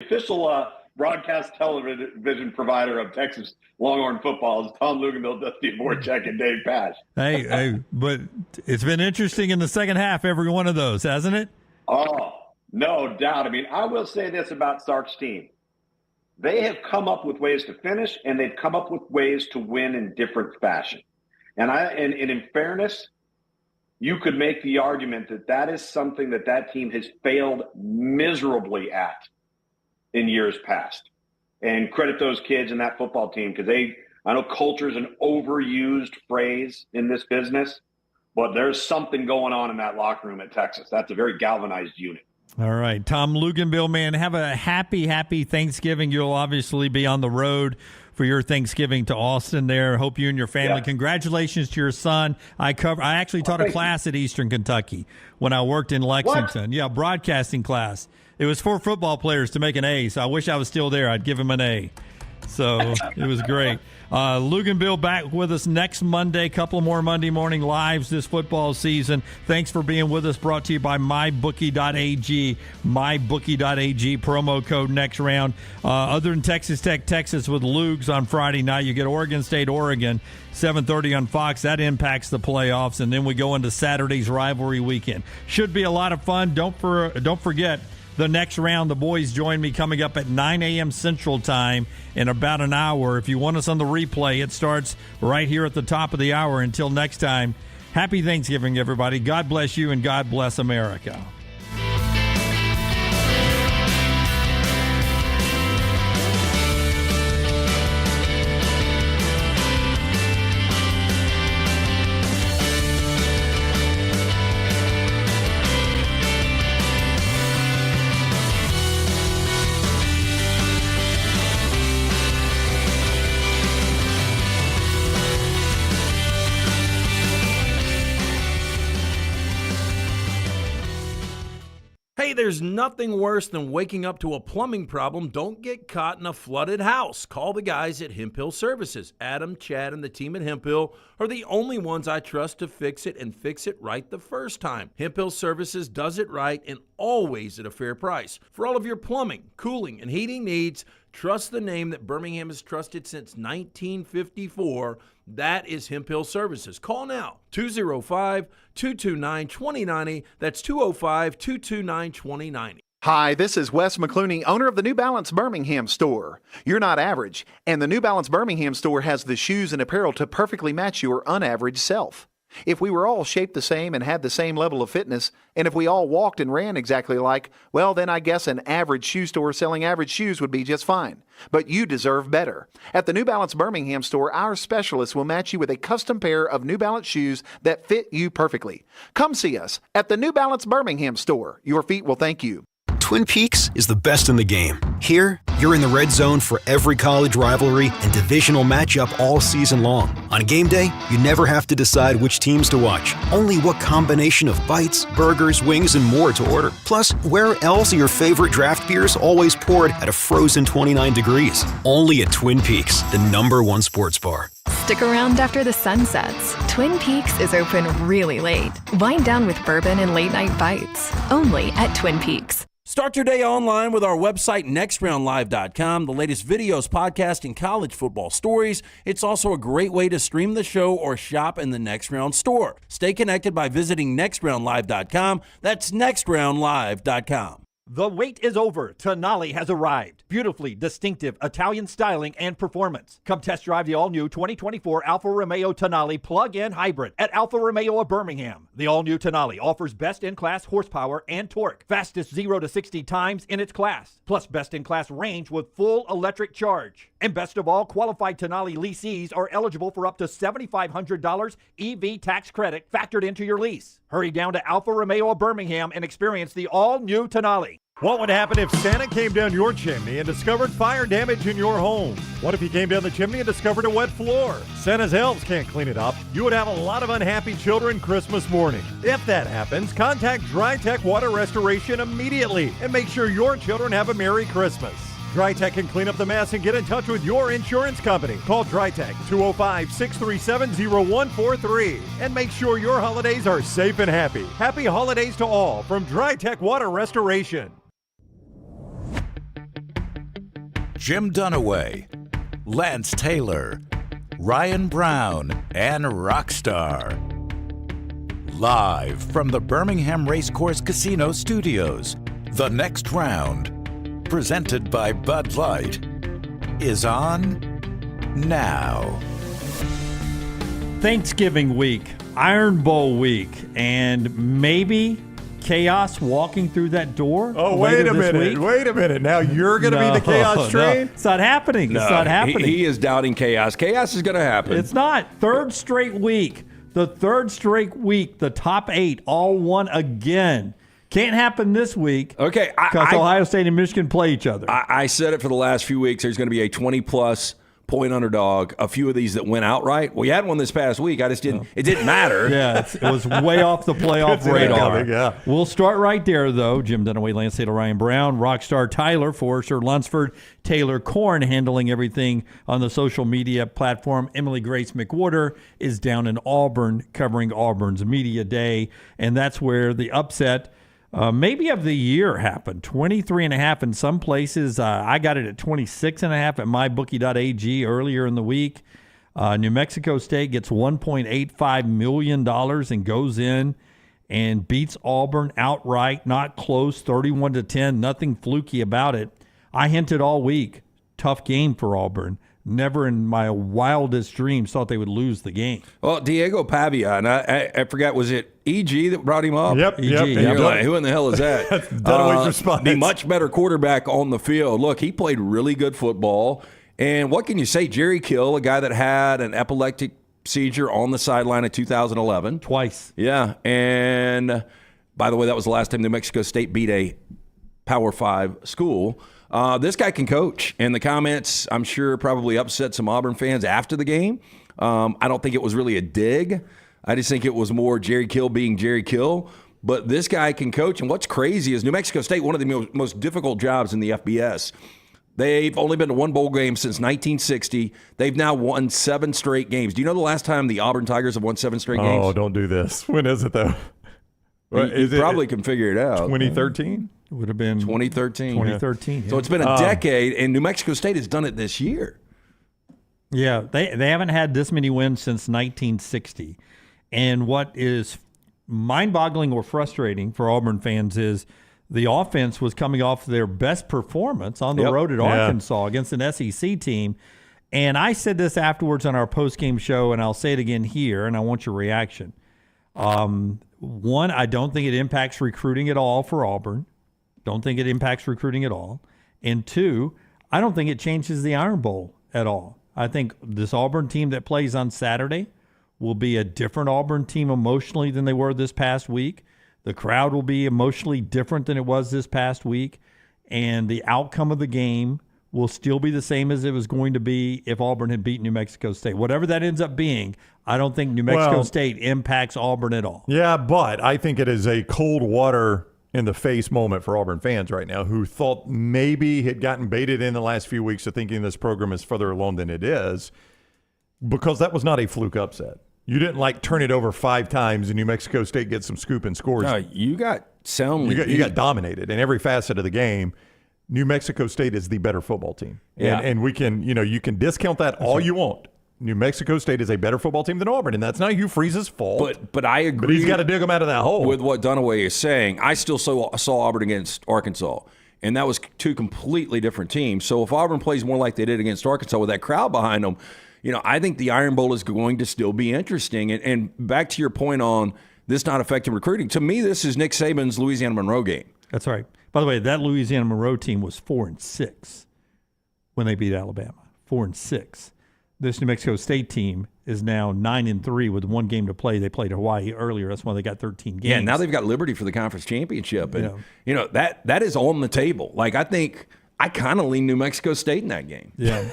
official broadcast television provider of Texas Longhorn football is Tom Luganville, Dusty Voracek, and Dave Pasch. Hey, but it's been interesting in the second half, every one of those, hasn't it? Oh, no doubt. I mean, I will say this about Sark's team. They have come up with ways to finish, and they've come up with ways to win in different fashion. And in fairness, you could make the argument that is something that team has failed miserably at in years past. And credit those kids and that football team, because I know culture is an overused phrase in this business, but there's something going on in that locker room at Texas. That's a very galvanized unit. All right, Tom Luganville, man, have a happy Thanksgiving. You'll obviously be on the road for your Thanksgiving to Austin there. Hope you and your family. Yeah. Congratulations to your son. I actually taught a class at Eastern Kentucky when I worked in Lexington. What? Yeah, broadcasting class. It was for football players to make an A, so I wish I was still there. I'd give him an A. So it was great. Luganville back with us next Monday. Couple more Monday morning lives this football season. Thanks for being with us. Brought to you by mybookie.ag. Mybookie.ag, promo code next round. Other than Texas Tech, Texas with Lugs on Friday night. You get Oregon State, Oregon, 7:30 on Fox. That impacts the playoffs. And then we go into Saturday's rivalry weekend. Should be a lot of fun. Don't forget, the next round, the boys join me coming up at 9 a.m. Central Time in about an hour. If you want us on the replay, it starts right here at the top of the hour. Until next time, happy Thanksgiving, everybody. God bless you, and God bless America. Hey, there's nothing worse than waking up to a plumbing problem. Don't get caught in a flooded house. Call the guys at Hemp Hill Services. Adam, Chad, and the team at Hemp Hill are the only ones I trust to fix it and fix it right the first time. Hemp Hill Services does it right and always at a fair price. For all of your plumbing, cooling, and heating needs, trust the name that Birmingham has trusted since 1954. That is Hemp Hill Services. Call now, 205-229-2090. That's 205-229-2090. Hi, this is Wes McClooney, owner of the New Balance Birmingham store. You're not average, and the New Balance Birmingham store has the shoes and apparel to perfectly match your unaverage self. If we were all shaped the same and had the same level of fitness, and if we all walked and ran exactly alike, well, then I guess an average shoe store selling average shoes would be just fine. But you deserve better. At the New Balance Birmingham store, our specialists will match you with a custom pair of New Balance shoes that fit you perfectly. Come see us at the New Balance Birmingham store. Your feet will thank you. Twin Peaks is the best in the game. Here, you're in the red zone for every college rivalry and divisional matchup all season long. On game day, you never have to decide which teams to watch, only what combination of bites, burgers, wings, and more to order. Plus, where else are your favorite draft beers always poured at a frozen 29 degrees? Only at Twin Peaks, the #1 sports bar. Stick around after the sun sets. Twin Peaks is open really late. Wind down with bourbon and late-night bites. Only at Twin Peaks. Start your day online with our website, nextroundlive.com. The latest videos, podcasts, and college football stories. It's also a great way to stream the show or shop in the Next Round store. Stay connected by visiting nextroundlive.com. That's nextroundlive.com. The wait is over. Tonali has arrived. Beautifully distinctive Italian styling and performance. Come test drive the all-new 2024 Alfa Romeo Tonali plug-in hybrid at Alfa Romeo of Birmingham. The all-new Tonali offers best-in-class horsepower and torque, fastest 0 to 60 times in its class, plus best-in-class range with full electric charge. And best of all, qualified Tonali leasees are eligible for up to $7,500 EV tax credit factored into your lease. Hurry down to Alfa Romeo of Birmingham and experience the all-new Tonali. What would happen if Santa came down your chimney and discovered fire damage in your home? What if he came down the chimney and discovered a wet floor? Santa's elves can't clean it up. You would have a lot of unhappy children Christmas morning. If that happens, contact DryTech Water Restoration immediately and make sure your children have a Merry Christmas. DryTech can clean up the mess and get in touch with your insurance company. Call DryTech 205-637-0143 and make sure your holidays are safe and happy. Happy holidays to all from DryTech Water Restoration. Jim Dunaway, Lance Taylor, Ryan Brown, and Rockstar. Live from the Birmingham Racecourse Casino Studios, the next round, presented by Bud Light, is on now. Thanksgiving week, Iron Bowl week, and maybe chaos walking through that door. Oh, wait a minute. Now you're going to be the chaos train? No, it's not happening. No, it's not happening. He is doubting chaos. Chaos is going to happen. It's not. Third straight week. The third straight week, the top 8 all won again. Can't happen this week. Okay. Because Ohio State and Michigan play each other. I said it for the last few weeks. There's going to be a 20-plus point underdog. A few of these that went outright. We had one this past week. It didn't matter. Yeah, it was way off the playoff radar. Yeah. We'll start right there, though. Jim Dunaway, Lance Taylor, Ryan Brown, Rockstar Tyler, Forrester Lunsford, Taylor Korn handling everything on the social media platform. Emily Grace McWhorter is down in Auburn covering Auburn's Media Day, and that's where the upset maybe of the year happened. 23.5 in some places. I got it at 26.5 at mybookie.ag earlier in the week. New Mexico State gets $1.85 million and goes in and beats Auburn outright, not close, 31-10, nothing fluky about it. I hinted all week, tough game for Auburn. Never in my wildest dreams thought they would lose the game. Well, Diego Pavia, and I forgot, was it EG that brought him up? Yep. And you're like, who in the hell is that? That's Dunaway's response. The much better quarterback on the field. Look, he played really good football. And what can you say? Jerry Kill, a guy that had an epileptic seizure on the sideline in 2011. Twice. Yeah. And by the way, that was the last time New Mexico State beat a Power 5 school. This guy can coach, and the comments, I'm sure, probably upset some Auburn fans after the game. I don't think it was really a dig. I just think it was more Jerry Kill being Jerry Kill. But this guy can coach, and what's crazy is New Mexico State, one of the most difficult jobs in the FBS. They've only been to one bowl game since 1960. They've now won 7 straight games. Do you know the last time the Auburn Tigers have won 7 straight games? Oh, don't do this. When is it, though? You probably can figure it out. 2013? It would have been 2013. 2013. Yeah. So it's been a decade, and New Mexico State has done it this year. Yeah, they haven't had this many wins since 1960. And what is mind-boggling or frustrating for Auburn fans is the offense was coming off their best performance on the road at Arkansas against an SEC team. And I said this afterwards on our post-game show, and I'll say it again here, and I want your reaction. One, I don't think it impacts recruiting at all for Auburn. Don't think it impacts recruiting at all. And 2, I don't think it changes the Iron Bowl at all. I think this Auburn team that plays on Saturday will be a different Auburn team emotionally than they were this past week. The crowd will be emotionally different than it was this past week. And the outcome of the game will still be the same as it was going to be if Auburn had beaten New Mexico State. Whatever that ends up being, I don't think New Mexico State impacts Auburn at all. Yeah, but I think it is a cold water in the face moment for Auburn fans right now who thought maybe had gotten baited in the last few weeks of thinking this program is further along than it is, because that was not a fluke upset. You didn't turn it over 5 times and New Mexico State gets some scoop and scores. No, you got soundly. You got dominated in every facet of the game. New Mexico State is the better football team. Yeah. And we can, you can discount that all you want. New Mexico State is a better football team than Auburn, and that's not Hugh Freeze's fault. But I agree. But he's got to dig them out of that hole. With what Dunaway is saying, I still saw Auburn against Arkansas, and that was 2 completely different teams. So if Auburn plays more like they did against Arkansas with that crowd behind them, I think the Iron Bowl is going to still be interesting. And back to your point on this not affecting recruiting, to me, this is Nick Saban's Louisiana Monroe game. That's right. By the way, that Louisiana Monroe team was 4-6 when they beat Alabama. 4-6. This New Mexico State team is now 9-3 with 1 game to play. They played Hawaii earlier. That's why they got 13 games. Yeah, now they've got Liberty for the conference championship. And, that is on the table. I think I kind of lean New Mexico State in that game. Yeah.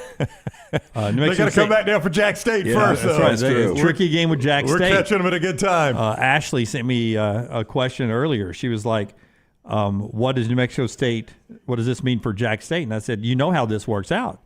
They got to come back down for Jack State first. That's right. It's a tricky game with Jack State. We're catching them at a good time. Ashley sent me a question earlier. She was like, what does New Mexico State, what does this mean for Jack State? And I said, you know how this works out.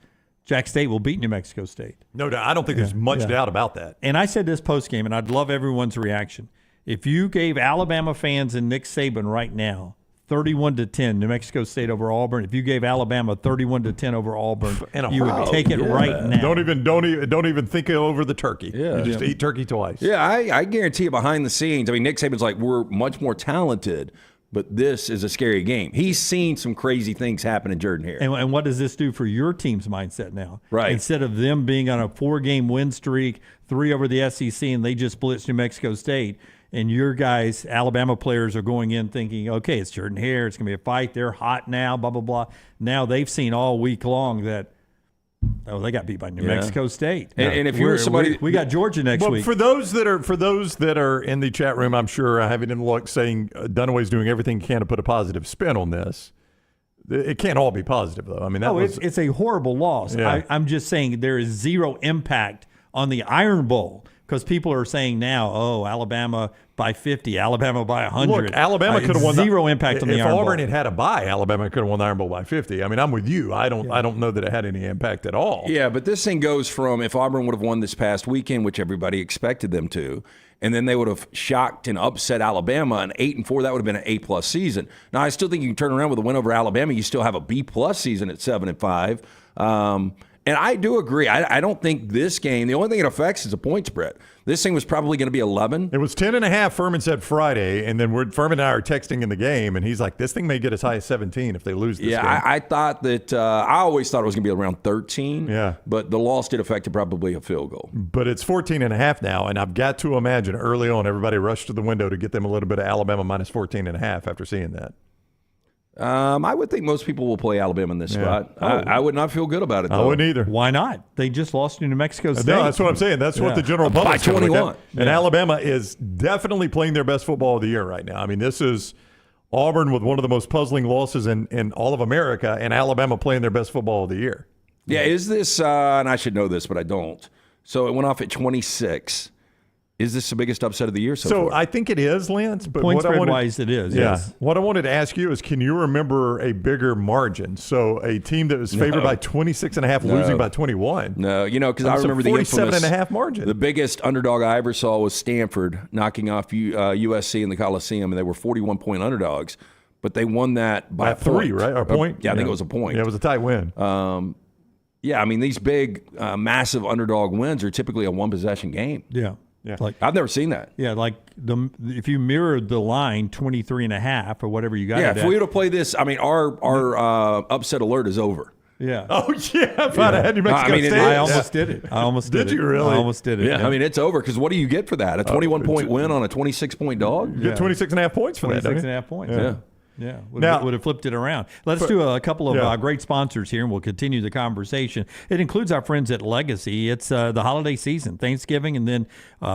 Jack State will beat New Mexico State. No doubt. I don't think there's much doubt about that. And I said this post-game, and I'd love everyone's reaction. If you gave Alabama fans and Nick Saban right now 31-10, New Mexico State over Auburn. If you gave Alabama 31-10 over Auburn, And you would take it right now. Don't even think over the turkey. Yeah. You just eat turkey twice. Yeah, I guarantee you behind the scenes, I mean, Nick Saban's like, we're much more talented, but this is a scary game. He's seen some crazy things happen in Jordan here. And what does this do for your team's mindset now? Right. Instead of them being on a 4-game win streak, 3 over the SEC, and they just blitzed New Mexico State, and your guys, Alabama players, are going in thinking, okay, it's Jordan Hare, it's going to be a fight, they're hot now, blah, blah, blah. Now they've seen all week long that, they got beat by New Mexico State. And if you were somebody, we got Georgia next week. For those that are in the chat room, I'm sure having in look saying Dunaway's doing everything he can to put a positive spin on this. It can't all be positive though. I mean, it's a horrible loss. Yeah. I'm just saying there is zero impact on the Iron Bowl. Because people are saying now, Alabama by 50, Alabama by 100. Look, Alabama could have won zero impact on the Iron Bowl. If Auburn had a bye, Alabama could have won the Iron Bowl by 50. I mean, I'm with you. I don't know that it had any impact at all. Yeah, but this thing goes from if Auburn would have won this past weekend, which everybody expected them to, and then they would have shocked and upset Alabama, an 8-4, that would have been an A+ season. Now, I still think you can turn around with a win over Alabama. You still have a B+ season at 7-5. And I do agree. I don't think this game, the only thing it affects is a point spread. This thing was probably going to be 11. It was 10.5, Furman said Friday, and then Furman and I are texting in the game, and he's like, this thing may get as high as 17 if they lose this game. Yeah, I thought that I always thought it was going to be around 13. Yeah. But the loss did affect it probably a field goal. But it's 14.5 now, and I've got to imagine early on everybody rushed to the window to get them a little bit of Alabama minus 14.5 after seeing that. I would think most people will play Alabama in this spot. I would not feel good about it, though. I wouldn't either. Why not? They just lost to New Mexico State. No, that's what I'm saying. That's what the general public by 21. And Alabama is definitely playing their best football of the year right now. I mean, this is Auburn with one of the most puzzling losses in all of America, and Alabama playing their best football of the year. Yeah, is this, and I should know this, but I don't. So it went off at 26. Is this the biggest upset of the year so far? I think it is, Lance. But point spread-wise, it is, yes. What I wanted to ask you is, can you remember a bigger margin? So a team that was favored by 26.5 losing by 21. No, because I remember the infamous 47.5 margin. The biggest underdog I ever saw was Stanford knocking off USC in the Coliseum, and they were 41-point underdogs. But they won that by 3, right? Or a point? Yeah, I think it was a point. Yeah, it was a tight win. Yeah, I mean, these big, massive underdog wins are typically a one-possession game. Yeah. Yeah. I've never seen that. Yeah, like if you mirrored the line 23.5 or whatever you got. Yeah, if we were to play this, I mean, our upset alert is over. Yeah. Oh yeah, if I'd had New Mexico State. I almost did it. I almost did it. Did you really? I almost did it. Yeah, I mean, it's over because what do you get for that? A 21-point win on a 26-point dog? You get 26.5 points for that. 26.5 points. Yeah. Yeah, would have flipped it around. Let's do a couple of great sponsors here, and we'll continue the conversation. It includes our friends at Legacy. It's the holiday season, Thanksgiving, and then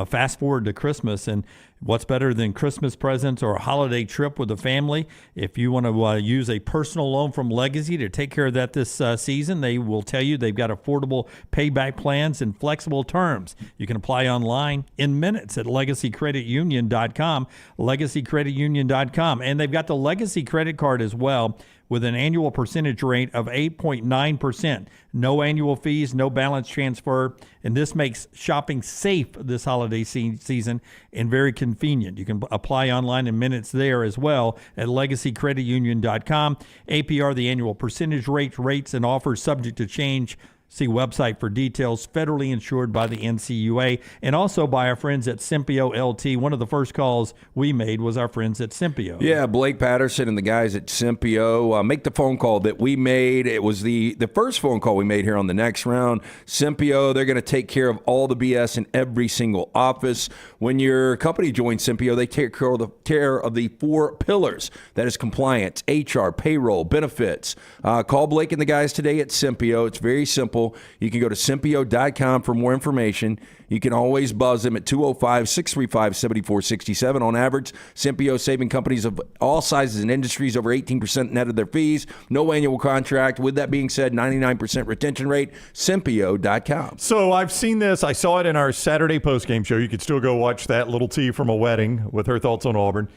fast forward to Christmas. And what's better than Christmas presents or a holiday trip with the family? If you want to use a personal loan from Legacy to take care of that this season, they will tell you they've got affordable payback plans and flexible terms. You can apply online in minutes at LegacyCreditUnion.com, LegacyCreditUnion.com. And they've got the Legacy credit card as well, with an annual percentage rate of 8.9%. No annual fees, no balance transfer, and this makes shopping safe this holiday season and very convenient. You can apply online in minutes there as well at LegacyCreditUnion.com. APR, the annual percentage rates and offers subject to change. See website for details. Federally insured by the NCUA and also by our friends at Simpio LT. One of the first calls we made was our friends at Simpio. Yeah, Blake Patterson and the guys at Simpio. Make the phone call that we made. It was the first phone call we made here on the next round. Simpio, they're going to take care of all the BS in every single office. When your company joins Simpio, they take care of the 4 pillars. That is compliance, HR, payroll, benefits. Call Blake and the guys today at Simpio. It's very simple. You can go to Simpio.com for more information. You can always buzz them at 205-635-7467. On average, Simpio saving companies of all sizes and industries over 18% net of their fees. No annual contract. With that being said, 99% retention rate. Simpio.com. So I've seen this. I saw it in our Saturday postgame show. You could still go watch that. Little T from a wedding with her thoughts on Auburn.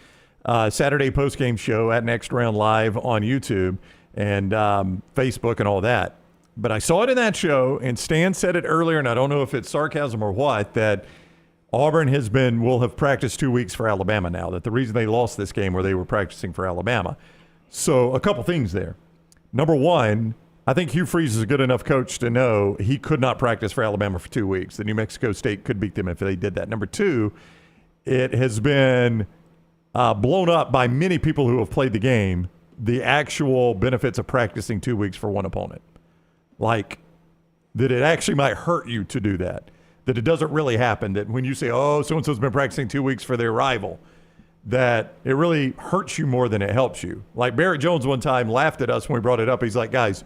Saturday postgame show at Next Round Live on YouTube and Facebook and all that. But I saw it in that show, and Stan said it earlier, and I don't know if it's sarcasm or what, that Auburn will have practiced 2 weeks for Alabama now, that the reason they lost this game where they were practicing for Alabama. So a couple things there. Number one, I think Hugh Freeze is a good enough coach to know he could not practice for Alabama for 2 weeks. The New Mexico State could beat them if they did that. Number two, it has been blown up by many people who have played the game, the actual benefits of practicing 2 weeks for one opponent. Like, that it actually might hurt you to do that. That it doesn't really happen. That when you say, oh, so-and-so's been practicing 2 weeks for their rival, that it really hurts you more than it helps you. Like Barrett Jones one time laughed at us when we brought it up. He's like, guys,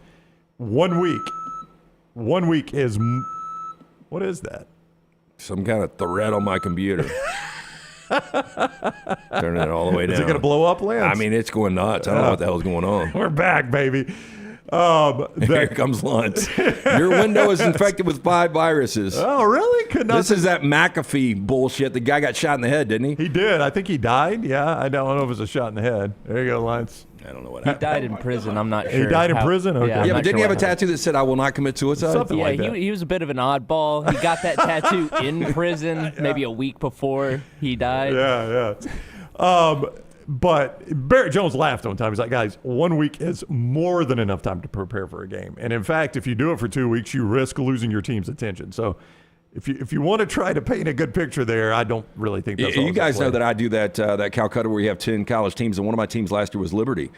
1 week is, what is that? Some kind of thread on my computer. Turning it all the way down. Is it going to blow up, Lance? I mean, it's going nuts. I don't know what the hell's going on. We're back, baby. Here comes Lance. Your window is infected with 5 viruses. Oh, really? This is that McAfee bullshit. The guy got shot in the head, didn't he? He did. I think he died. Yeah, I don't know if it was a shot in the head. There you go, Lance. I don't know what happened. He died in prison. I'm not sure. He died in prison? Okay. Yeah, but didn't he have a tattoo that said, I will not commit suicide? Something like that. He was a bit of an oddball. He got that tattoo in prison maybe a week before he died. Yeah. But Barrett Jones laughed one time. He's like, guys, 1 week is more than enough time to prepare for a game. And in fact, if you do it for 2 weeks, you risk losing your team's attention. So if you want to try to paint a good picture there, I don't really think that's all. You guys know that I do that Calcutta where you have 10 college teams, and one of my teams last year was Liberty.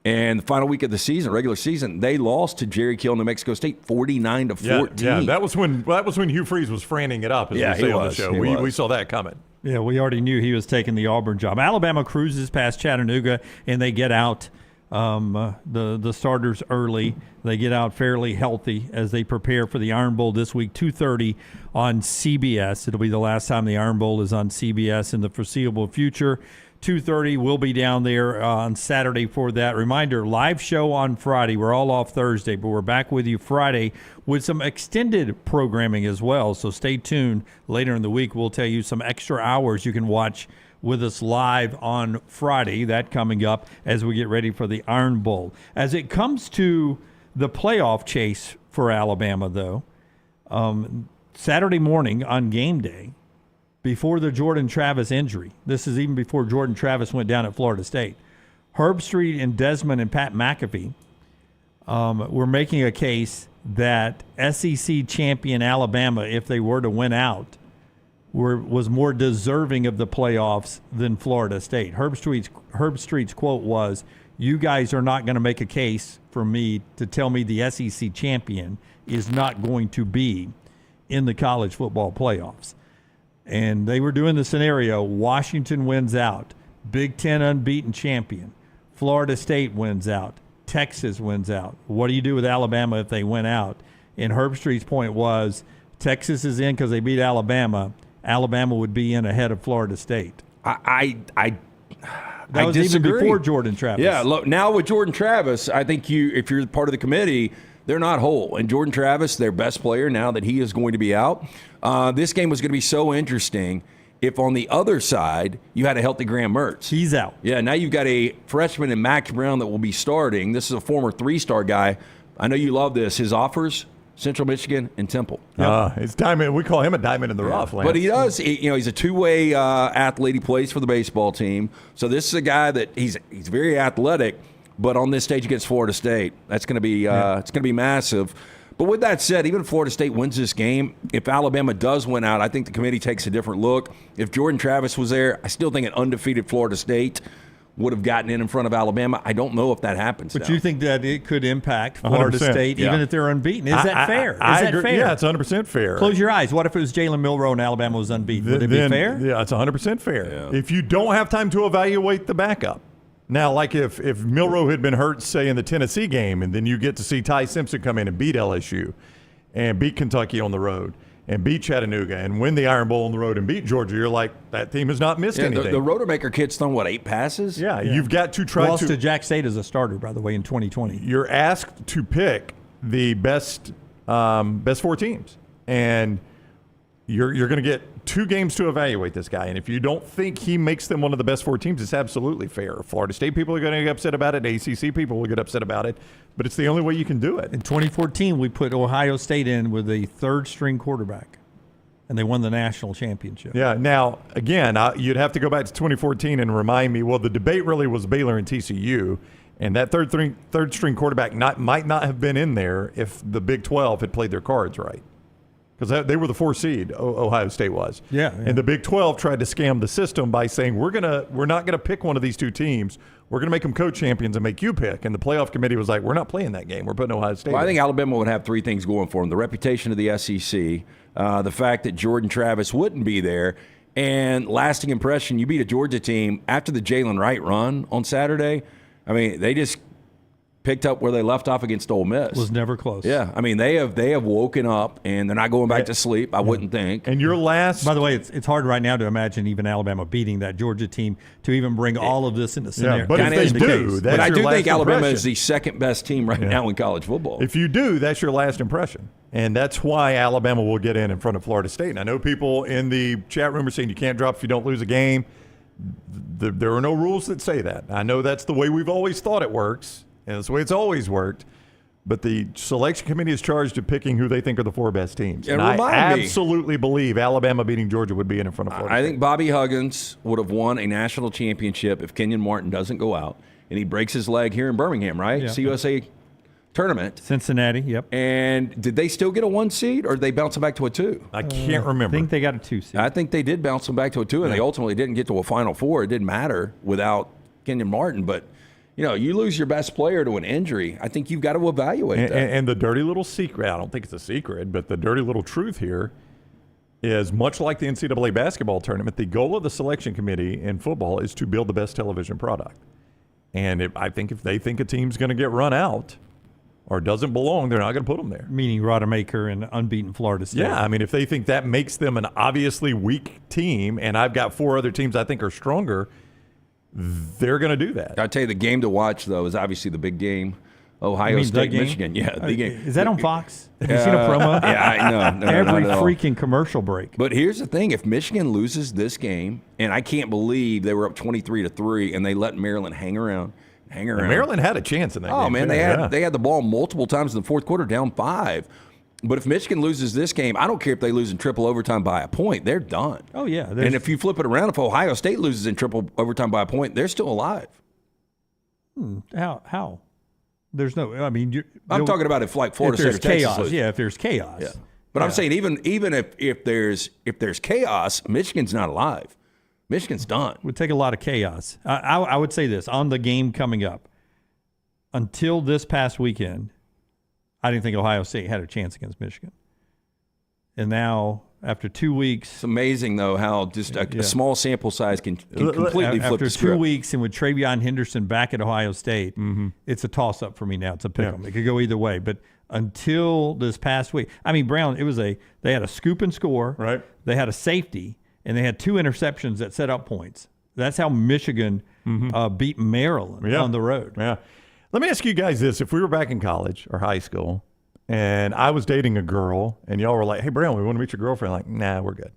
And the final week of the season, regular season, they lost to Jerry Kill, New Mexico State, 49-14. Yeah, that was when Hugh Freeze was franning it up. As we say on the show, we saw that coming. Yeah, we already knew he was taking the Auburn job. Alabama cruises past Chattanooga, and they get out the starters early. They get out fairly healthy as they prepare for the Iron Bowl this week, 2:30 on CBS. It'll be the last time the Iron Bowl is on CBS in the foreseeable future. 2:30, we'll be down there on Saturday for that. Reminder, live show on Friday. We're all off Thursday, but we're back with you Friday with some extended programming as well. So stay tuned. Later in the week, we'll tell you some extra hours you can watch with us live on Friday. That coming up as we get ready for the Iron Bowl. As it comes to the playoff chase for Alabama, though, Saturday morning on game day, before the Jordan Travis injury, this is even before Jordan Travis went down at Florida State, Herb Street and Desmond and Pat McAfee were making a case that SEC champion Alabama, if they were to win out, was more deserving of the playoffs than Florida State. Herb Street's quote was, "You guys are not going to make a case for me to tell me the SEC champion is not going to be in the college football playoffs." And they were doing the scenario, Washington wins out, Big Ten unbeaten champion, Florida State wins out, Texas wins out. What do you do with Alabama if they win out? And Herb Street's point was, Texas is in because they beat Alabama. Alabama would be in ahead of Florida State. I That was disagree. even before Jordan Travis. Yeah, look, now with Jordan Travis, I think if you're part of the committee, they're not whole. And Jordan Travis, their best player, now that he is going to be out, this game was going to be so interesting if on the other side you had a healthy Graham Mertz. He's out. Yeah, now you've got a freshman in Max Brown that will be starting. This is a former 3-star guy. I know you love this. His offers, Central Michigan and Temple. It's diamond. We call him a diamond in the rough, Lance. But he does. He's a two-way athlete. He plays for the baseball team. So this is a guy that he's very athletic. But on this stage against Florida State, that's going to be it's going to be massive. But with that said, even if Florida State wins this game, if Alabama does win out, I think the committee takes a different look. If Jordan Travis was there, I still think an undefeated Florida State would have gotten in front of Alabama. I don't know if that happens. But you think that it could impact Florida 100%, State even if they're unbeaten? Is that fair? Is that agree. fair? Yeah, it's 100% fair. Close your eyes. What if it was Jalen Milroe and Alabama was unbeaten? Would it be fair? Yeah, it's 100% fair. Yeah. If you don't have time to evaluate the backup. Now, like if Milroe had been hurt, say, in the Tennessee game, and then you get to see Ty Simpson come in and beat LSU and beat Kentucky on the road and beat Chattanooga and win the Iron Bowl on the road and beat Georgia, you're like, that team has not missed anything. The Rodemaker kid's thrown, 8 passes? Yeah, you've got to try Lost to Jack State as a starter, by the way, in 2020. You're asked to pick the best 4 teams. And you're going to get 2 games to evaluate this guy. And if you don't think he makes them one of the best 4 teams, it's absolutely fair. Florida State people are going to get upset about it. ACC people will get upset about it. But it's the only way you can do it. In 2014, we put Ohio State in with a 3rd-string quarterback, and they won the national championship. Yeah. Now, again, you'd have to go back to 2014 and remind me, well, the debate really was Baylor and TCU. And that third string quarterback might not have been in there if the Big 12 had played their cards right. Because they were the 4 seed, Ohio State was. Yeah. And the Big 12 tried to scam the system by saying, we're not going to pick one of these two teams. We're going to make them co-champions and make you pick. And the playoff committee was like, we're not playing that game. We're putting Ohio State Well, I in. think Alabama would have 3 things going for them. The reputation of the SEC, the fact that Jordan Travis wouldn't be there, and lasting impression. You beat a Georgia team after the Jalen Wright run on Saturday. I mean, they just picked up where they left off against Ole Miss. Was never close. Yeah, I mean, they have woken up, and they're not going back to sleep, I wouldn't think. And your last... By the way, it's hard right now to imagine even Alabama beating that Georgia team to even bring all of this into scenario. but if they do, that's But I your do last think Alabama impression. is the second-best team right now in college football. If you do, that's your last impression. And that's why Alabama will get in front of Florida State. And I know people in the chat room are saying you can't drop if you don't lose a game. There are no rules that say that. I know that's the way we've always thought it works, and that's the way it's always worked. But the selection committee is charged with picking who they think are the 4 best teams. And I absolutely believe Alabama beating Georgia would be in front of Florida State. I think Bobby Huggins would have won a national championship if Kenyon Martin doesn't go out and he breaks his leg here in Birmingham, right? Yeah. CUSA tournament. Cincinnati, yep. And did they still get a 1 seed, or did they bounce them back to a 2? I can't remember. I think they got a 2 seed. I think they did bounce them back to a 2, and they ultimately didn't get to a Final Four. It didn't matter without Kenyon Martin, but you lose your best player to an injury. I think you've got to evaluate that. And the dirty little secret, I don't think it's a secret, but the dirty little truth here is much like the NCAA basketball tournament, the goal of the selection committee in football is to build the best television product. And I think if they think a team's going to get run out or doesn't belong, they're not going to put them there. Meaning Rodemaker and unbeaten Florida State. Yeah, I mean, if they think that makes them an obviously weak team, and I've got 4 other teams I think are stronger, they're going to do that. I'll tell you, the game to watch, though, is obviously the big game. Ohio State, Michigan. Yeah, the game. Is that on Fox? Have you seen a promo? Yeah, I know. Every freaking commercial break. But here's the thing. If Michigan loses this game, and I can't believe they were up 23-3, and they let Maryland hang around. And Maryland had a chance in that game. Oh, man, they had the ball multiple times in the fourth quarter, down 5. But if Michigan loses this game, I don't care if they lose in triple overtime by a point. They're done. Oh, yeah. And if you flip it around, if Ohio State loses in triple overtime by a point, they're still alive. How? There's no. I mean, I'm talking about if like Florida State or Texas chaos. loses. Yeah, if there's chaos. Yeah. But I'm saying even if there's chaos, Michigan's not alive. Michigan's done. It would take a lot of chaos. I would say this on the game coming up. Until this past weekend, I didn't think Ohio State had a chance against Michigan. And now, after 2 weeks... It's amazing, though, how just a small sample size can completely flip the script. After 2 weeks, and with Travion Henderson back at Ohio State, it's a toss-up for me now. It's a pick-em. It could go either way. But until this past week... I mean, Brown, they had a scoop and score. Right. They had a safety, and they had 2 interceptions that set up points. That's how Michigan beat Maryland on the road. Yeah. Let me ask you guys this. If we were back in college or high school and I was dating a girl and y'all were like, hey, Brown, we want to meet your girlfriend. Like, nah, we're good.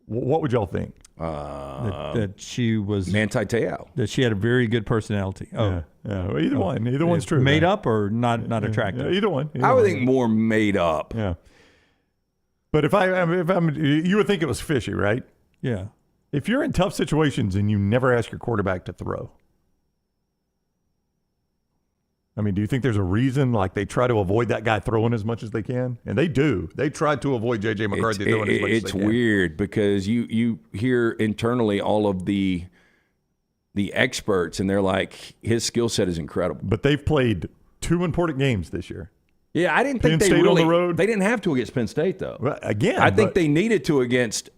What would y'all think? That she was... Manti Te'o. That she had a very good personality. Oh. Yeah. Well, either one. Either one's true. Made up or not attractive? Yeah, either one. I would think more made up. Yeah. But if you would think it was fishy, right? Yeah. If you're in tough situations and you never ask your quarterback to throw, I mean, do you think there's a reason, like they try to avoid that guy throwing as much as they can? And they do. They try to avoid J.J. McCarthy throwing as much as they can. It's weird because you hear internally all of the experts, and they're like, his skill set is incredible. But they've played 2 important games this year. Yeah, I didn't think Penn State on the road. They didn't have to against Penn State, though. Well, again. I think they needed to against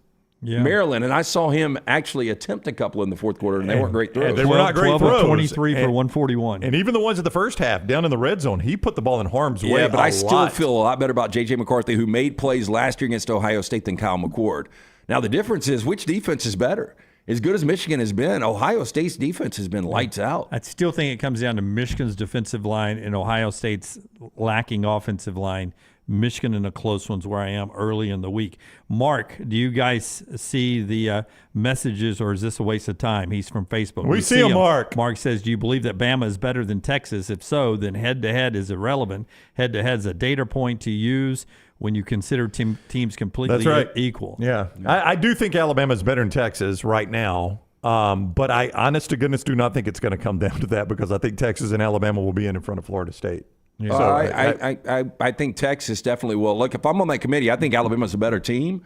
Maryland, and I saw him actually attempt a couple in the fourth quarter, and they weren't great throws. They were not great 12 throws. Of 23 for 141. And even the ones at the first half, down in the red zone, he put the ball in harm's way. Yeah, but I still feel a lot better about J.J. McCarthy, who made plays last year against Ohio State, than Kyle McCord. Now, the difference is which defense is better. As good as Michigan has been, Ohio State's defense has been lights out. I still think it comes down to Michigan's defensive line and Ohio State's lacking offensive line. Michigan in the close ones where I am early in the week. Mark, do you guys see the messages, or is this a waste of time? He's from Facebook. We see him, Mark. Mark says, do you believe that Bama is better than Texas? If so, then head-to-head is irrelevant. Head-to-head is a data point to use when you consider teams completely equal. Yeah. I do think Alabama's better than Texas right now, But I, honest to goodness, do not think it's going to come down to that because I think Texas and Alabama will be in front of Florida State. Yeah. So I think Texas definitely will. Look, if I'm on that committee, I think Alabama's a better team.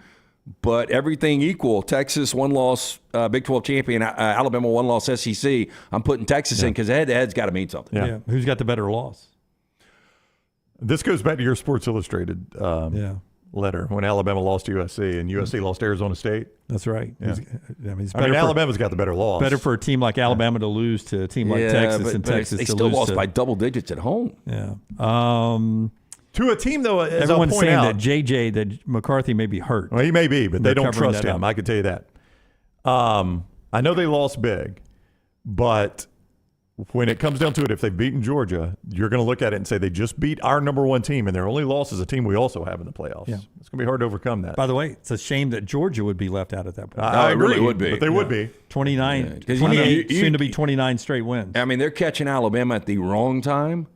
But everything equal, Texas one loss, Big 12 champion, Alabama one loss SEC. I'm putting Texas in because head-to-head's got to mean something. Yeah. Who's got the better loss? This goes back to your Sports Illustrated letter when Alabama lost to USC and USC lost Arizona State. That's right. Yeah. Alabama's got the better loss. Better for a team like Alabama to lose to a team like Texas and Texas they to still lose lost to, by double digits at home. Yeah. To a team, though, as everyone's I'll point saying out, that McCarthy may be hurt. Well, he may be, but they don't trust him. Up. I can tell you that. I know they lost big, but when it comes down to it, if they've beaten Georgia, you're going to look at it and say they just beat our number one team, and their only loss is a team we also have in the playoffs. Yeah. It's going to be hard to overcome that. By the way, it's a shame that Georgia would be left out at that point. I agree, it really would be. But they would be. 28, soon to be 29 straight wins. I mean, they're catching Alabama at the wrong time.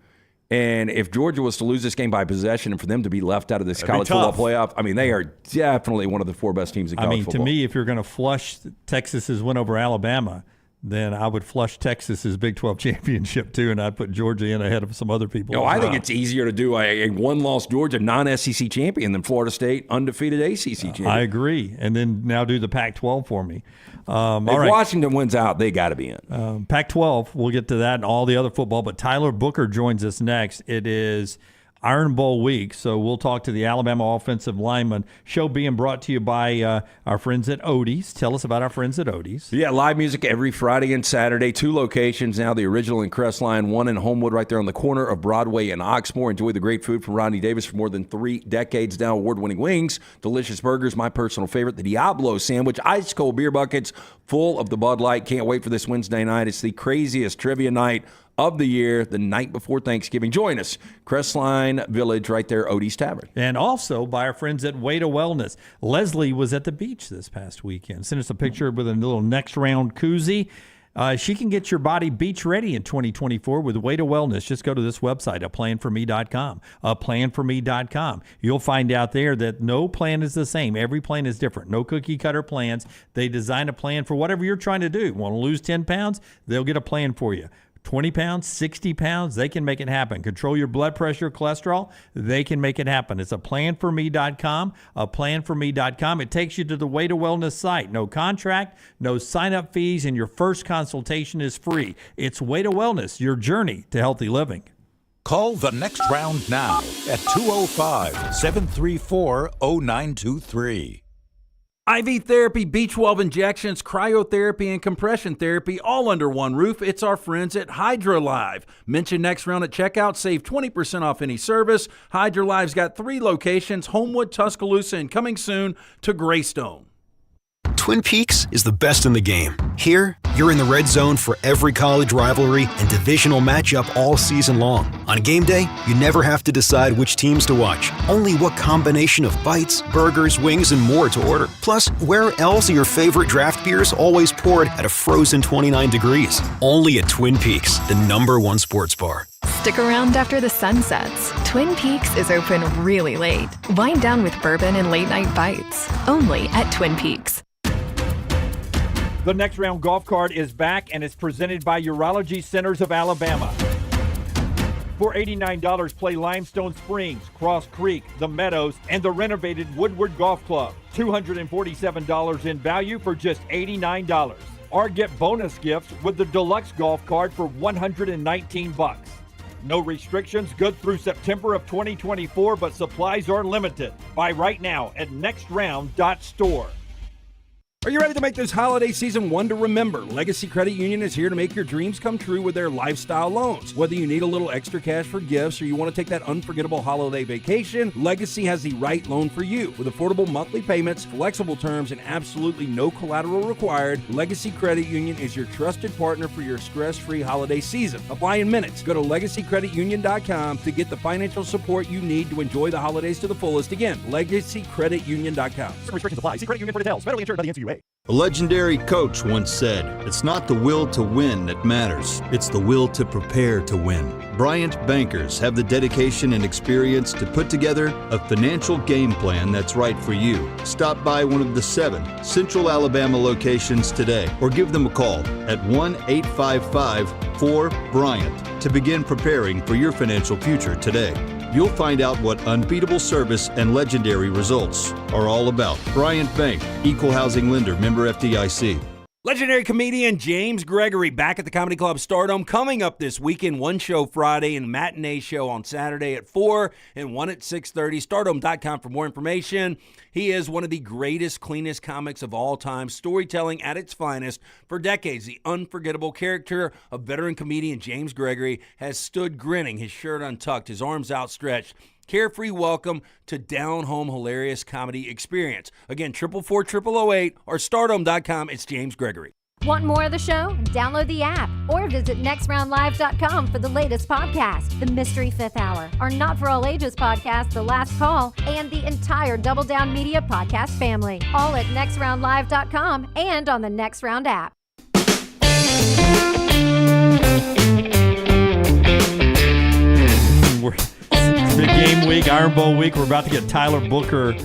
And if Georgia was to lose this game by possession and for them to be left out of this college football playoff, I mean, they are definitely one of the 4 best teams in college football. To me, if you're going to flush Texas's win over Alabama, then I would flush Texas's Big 12 championship too, and I'd put Georgia in ahead of some other people. I think it's easier to do a one-loss Georgia non-SEC champion than Florida State undefeated ACC champion. I agree. And then now do the Pac-12 for me. If Washington wins out, they got to be in. Pac-12, we'll get to that and all the other football, but Tyler Booker joins us next. It is Iron Bowl week, so we'll talk to the Alabama offensive lineman. Show being brought to you by our friends at Odie's. Tell us about our friends at Odie's. Yeah, live music every Friday and Saturday. 2 locations now, the original in Crestline, one in Homewood right there on the corner of Broadway and Oxmoor. Enjoy the great food from Rodney Davis for more than 3 decades now. Award-winning wings, delicious burgers, my personal favorite, the Diablo sandwich, ice-cold beer buckets full of the Bud Light. Can't wait for this Wednesday night. It's the craziest trivia night of the year, the night before Thanksgiving. Join us, Crestline Village, right there, Odie's Tavern. And also by our friends at Way to Wellness. Leslie was at the beach this past weekend. Sent us a picture with a little next round koozie. She can get your body beach ready in 2024 with Way to Wellness. Just go to this website, aplanforme.com, aplanforme.com. You'll find out there that no plan is the same. Every plan is different. No cookie cutter plans. They design a plan for whatever you're trying to do. Want to lose 10 pounds? They'll get a plan for you. 20 pounds, 60 pounds, they can make it happen. Control your blood pressure, cholesterol, they can make it happen. It's aplanforme.com, aplanforme.com. It takes you to the Way to Wellness site. No contract, no sign-up fees, and your first consultation is free. It's Way to Wellness, your journey to healthy living. Call the next round now at 205-734-0923. IV therapy, B12 injections, cryotherapy, and compression therapy all under one roof. It's our friends at HydroLive. Mention next round at checkout. Save 20% off any service. HydroLive's got 3 locations, Homewood, Tuscaloosa, and coming soon to Greystone. Twin Peaks is the best in the game. Here, you're in the red zone for every college rivalry and divisional matchup all season long. On game day, you never have to decide which teams to watch, only what combination of bites, burgers, wings, and more to order. Plus, where else are your favorite draft beers always poured at a frozen 29 degrees? Only at Twin Peaks, the #1 sports bar. Stick around after the sun sets. Twin Peaks is open really late. Wind down with bourbon and late night bites. Only at Twin Peaks. The next round golf card is back and is presented by Urology Centers of Alabama. For $89, play Limestone Springs, Cross Creek, The Meadows, and the renovated Woodward Golf Club. $247 in value for just $89. Or get bonus gifts with the Deluxe Golf Card for $119. No restrictions, good through September of 2024, but supplies are limited. Buy right now at nextround.store. Are you ready to make this holiday season one to remember? Legacy Credit Union is here to make your dreams come true with their lifestyle loans. Whether you need a little extra cash for gifts or you want to take that unforgettable holiday vacation, Legacy has the right loan for you. With affordable monthly payments, flexible terms, and absolutely no collateral required, Legacy Credit Union is your trusted partner for your stress-free holiday season. Apply in minutes. Go to LegacyCreditUnion.com to get the financial support you need to enjoy the holidays to the fullest. Again, LegacyCreditUnion.com. Some restrictions apply. See Credit Union for details. Federally insured by the NCUA. today. A legendary coach once said, "It's not the will to win that matters, it's the will to prepare to win." Bryant bankers have the dedication and experience to put together a financial game plan that's right for you. Stop by one of the 7 Central Alabama locations today or give them a call at 1-855-4-BRYANT to begin preparing for your financial future today. You'll find out what unbeatable service and legendary results are all about. Bryant Bank, Equal Housing Lender, member FDIC. Legendary comedian James Gregory back at the Comedy Club Stardome coming up this weekend. One show Friday and matinee show on Saturday at 4 and one at 6:30. Stardome.com for more information. He is one of the greatest, cleanest comics of all time, storytelling at its finest. For decades, the unforgettable character of veteran comedian James Gregory has stood grinning, his shirt untucked, his arms outstretched. Carefree welcome to down-home hilarious comedy experience. Again, 444-0008 or stardome.com. It's James Gregory. Want more of the show? Download the app or visit nextroundlive.com for the latest podcast, The Mystery Fifth Hour, our Not For All Ages podcast, The Last Call, and the entire Double Down Media podcast family. All at nextroundlive.com and on the Next Round app. It's big game week, Iron Bowl week. We're about to get Tyler Booker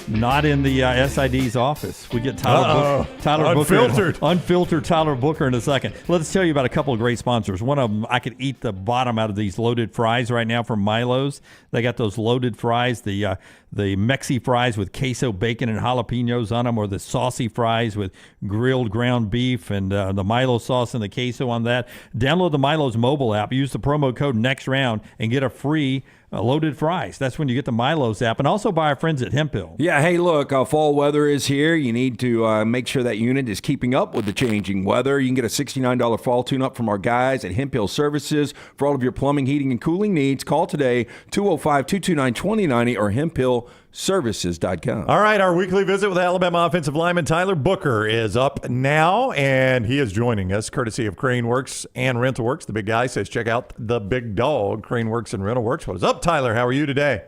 not in the SID's office. We get Tyler Booker, unfiltered Tyler Booker in a second. Let's tell you about a couple of great sponsors. One of them, I could eat the bottom out of these loaded fries right now from Milo's. They got those loaded fries, the Mexi fries with queso, bacon, and jalapenos on them, or the saucy fries with grilled ground beef and the Milo sauce and the queso on that. Download the Milo's mobile app. Use the promo code NEXTROUND and get a free loaded fries. That's when you get the Milo's app, and also by our friends at Hemp Hill. Yeah, hey, look, fall weather is here. You need to make sure that unit is keeping up with the changing weather. You can get a $69 fall tune-up from our guys at Hemp Hill Services. For all of your plumbing, heating, and cooling needs, call today, 205-229-2090 or hemphillservices.com. All right, our weekly visit with Alabama offensive lineman Tyler Booker is up now, and he is joining us courtesy of Crane Works and Rental Works. The big guy says check out the big dog, Crane Works and Rental Works. What is up, Tyler? How are you today?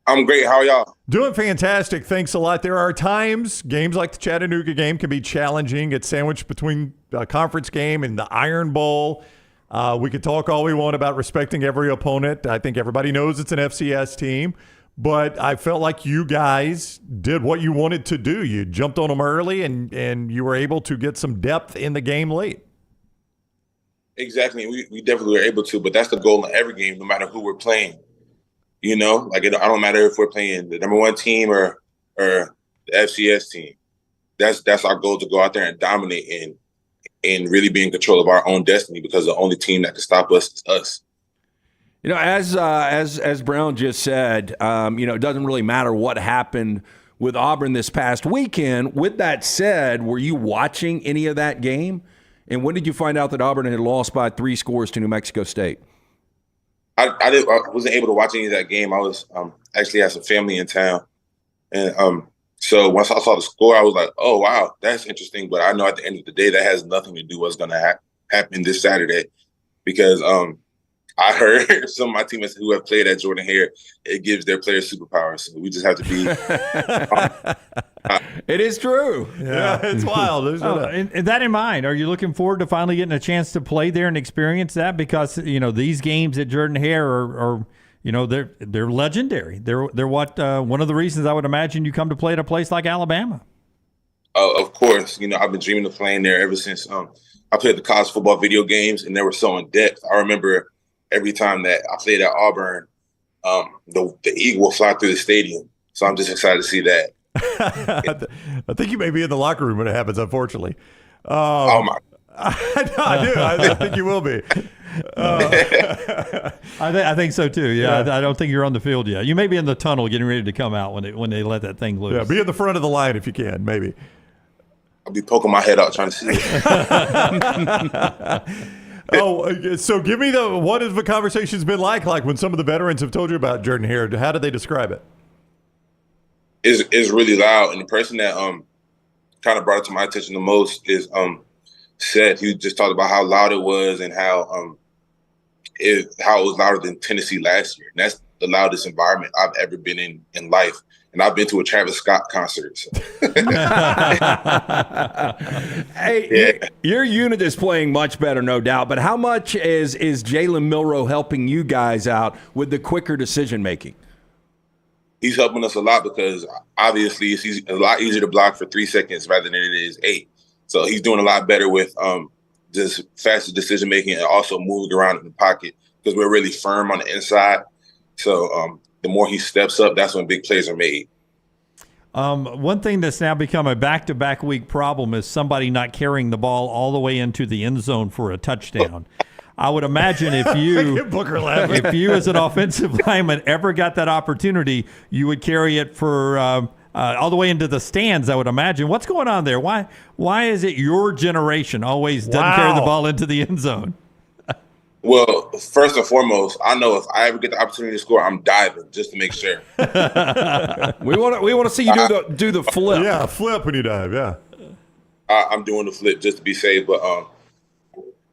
I'm great. How are y'all? Doing fantastic. Thanks a lot. There are times games like the Chattanooga game can be challenging. It's sandwiched between a conference game and the Iron Bowl. We could talk all we want about respecting every opponent. I think everybody knows it's an FCS team, but I felt like you guys did what you wanted to do. You jumped on them early, and you were able to get some depth in the game late. Exactly. We definitely were able to, but that's the goal in every game, no matter who we're playing. You know, like I don't matter if we're playing the number 1 team or the FCS team. That's our goal, to go out there and dominate and really be in control of our own destiny, because the only team that can stop us is us. You know, as Brown just said, it doesn't really matter what happened with Auburn this past weekend. With that said, were you watching any of that game? And when did you find out that Auburn had lost by 3 scores to New Mexico State? I wasn't able to watch any of that game. I was actually had some family in town, and so once I saw the score, I was like, "Oh wow, that's interesting." But I know at the end of the day, that has nothing to do with what's going to happen this Saturday, because I heard some of my teammates who have played at Jordan-Hare, it gives their players superpowers. So we just have to be. It is true. Yeah, it's wild. And that in mind, are you looking forward to finally getting a chance to play there and experience that? Because these games at Jordan-Hare are they're legendary. They're what one of the reasons I would imagine you come to play at a place like Alabama. Of course, I've been dreaming of playing there ever since I played the college football video games, and they were so in depth. I remember every time that I played at Auburn, the eagle would fly through the stadium. So I'm just excited to see that. I think you may be in the locker room when it happens, unfortunately. Oh my! I do. I think you will be. I think so too. Yeah, I don't think you're on the field yet. You may be in the tunnel getting ready to come out when they let that thing loose. Yeah, be in the front of the line if you can, maybe. I'll be poking my head out trying to see it. So give me what has the conversation's been like when some of the veterans have told you about Jordan-Hare? How did they describe it? Is really loud, and the person that kind of brought it to my attention the most is Seth. He just talked about how loud it was and how it was louder than Tennessee last year. And the loudest environment I've ever been in life. And I've been to a Travis Scott concert. So. Hey, your unit is playing much better, no doubt. But how much is Jalen Milroe helping you guys out with the quicker decision making? He's helping us a lot because obviously it's a lot easier to block for 3 seconds rather than it is 8. So he's doing a lot better with just faster decision making and also moving around in the pocket because we're really firm on the inside. So the more he steps up, that's when big plays are made. One thing that's now become a back-to-back week problem is somebody not carrying the ball all the way into the end zone for a touchdown. I would imagine if you as an offensive lineman ever got that opportunity, you would carry it for all the way into the stands, I would imagine. What's going on there? Why is it your generation always doesn't carry the ball into the end zone? Well, first and foremost, I know if I ever get the opportunity to score, I'm diving just to make sure. we want to see you do the flip. Yeah, flip when you dive. Yeah, I'm doing the flip just to be safe, but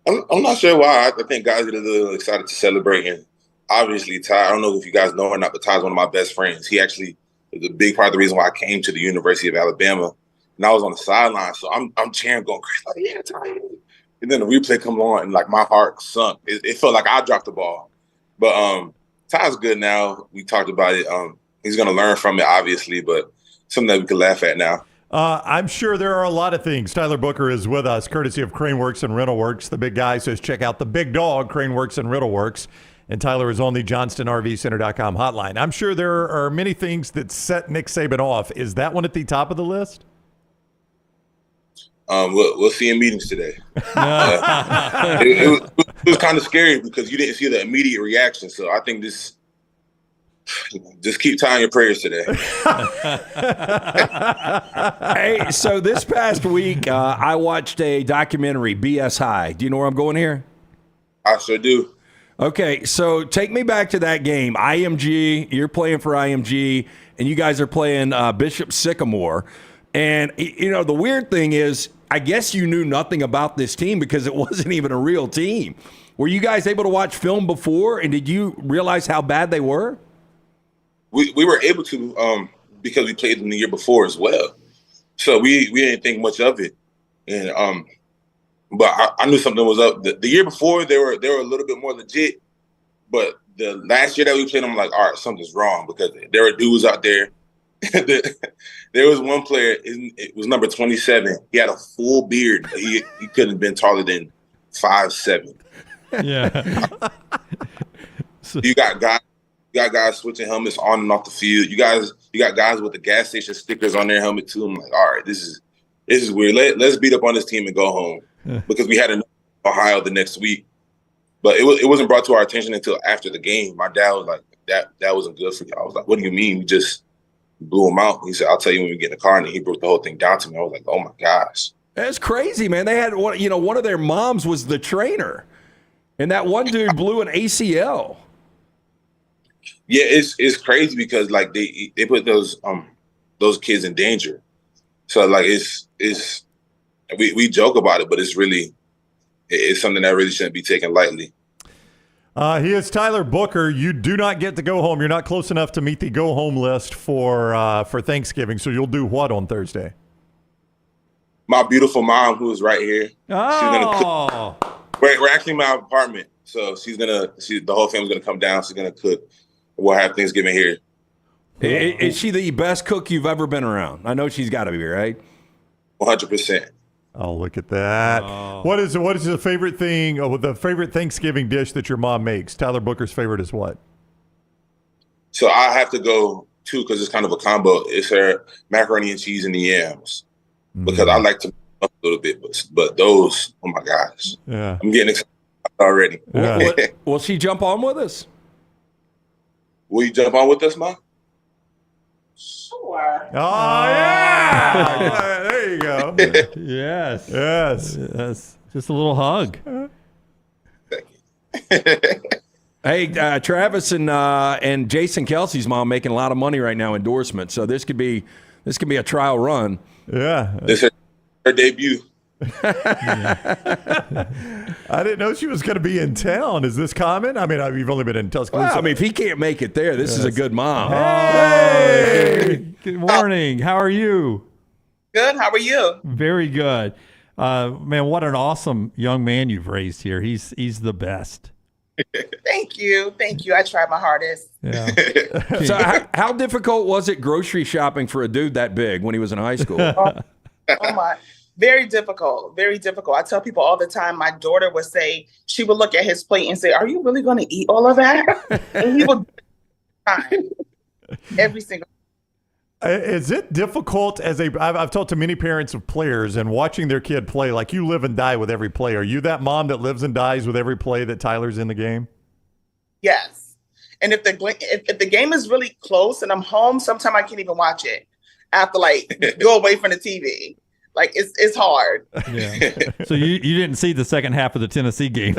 I'm not sure why. I think guys get a little excited to celebrate, and obviously Ty. I don't know if you guys know or not, but Ty's one of my best friends. He actually is a big part of the reason why I came to the University of Alabama, and I was on the sideline, so I'm cheering, going crazy, like, yeah, Ty. And then the replay come on, and like my heart sunk. It felt like I dropped the ball. But Ty's good now. We talked about it. He's going to learn from it, obviously, but something that we can laugh at now. I'm sure there are a lot of things. Tyler Booker is with us, courtesy of Craneworks and Rentalworks. The big guy says check out the big dog, Craneworks and Rentalworks. And Tyler is on the JohnstonRVCenter.com hotline. I'm sure there are many things that set Nick Saban off. Is that one at the top of the list? We'll see in meetings today. It was kind of scary because you didn't see the immediate reaction. So I think just keep tying your prayers today. Hey, so this past week, I watched a documentary, BS High. Do you know where I'm going here? I sure do. Okay, so take me back to that game. IMG, you're playing for IMG, and you guys are playing Bishop Sycamore. And, you know, the weird thing is, I guess you knew nothing about this team because it wasn't even a real team. Were you guys able to watch film before, and did you realize how bad they were? We were able to because we played them the year before as well. So we didn't think much of it. And but I knew something was up. The year before, they were a little bit more legit. But the last year that we played them, I'm like, all right, something's wrong because there were dudes out there. There was one player, it was number 27. He had a full beard. He couldn't have been taller than 5'7". Yeah. You got guys switching helmets on and off the field. You got guys with the gas station stickers on their helmet too. I'm like, all right, this is weird. Let's beat up on this team and go home because we had Ohio the next week. But it wasn't brought to our attention until after the game. My dad was like, that wasn't good for you. I was like, what do you mean? We just blew him out. He said, I'll tell you when we get in the car. And he broke the whole thing down to me. I was like, oh my gosh. That's crazy, man. They had one of their moms was the trainer. And that one dude blew an ACL. Yeah, it's crazy because like they put those kids in danger. So like we joke about it, but it's something that really shouldn't be taken lightly. He is Tyler Booker. You do not get to go home. You're not close enough to meet the go home list for Thanksgiving. So you'll do what on Thursday? My beautiful mom, who is right here. Oh. She's gonna cook. We're actually in my apartment, so the whole family's gonna come down. She's gonna cook. We'll have Thanksgiving here. Is she the best cook you've ever been around? I know she's got to be, right? 100%. Oh, look at that. Oh. What is the favorite thing, the favorite Thanksgiving dish that your mom makes? Tyler Booker's favorite is what? So I have to go, too, because it's kind of a combo. It's her macaroni and cheese and the yams. Because I like to a little bit, but those, oh, my gosh. Yeah. I'm getting excited already. Yeah. Will she jump on with us? Will you jump on with us, Ma? Sure. Oh, yeah. There you go. Yes. Just a little hug. Hey, Travis and Jason Kelsey's mom making a lot of money right now, endorsements. So this could be a trial run. Yeah. This is her debut. I didn't know she was going to be in town. Is this common? I mean, you've only been in Tuscaloosa. Well, I mean, if he can't make it there, this is a good mom. Hey! Good morning. How are you? Good. How are you? Very good. Man, what an awesome young man you've raised here. He's the best. Thank you. I tried my hardest. Yeah. So how difficult was it grocery shopping for a dude that big when he was in high school? Oh my. Very difficult. Very difficult. I tell people all the time, my daughter would say, she would look at his plate and say, "Are you really going to eat all of that?" And he would every single. Is it difficult I've talked to many parents of players and watching their kid play, like you live and die with every play. Are you that mom that lives and dies with every play that Tyler's in the game? Yes. And if the game is really close and I'm home, sometimes I can't even watch it. I have to go away from the TV. Like it's hard. Yeah. So you didn't see the second half of the Tennessee game.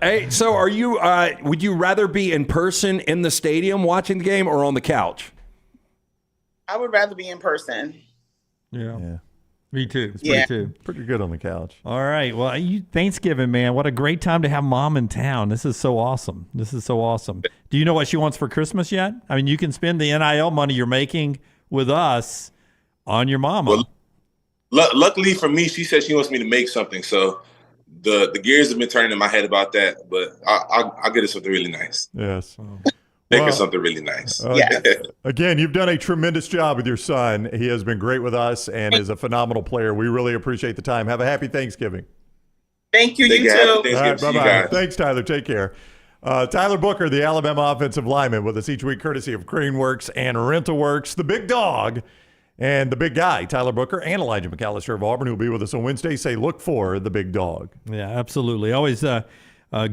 Hey, so are you? Would you rather be in person in the stadium watching the game or on the couch? I would rather be in person. Yeah. Me too. Pretty good on the couch. All right. Well, Thanksgiving, man. What a great time to have mom in town. This is so awesome. Do you know what she wants for Christmas yet? I mean, you can spend the NIL money you're making with us on your mama. Well, luckily for me, she said she wants me to make something. So the gears have been turning in my head about that. But I'll get her something really nice. Yes. Make her something really nice. Again, you've done a tremendous job with your son. He has been great with us and is a phenomenal player. We really appreciate the time. Have a happy Thanksgiving. Thank you. You too. All right, bye-bye. Thanks, Tyler. Take care. Tyler Booker, the Alabama offensive lineman, with us each week courtesy of Craneworks and RentalWorks. The big dog and the big guy, Tyler Booker, and Elijah McAllister of Auburn, who will be with us on Wednesday. Say, look for the big dog. Yeah, absolutely. Always a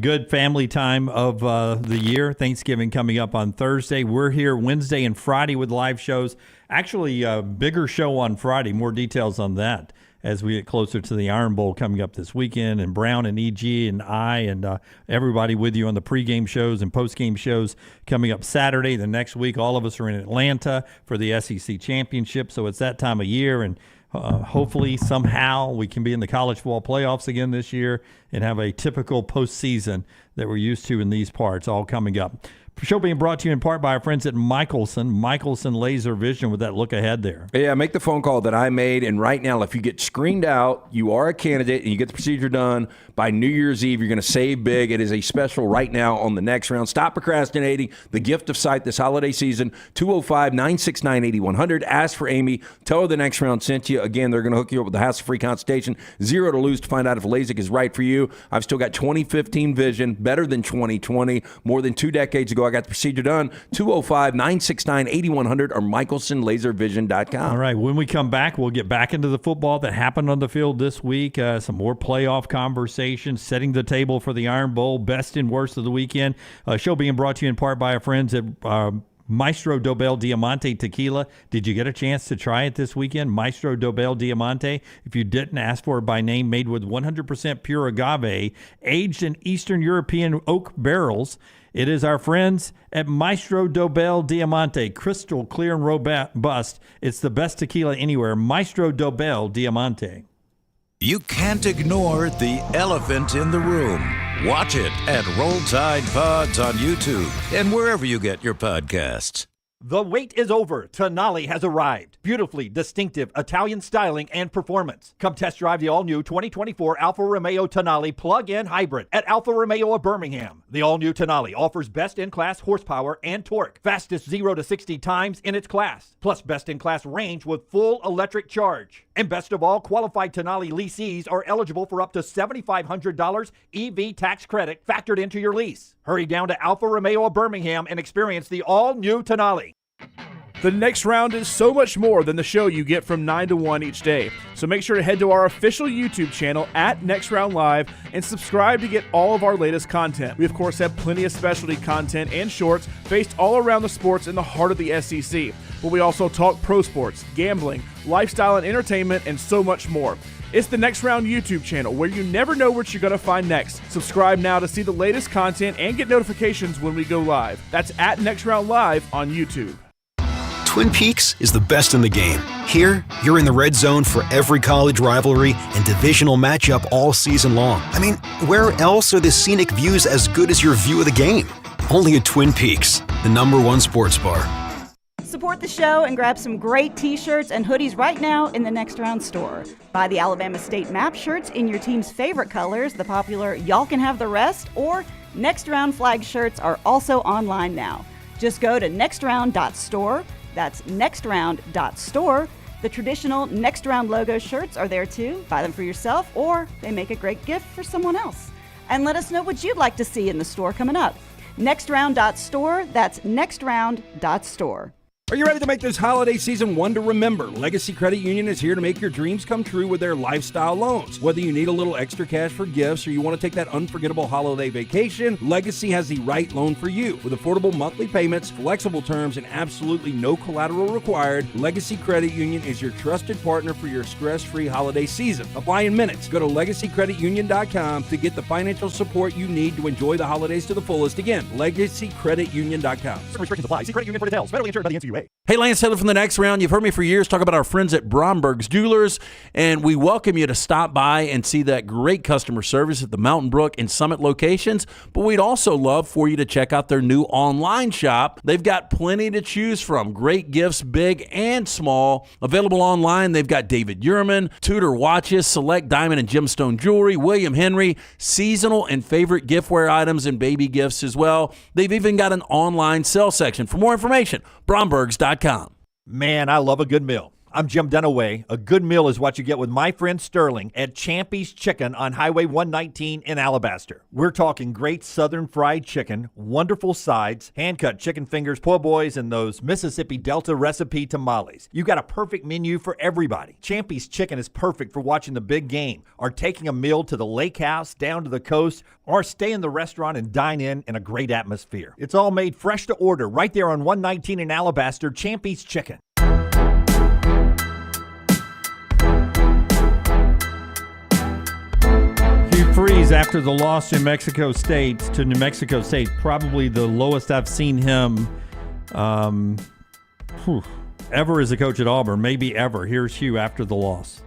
good family time of the year. Thanksgiving coming up on Thursday. We're here Wednesday and Friday with live shows. Actually, a bigger show on Friday. More details on that as we get closer to the Iron Bowl coming up this weekend. And Brown and EG and I and everybody with you on the pregame shows and postgame shows coming up Saturday. The next week, all of us are in Atlanta for the SEC Championship. So it's that time of year. And hopefully, somehow, we can be in the college football playoffs again this year and have a typical postseason that we're used to in these parts, all coming up. Show being brought to you in part by our friends at Michelson Laser Vision with that look ahead there. Yeah, make the phone call that I made. And right now, if you get screened out, you are a candidate, and you get the procedure done by New Year's Eve, you're going to save big. It is a special right now on the next round. Stop procrastinating. The gift of sight this holiday season, 205-969-8100. Ask for Amy. Tell her the next round sent you. Again, they're going to hook you up with a hassle-free consultation. 0 to lose to find out if LASIK is right for you. I've still got 2015 vision, better than 2020. More than 2 decades ago, I got the procedure done. 205-969-8100 or MichelsonLaserVision.com. All right. When we come back, we'll get back into the football that happened on the field this week. Some more playoff conversations, setting the table for the Iron Bowl, best and worst of the weekend. Show being brought to you in part by our friends at Maestro Dobel Diamante Tequila. Did you get a chance to try it this weekend? Maestro Dobel Diamante. If you didn't, ask for it by name. Made with 100% pure agave, aged in Eastern European oak barrels. It is our friends at Maestro Dobel Diamante. Crystal clear and robust. It's the best tequila anywhere. Maestro Dobel Diamante. You can't ignore the elephant in the room. Watch it at Roll Tide Pods on YouTube and wherever you get your podcasts. The wait is over. Tonali has arrived. Beautifully distinctive Italian styling and performance. Come test drive the all-new 2024 Alfa Romeo Tonali plug-in hybrid at Alfa Romeo of Birmingham. The all-new Tonali offers best-in-class horsepower and torque, fastest 0 to 60 times in its class, plus best-in-class range with full electric charge. And best of all, qualified Tonali leasees are eligible for up to $7,500 EV tax credit factored into your lease. Hurry down to Alfa Romeo of Birmingham and experience the all-new Tonali. The Next Round is so much more than the show you get from 9 to 1 each day. So make sure to head to our official YouTube channel at Next Round Live and subscribe to get all of our latest content. We, of course, have plenty of specialty content and shorts based all around the sports in the heart of the SEC. But we also talk pro sports, gambling, lifestyle and entertainment, and so much more. It's the Next Round YouTube channel where you never know what you're going to find next. Subscribe now to see the latest content and get notifications when we go live. That's at Next Round Live on YouTube. Twin Peaks is the best in the game. Here, you're in the red zone for every college rivalry and divisional matchup all season long. I mean, where else are the scenic views as good as your view of the game? Only at Twin Peaks, the #1 sports bar. Support the show and grab some great t-shirts and hoodies right now in the Next Round store. Buy the Alabama State map shirts in your team's favorite colors, the popular Y'all Can Have the Rest, or Next Round flag shirts are also online now. Just go to nextround.store. That's nextround.store. The traditional Next Round logo shirts are there too. Buy them for yourself, or they make a great gift for someone else. And let us know what you'd like to see in the store coming up. Nextround.store. That's nextround.store. Are you ready to make this holiday season one to remember? Legacy Credit Union is here to make your dreams come true with their lifestyle loans. Whether you need a little extra cash for gifts or you want to take that unforgettable holiday vacation, Legacy has the right loan for you. With affordable monthly payments, flexible terms, and absolutely no collateral required, Legacy Credit Union is your trusted partner for your stress-free holiday season. Apply in minutes. Go to LegacyCreditUnion.com to get the financial support you need to enjoy the holidays to the fullest. Again, LegacyCreditUnion.com. Some restrictions apply. See credit union for details. Federally insured by the NCUA. Hey, Lance Taylor from the Next Round. You've heard me for years talk about our friends at Bromberg's Jewelers, and we welcome you to stop by and see that great customer service at the Mountain Brook and Summit locations. But we'd also love for you to check out their new online shop. They've got plenty to choose from. Great gifts, big and small. Available online, they've got David Yurman, Tudor watches, select diamond and gemstone jewelry, William Henry, seasonal and favorite giftware items, and baby gifts as well. They've even got an online sale section. For more information, Brombergs.com. Man, I love a good meal. I'm Jim Dunaway. A good meal is what you get with my friend Sterling at Champy's Chicken on Highway 119 in Alabaster. We're talking great southern fried chicken, wonderful sides, hand-cut chicken fingers, po' boys, and those Mississippi Delta recipe tamales. You got a perfect menu for everybody. Champy's Chicken is perfect for watching the big game, or taking a meal to the lake house, down to the coast, or stay in the restaurant and dine in a great atmosphere. It's all made fresh to order right there on 119 in Alabaster, Champy's Chicken. Hugh Freeze, after the loss to New Mexico State, probably the lowest I've seen him ever as a coach at Auburn, maybe ever. Here's Hugh after the loss.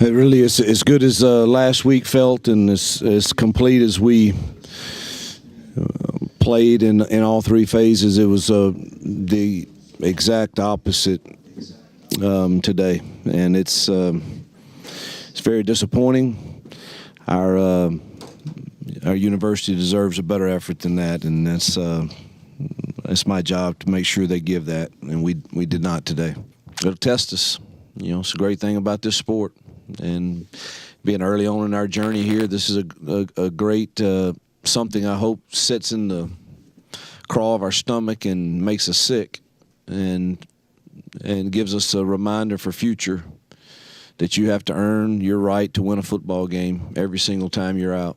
It really is as good as last week felt, and as complete as we played in all three phases. It was the exact opposite today, and it's very disappointing. Our university deserves a better effort than that, and that's my job to make sure they give that, and we did not today. It'll test us. You know, it's a great thing about this sport, and being early on in our journey here, this is a great something I hope sits in the craw of our stomach and makes us sick, and gives us a reminder for future that you have to earn your right to win a football game every single time you're out.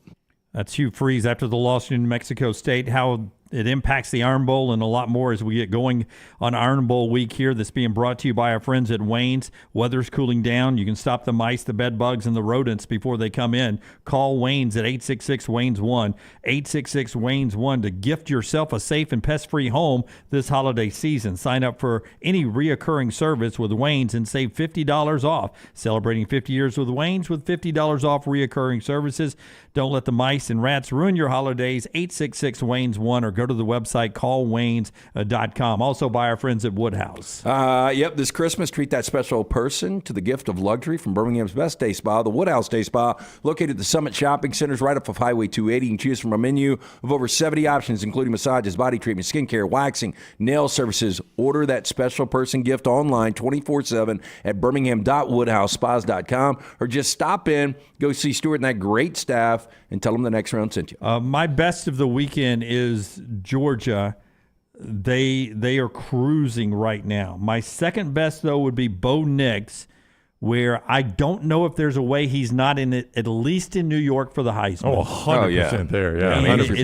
That's Hugh Freeze after the loss to New Mexico State, how it impacts the Iron Bowl and a lot more as we get going on Iron Bowl week here. That's being brought to you by our friends at Wayne's. Weather's cooling down. You can stop the mice, the bed bugs, and the rodents before they come in. Call Wayne's at 866-WAYNES-1, 866-WAYNES-1 to gift yourself a safe and pest-free home this holiday season. Sign up for any reoccurring service with Wayne's and save $50 off. Celebrating 50 years with Wayne's with $50 off reoccurring services. Don't let the mice and rats ruin your holidays. 866-WAYNES-1 or go to the website callwaynes.com. Also by our friends at Woodhouse. Yep, this Christmas, treat that special person to the gift of luxury from Birmingham's best day spa, the Woodhouse Day Spa, located at the Summit Shopping Centers right off of Highway 280. You can choose from a menu of over 70 options, including massages, body treatment, skincare, waxing, nail services. Order that special person gift online 24/7 at birmingham.woodhousespas.com, or just stop in, go see Stuart and that great staff, and tell them the Next Round sent you. My best of the weekend is Georgia. They are cruising right now. My second best, though, would be Bo Nix, where I don't know if there's a way he's not in it, at least in New York for the Heisman. Oh, 100% there, yeah. I mean, 100%.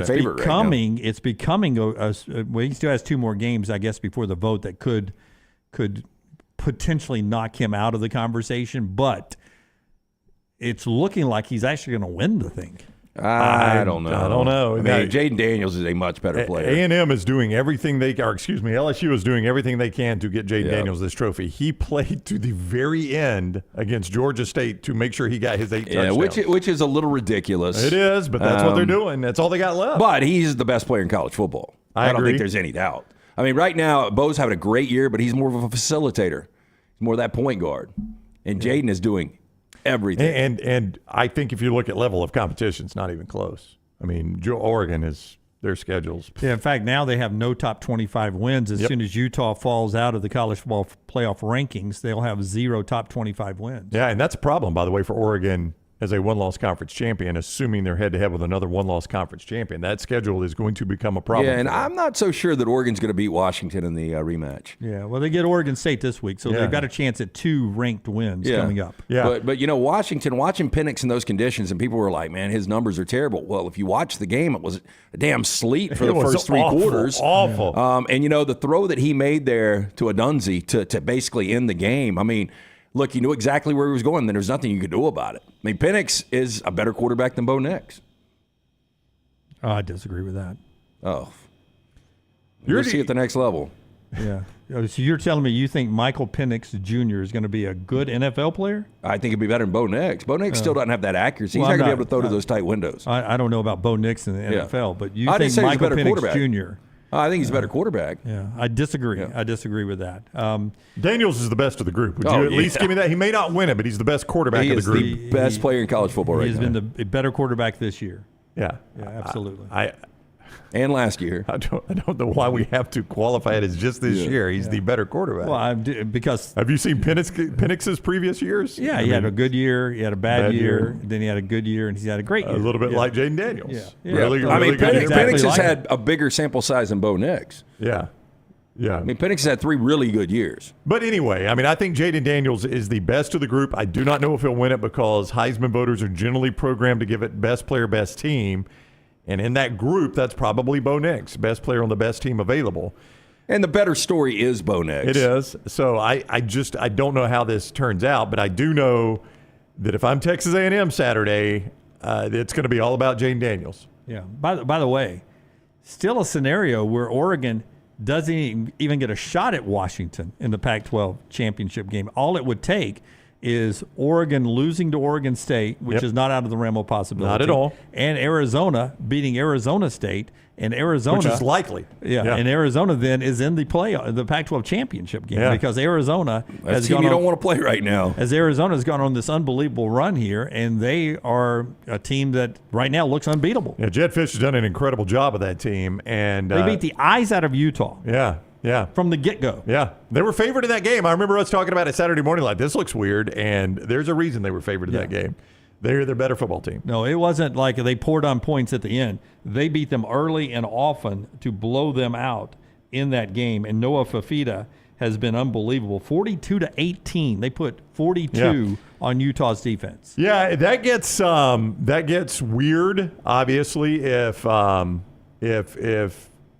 it's becoming well, he still has 2 more games, I guess, before the vote that could potentially knock him out of the conversation, but it's looking like he's actually going to win the thing. I don't know. I don't know. I mean, Jaden Daniels is a much better player. A&M is doing everything LSU is doing everything they can to get Jaden Daniels this trophy. He played to the very end against Georgia State to make sure he got his 8 touchdowns. Which is a little ridiculous. It is, but that's what they're doing. That's all they got left. But he's the best player in college football. I don't think there's any doubt. I mean, right now, Bo's having a great year, but he's more of a facilitator. He's more of that point guard. And Jaden is doing everything. And I think if you look at level of competition, it's not even close. I mean, Oregon is their schedules. Yeah, in fact, now they have no top 25 wins. As soon as Utah falls out of the college football playoff rankings, they'll have 0 top 25 wins. Yeah, and that's a problem, by the way, for Oregon as a one-loss conference champion, assuming they're head-to-head with another one-loss conference champion. That schedule is going to become a problem. Yeah, and I'm not so sure that Oregon's going to beat Washington in the rematch. Yeah, well, they get Oregon State this week, so they've got a chance at 2 ranked wins coming up. Yeah, but Washington, watching Penix in those conditions, and people were like, man, his numbers are terrible. Well, if you watch the game, it was a damn sleep for the first 3 quarters. Awful. And, the throw that he made there to Adunzi to basically end the game, I mean, look, he knew exactly where he was going. Then there's nothing you could do about it. I mean, Penix is a better quarterback than Bo Nix. Oh, I disagree with that. Oh. You'll see at the next level. Yeah. So you're telling me you think Michael Penix Jr. is going to be a good NFL player? I think he'd be better than Bo Nix. Bo Nix still doesn't have that accuracy. He's Well, not going to be able to throw to those tight windows. I don't know about Bo Nix in the NFL, but you I think didn't say he's a Michael better Penix quarterback. Jr. I think he's a better quarterback. Yeah, I disagree. Yeah. I disagree with that. Daniels is the best of the group. Would you at least give me that? He may not win it, but he's the best quarterback of the group. He is the best player in college football right now. He's been the better quarterback this year. Yeah. Yeah, absolutely. And last year. I don't know why we have to qualify it as just this year. He's the better quarterback. Well, because have you seen Penix's previous years? Yeah, he had a good year. He had a bad year. Then he had a good year, and he's had a great year. A little bit like Jaden Daniels. Yeah. Really, I mean, really Penix has had a bigger sample size than Bo Nix. Yeah. Yeah. I mean, Penix has had 3 really good years. But anyway, I mean, I think Jaden Daniels is the best of the group. I do not know if he'll win it because Heisman voters are generally programmed to give it best player, best team. And in that group, that's probably Bo Nix, best player on the best team available. And the better story is Bo Nix. It is. So I don't know how this turns out, but I do know that if I'm Texas A&M Saturday, it's going to be all about Jaden Daniels. Yeah. By the way, still a scenario where Oregon doesn't even get a shot at Washington in the Pac-12 championship game. All it would take is Oregon losing to Oregon State, which is not out of the realm of possibility. Not at all. And Arizona beating Arizona State, and Arizona, which is likely. Yeah. And Arizona then is in the Pac-12 championship game because Arizona has gone. You don't want to play right now. As Arizona has gone on this unbelievable run here, and they are a team that right now looks unbeatable. Yeah, Jed Fish has done an incredible job of that team, and they beat the eyes out of Utah. Yeah. Yeah. From the get-go. Yeah. They were favored in that game. I remember us talking about it Saturday morning like, this looks weird, and there's a reason they were favored in that game. They're the better football team. No, it wasn't like they poured on points at the end. They beat them early and often to blow them out in that game, and Noah Fafita has been unbelievable. 42-18. They put 42 on Utah's defense. Yeah, that gets weird, obviously, if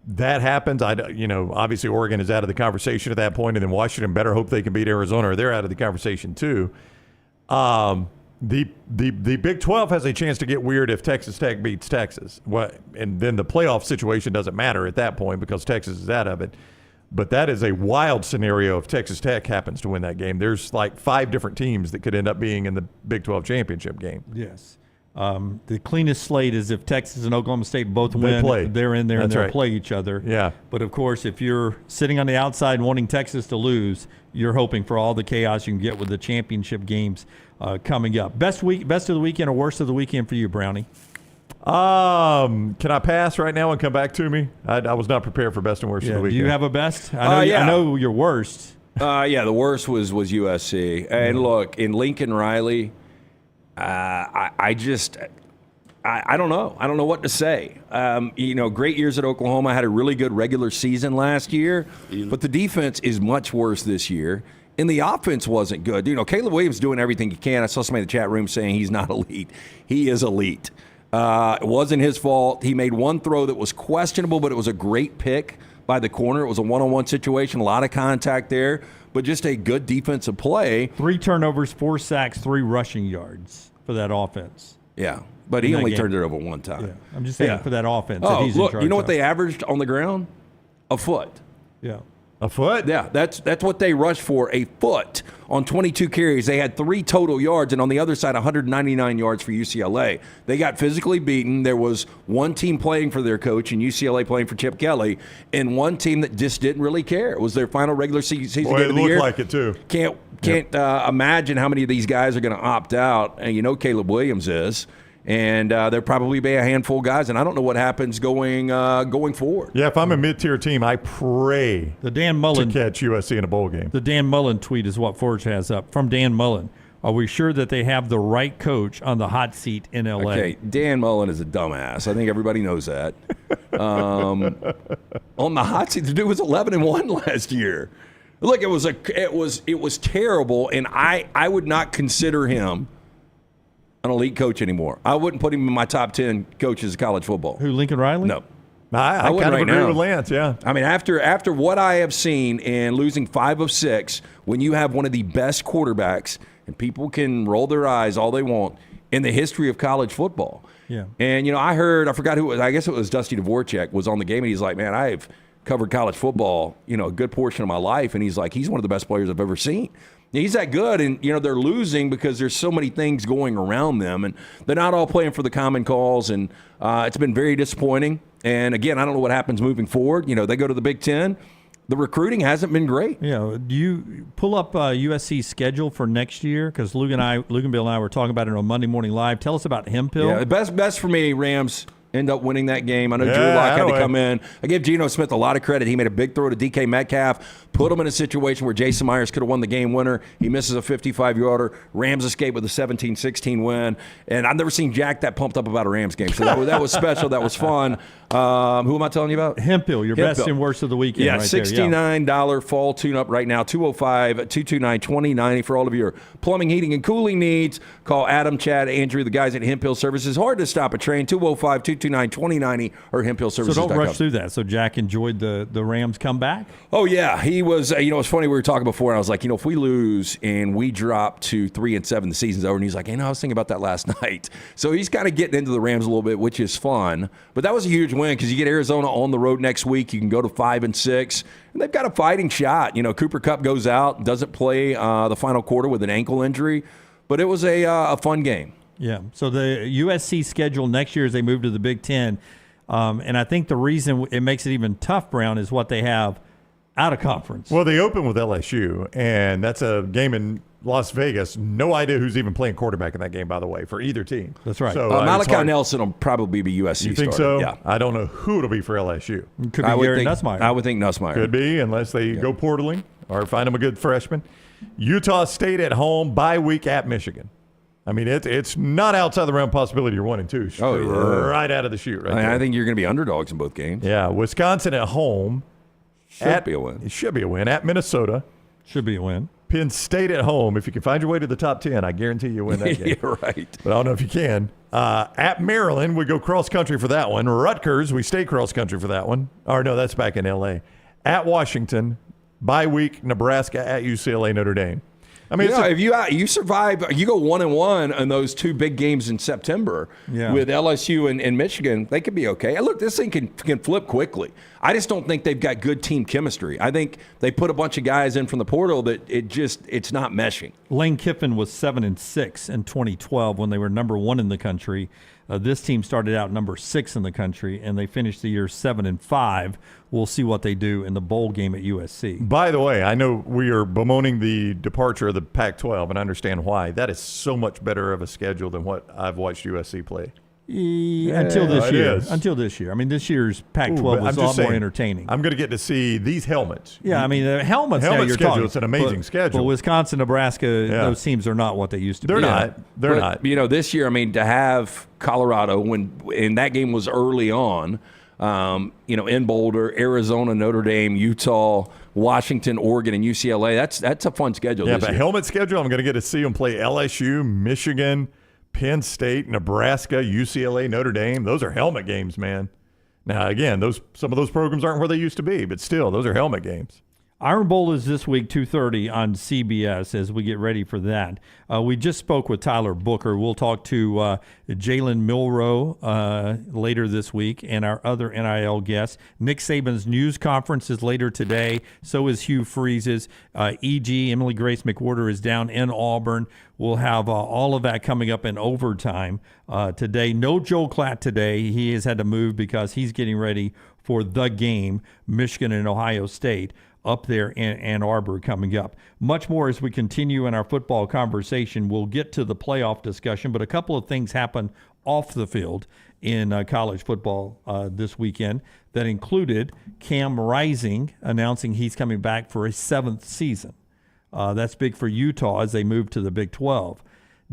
that happens. Obviously Oregon is out of the conversation at that point, and then Washington better hope they can beat Arizona, or they're out of the conversation too. The Big 12 has a chance to get weird if Texas Tech beats Texas. And then the playoff situation doesn't matter at that point because Texas is out of it. But that is a wild scenario if Texas Tech happens to win that game. There's like 5 different teams that could end up being in the Big 12 championship game. Yes. The cleanest slate is if Texas and Oklahoma State both win, they're in there and they'll play each other. Yeah. But, of course, if you're sitting on the outside wanting Texas to lose, you're hoping for all the chaos you can get with the championship games coming up. Best of the weekend or worst of the weekend for you, Brownie? Can I pass right now and come back to me? I was not prepared for best and worst of the weekend. Do you have a best? I know your worst. The worst was USC. And, look, in Lincoln Riley – I don't know. I don't know what to say. Great years at Oklahoma. Had a really good regular season last year, but the defense is much worse this year, and the offense wasn't good. Caleb Williams doing everything he can. I saw somebody in the chat room saying he's not elite. He is elite. It wasn't his fault. He made one throw that was questionable, but it was a great pick by the corner. It was a one-on-one situation, a lot of contact there, but just a good defensive play. 3 turnovers, 4 sacks, 3 rushing yards for that offense. Yeah, but he only turned it over one time. Yeah. I'm just saying for that offense. Oh, that he's look, in you know what charge they averaged on the ground? A foot. Yeah. A foot? Yeah, that's what they rushed for, a foot on 22 carries. They had 3 total yards, and on the other side, 199 yards for UCLA. They got physically beaten. There was one team playing for their coach and UCLA playing for Chip Kelly, and one team that just didn't really care. It was their final regular season game of the year. It looked like it, too. Can't imagine how many of these guys are going to opt out, and you know Caleb Williams is. And there'll probably be a handful of guys, and I don't know what happens going forward. Yeah, if I'm a mid-tier team, I pray the Dan Mullen to catch USC in a bowl game. The Dan Mullen tweet is what Forge has up from Dan Mullen. Are we sure that they have the right coach on the hot seat in LA? Okay, Dan Mullen is a dumbass. I think everybody knows that. On the hot seat, the dude was 11-1 last year. Look, it was terrible, and I would not consider him an elite coach anymore. I wouldn't put him in my top 10 coaches of college football. Who, Lincoln Riley? No. I kind of agree with Lance, yeah. I mean, after what I have seen and losing 5 of 6, when you have one of the best quarterbacks, and people can roll their eyes all they want, in the history of college football. Yeah. And, I forgot who it was. I guess it was Dusty Dvorak was on the game, and he's like, man, I've covered college football, a good portion of my life, and he's like, he's one of the best players I've ever seen. He's that good, and they're losing because there's so many things going around them, and they're not all playing for the common cause, and it's been very disappointing. And again, I don't know what happens moving forward. They go to the Big Ten. The recruiting hasn't been great. Do you pull up USC's schedule for next year? Because Lugan Bill and I were talking about it on Monday Morning Live. Tell us about Hemphill. Yeah, best for me, Rams end up winning that game. I know Drew Lock had to come in. I gave Geno Smith a lot of credit. He made a big throw to DK Metcalf, put him in a situation where Jason Myers could have won the game winner. He misses a 55-yarder. Rams escape with a 17-16 win. And I've never seen Jack that pumped up about a Rams game. So that was special. That was fun. Who am I telling you about? Hemphill, your best and worst of the weekend. Yeah, right $69 fall tune-up right now, 205-229-2090 for all of your plumbing, heating, and cooling needs. Call Adam, Chad, Andrew, the guys at Hemphill Services. Hard to stop a train, 205-229-2090 or hemphillservices.com. So don't rush through that. So Jack enjoyed the Rams comeback? Oh, yeah. He was, it's funny, we were talking before, and I was like, if we lose and we drop to 3-7, the season's over. And he's like, I was thinking about that last night. So he's kind of getting into the Rams a little bit, which is fun. But that was a huge win because you get Arizona on the road next week. You can go to 5-6, and they've got a fighting shot. Cooper Kupp goes out, doesn't play the final quarter with an ankle injury, but it was a fun game. Yeah. So the USC schedule next year as they move to the Big Ten, and I think the reason it makes it even tough, Brown, is what they have out of conference. Well, they open with LSU, and that's a game in Las Vegas. No idea who's even playing quarterback in that game, by the way, for either team. That's right. So, Malachi Nelson will probably be USC You think starter. so? Yeah. I don't know who it'll be for LSU. Could be Garrett Nussmeier. I would think Nussmeier. Could be, unless they go portaling or find him a good freshman. Utah State at home, bye week at Michigan. I mean, it's not outside the realm of possibility you're 1-2. Oh, yeah. Right out of the chute. I think you're going to be underdogs in both games. Yeah, Wisconsin at home. Should be a win. It should be a win. At Minnesota. Should be a win. Penn State at home. If you can find your way to the top 10, I guarantee you win that game. You're right. But I don't know if you can. At Maryland, we go cross-country for that one. Rutgers, we stay cross-country for that one. Or no, that's back in L.A. At Washington, bye week, Nebraska at UCLA, Notre Dame. I mean, if you survive, you go 1-1 in those 2 big games in September with LSU and Michigan, they could be okay. And look, this thing can flip quickly. I just don't think they've got good team chemistry. I think they put a bunch of guys in from the portal that it's not meshing. Lane Kiffin was 7-6 in 2012 when they were number 1 in the country. This team started out number 6 in the country, and they finished the year 7-5. We'll see what they do in the bowl game at USC. By the way, I know we are bemoaning the departure of the Pac-12, and I understand why. That is so much better of a schedule than what I've watched USC play. Until this year. Until this year. I mean, this year's Pac-12 was a lot more entertaining. I'm going to get to see these helmets. Yeah, I mean, the helmet schedule, talking. It's an amazing schedule. But Wisconsin, Nebraska, those teams are not what they used to be. They're not. They're not. This year, I mean, to have Colorado, and that game was early on, in Boulder, Arizona, Notre Dame, Utah, Washington, Oregon, and UCLA, that's a fun schedule. Yeah, but helmet schedule, I'm going to get to see them play LSU, Michigan, Penn State, Nebraska, UCLA, Notre Dame. Those are helmet games, man. Now, again, some of those programs aren't where they used to be, but still, those are helmet games. Iron Bowl is this week, 2:30 on CBS as we get ready for that. We just spoke with Tyler Booker. We'll talk to Jalen Milroe later this week and our other NIL guests. Nick Saban's news conference is later today. So is Hugh Freeze's. E.G. Emily Grace McWhorter is down in Auburn. We'll have all of that coming up in overtime today. No Joel Klatt today. He has had to move because he's getting ready for the game, Michigan and Ohio State, up there in Ann Arbor coming up. Much more as we continue in our football conversation. We'll get to the playoff discussion, but a couple of things happen off the field in college football this weekend that included Cam Rising announcing he's coming back for his 7th season. That's big for Utah as they move to the Big 12.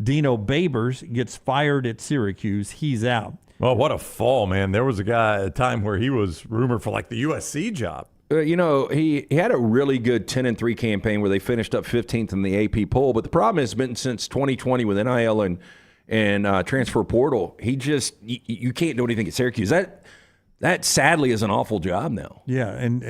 Dino Babers gets fired at Syracuse. He's out. Well, what a fall, man. There was a time where he was rumored for like the USC job. He had a really good 10-3 campaign where they finished up 15th in the AP poll. But the problem has been since 2020 with NIL and transfer portal, you can't do anything at Syracuse. That sadly is an awful job now. Yeah, and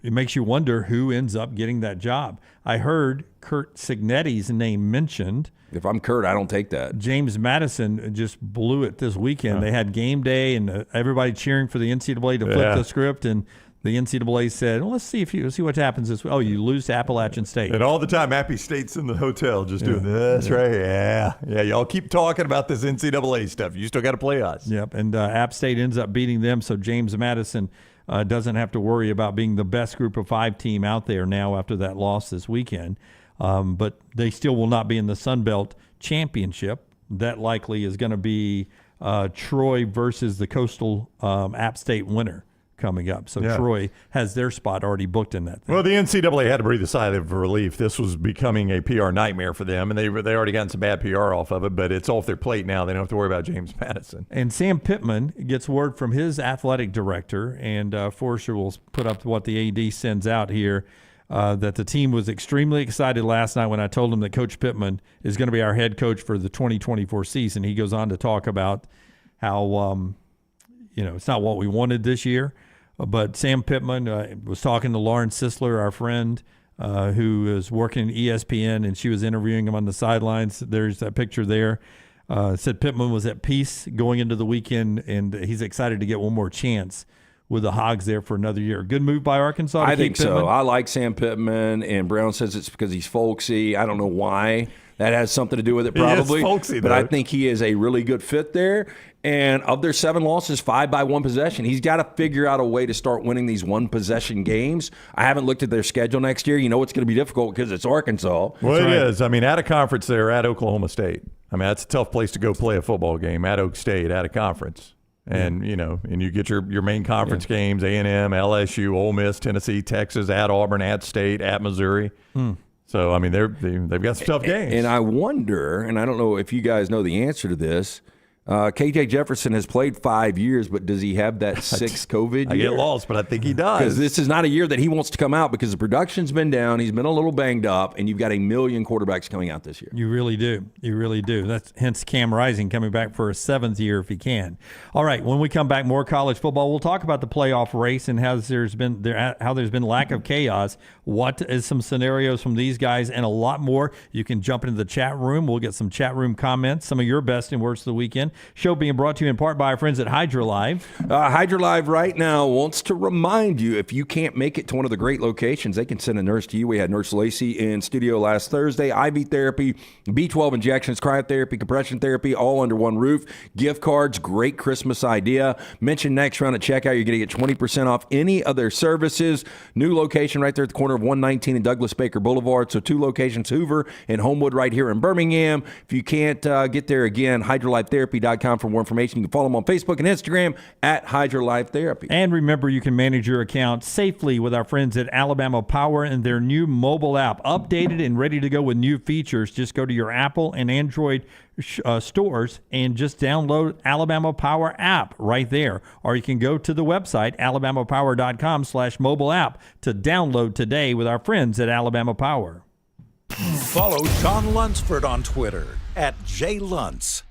it makes you wonder who ends up getting that job. I heard Kurt Cignetti's name mentioned. If I'm Kurt, I don't take that. James Madison just blew it this weekend. They had game day and everybody cheering for the NCAA to flip the script, and the NCAA said, well, let's see what happens this week. Oh, you lose to Appalachian State. And all the time, Appy State's in the hotel just doing this, right? Yeah. Y'all keep talking about this NCAA stuff. You still got to play us. Yep, and App State ends up beating them, so James Madison doesn't have to worry about being the best Group of 5 team out there now after that loss this weekend. But they still will not be in the Sun Belt Championship. That likely is going to be Troy versus the Coastal App State winner coming up. So Troy has their spot already booked in that thing. Well, the NCAA had to breathe a sigh of relief. This was becoming a PR nightmare for them, and they already gotten some bad PR off of it, but it's off their plate now. They don't have to worry about James Madison. And Sam Pittman gets word from his athletic director, and Forrester will put up what the AD sends out here, that the team was extremely excited last night when I told him that Coach Pittman is going to be our head coach for the 2024 season. He goes on to talk about how, it's not what we wanted this year. But Sam Pittman was talking to Lauren Sisler, our friend, who is working at ESPN, and she was interviewing him on the sidelines. There's that picture there. Said Pittman was at peace going into the weekend, and he's excited to get one more chance with the Hogs there for another year. Good move by Arkansas. I think so. I like Sam Pittman, and Brown says it's because he's folksy. I don't know why. That has something to do with it, probably. He is folksy, but though. I think he is a really good fit there. And of their 7 losses, 5 by 1 possession. He's got to figure out a way to start winning these 1-possession games. I haven't looked at their schedule next year. You know it's going to be difficult because it's Arkansas. Well, it is. I mean, out of conference, they're at Oklahoma State. I mean, that's a tough place to go play a football game, at Oak State, out of conference. And, and you get your main conference games, A&M, LSU, Ole Miss, Tennessee, Texas, at Auburn, at State, at Missouri. So, I mean, they've got some tough games. And I wonder, and I don't know if you guys know the answer to this, KJ Jefferson has played 5 years, but does he have that 6th COVID year? I get lost, but I think he does. Because this is not a year that he wants to come out because the production's been down. He's been a little banged up, and you've got a million quarterbacks coming out this year. You really do. You really do. That's hence Cam Rising coming back for a 7th year if he can. All right, when we come back, more college football. We'll talk about the playoff race and how there's been lack of chaos. What is some scenarios from these guys and a lot more. You can jump into the chat room. We'll get some chat room comments, some of your best and worst of the weekend. Show being brought to you in part by our friends at Hydra Live. Hydra Live right now wants to remind you, if you can't make it to one of the great locations, they can send a nurse to you. We had Nurse Lacey in studio last Thursday. IV therapy, B12 injections, cryotherapy, compression therapy, all under one roof. Gift cards, great Christmas idea. Mention Next Round at checkout. You're going to get 20% off any other services. New location right there at the corner of 119 and Douglas Baker Boulevard. So 2 locations, Hoover and Homewood right here in Birmingham. If you can't get there, again, HydraLifeTherapy.com for more information. You can follow them on Facebook and Instagram at Hydra Life Therapy. And remember, you can manage your account safely with our friends at Alabama Power and their new mobile app, updated and ready to go with new features. Just go to your Apple and Android stores and just download Alabama Power app right there. Or you can go to the website, alabamapower.com/mobile app to download today with our friends at Alabama Power. Follow Sean Lunsford on Twitter at JLuntz.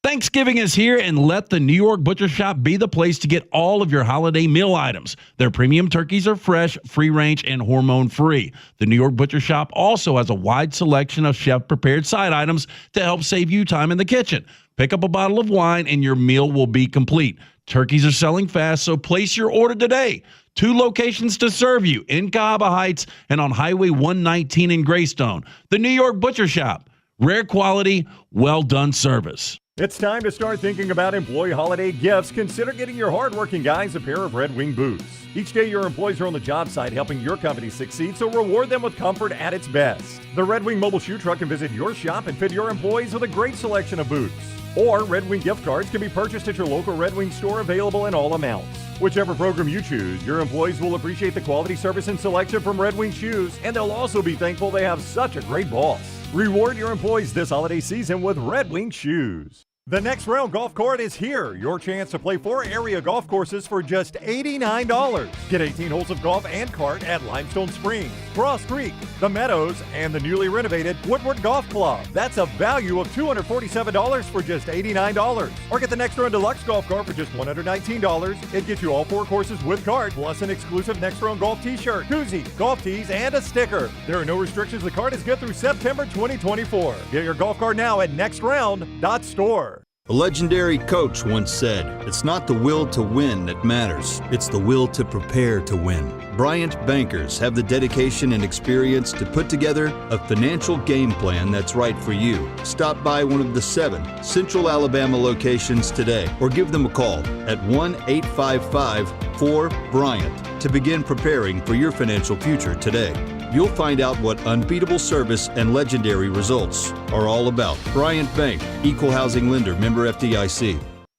Thanksgiving is here, and let the New York Butcher Shop be the place to get all of your holiday meal items. Their premium turkeys are fresh, free-range, and hormone-free. The New York Butcher Shop also has a wide selection of chef-prepared side items to help save you time in the kitchen. Pick up a bottle of wine, and your meal will be complete. Turkeys are selling fast, so place your order today. 2 locations to serve you, in Cahaba Heights and on Highway 119 in Greystone. The New York Butcher Shop. Rare quality, well-done service. It's time to start thinking about employee holiday gifts. Consider getting your hardworking guys a pair of Red Wing boots. Each day, your employees are on the job site helping your company succeed, so reward them with comfort at its best. The Red Wing mobile shoe truck can visit your shop and fit your employees with a great selection of boots. Or Red Wing gift cards can be purchased at your local Red Wing store, available in all amounts. Whichever program you choose, your employees will appreciate the quality, service, and selection from Red Wing shoes, and they'll also be thankful they have such a great boss. Reward your employees this holiday season with Red Wing shoes. The Next Round Golf Cart is here. Your chance to play 4 area golf courses for just $89. Get 18 holes of golf and cart at Limestone Springs, Cross Creek, The Meadows, and the newly renovated Woodward Golf Club. That's a value of $247 for just $89. Or get the Next Round Deluxe Golf Cart for just $119. It gets you all 4 courses with cart, plus an exclusive Next Round Golf t-shirt, koozie, golf tees, and a sticker. There are no restrictions. The cart is good through September 2024. Get your golf cart now at nextround.store. A legendary coach once said, "It's not the will to win that matters, it's the will to prepare to win." Bryant bankers have the dedication and experience to put together a financial game plan that's right for you. Stop by one of the 7 Central Alabama locations today or give them a call at 1-855-4-BRYANT to begin preparing for your financial future today. You'll find out what unbeatable service and legendary results are all about. Bryant Bank, Equal Housing Lender, member FDIC.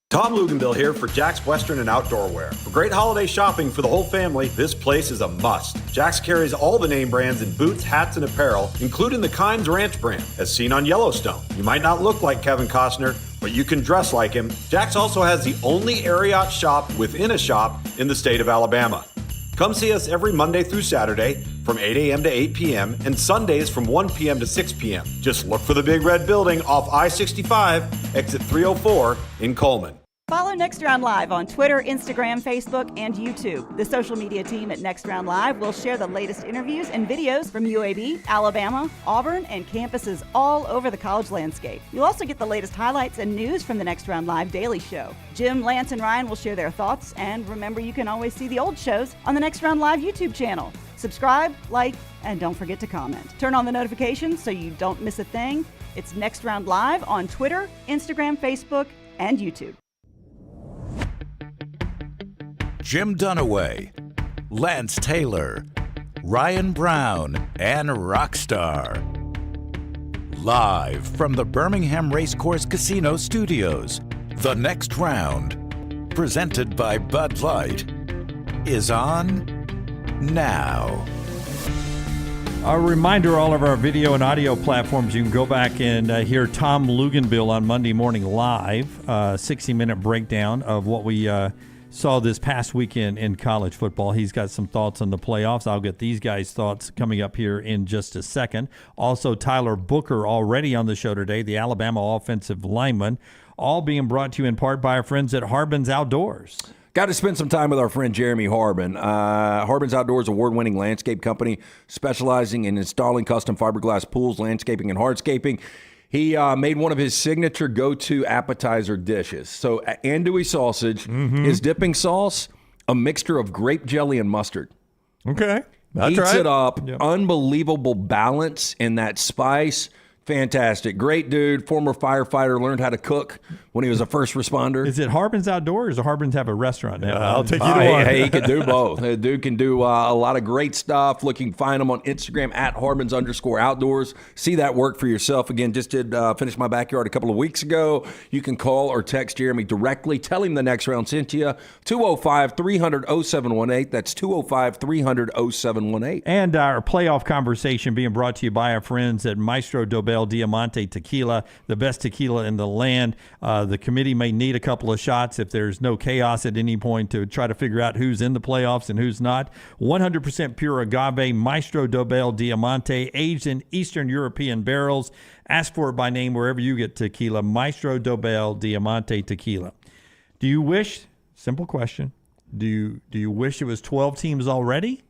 Tom Luganville here for Jack's Western and Outdoor Wear. For great holiday shopping for the whole family, this place is a must. Jack's carries all the name brands in boots, hats, and apparel, including the Kynes Ranch brand, as seen on Yellowstone. You might not look like Kevin Costner, but you can dress like him. Jack's also has the only Ariat shop within a shop in the state of Alabama. Come see us every Monday through Saturday from 8 a.m. to 8 p.m. and Sundays from 1 p.m. to 6 p.m. Just look for the big red building off I-65, exit 304 in Coleman. Follow Next Round Live on Twitter, Instagram, Facebook, and YouTube. The social media team at Next Round Live will share the latest interviews and videos from UAB, Alabama, Auburn, and campuses all over the college landscape. You'll also get the latest highlights and news from the Next Round Live Daily Show. Jim, Lance, and Ryan will share their thoughts, and remember, you can always see the old shows on the Next Round Live YouTube channel. Subscribe, like, and don't forget to comment. Turn on the notifications so you don't miss a thing. It's Next Round Live on Twitter, Instagram, Facebook, and YouTube. Jim Dunaway, Lance Taylor, Ryan Brown, and Rockstar. Live from the Birmingham Racecourse Casino Studios, The Next Round, presented by Bud Light, is on now. A reminder, all of our video and audio platforms, you can go back and hear Tom Luganville on Monday Morning Live, 60-minute breakdown of what we saw this past weekend in college football. He's got some thoughts on the playoffs. I'll get these guys' thoughts coming up here in just a second. Also, Tyler Booker already on the show today, the Alabama offensive lineman, all being brought to you in part by our friends at Harbin's Outdoors. Got to spend some time with our friend Jeremy Harbin. Harbin's Outdoors, award-winning landscape company specializing in installing custom fiberglass pools, landscaping, and hardscaping. He made one of his signature go-to appetizer dishes. So andouille sausage, his dipping sauce, a mixture of grape jelly and mustard. Okay. Heats it up. Yep. Unbelievable balance in that spice. Fantastic. Great dude. Former firefighter. Learned how to cook when he was a first responder. Is it Harbin's Outdoors or Harbin's have a restaurant now? I'll take you to one. Hey, he can do both. The dude can do a lot of great stuff. Find him on Instagram at Harbins_outdoors. See that work for yourself. Again, just did finish my backyard a couple of weeks ago. You can call or text Jeremy directly. Tell him the Next Round sent you. 205-300-0718. That's 205-300-0718. And our playoff conversation being brought to you by our friends at Maestro Dobel Dobel Diamante tequila, the best tequila in the land. The committee may need a couple of shots if there's no chaos at any point to try to figure out who's in the playoffs and who's not. 100% pure agave Maestro Dobel Diamante, aged in Eastern European barrels. Ask for it by name wherever you get tequila. Maestro Dobel Diamante tequila. Do you wish, simple question, do you wish it was 12 teams already?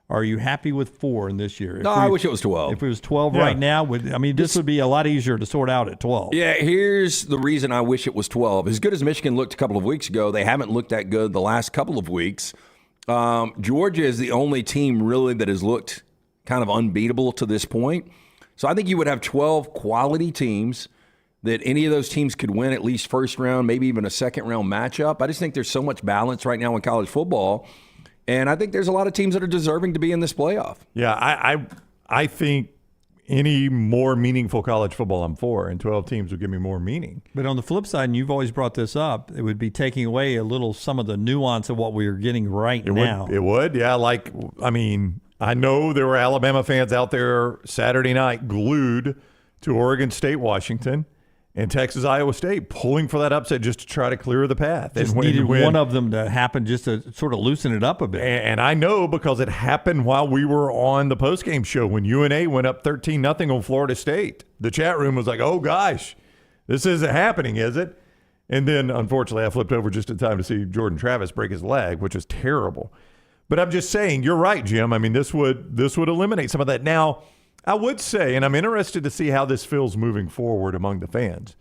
Or are you happy with 4 in this year? I wish it was 12. If it was 12 right now, this would be a lot easier to sort out at 12. Yeah, here's the reason I wish it was 12. As good as Michigan looked a couple of weeks ago, they haven't looked that good the last couple of weeks. Georgia is the only team really that has looked kind of unbeatable to this point. So I think you would have 12 quality teams that any of those teams could win at least first round, maybe even a second round matchup. I just think there's so much balance right now in college football. And I think there's a lot of teams that are deserving to be in this playoff. Yeah, I think any more meaningful college football I'm for, and 12 teams would give me more meaning. But on the flip side, and you've always brought this up, it would be taking away a little some of the nuance of what we are getting right now. It would, yeah. I know there were Alabama fans out there Saturday night glued to Oregon State, Washington, and Texas, Iowa State, pulling for that upset just to try to clear the path. Just needed one of them to happen just to sort of loosen it up a bit. And I know because it happened while we were on the postgame show when UNA went up 13-0 on Florida State. The chat room was like, oh, gosh, this isn't happening, is it? And then, unfortunately, I flipped over just in time to see Jordan Travis break his leg, which is terrible. But I'm just saying, you're right, Jim. I mean, this would eliminate some of that. Now, I would say, and I'm interested to see how this feels moving forward among the fans.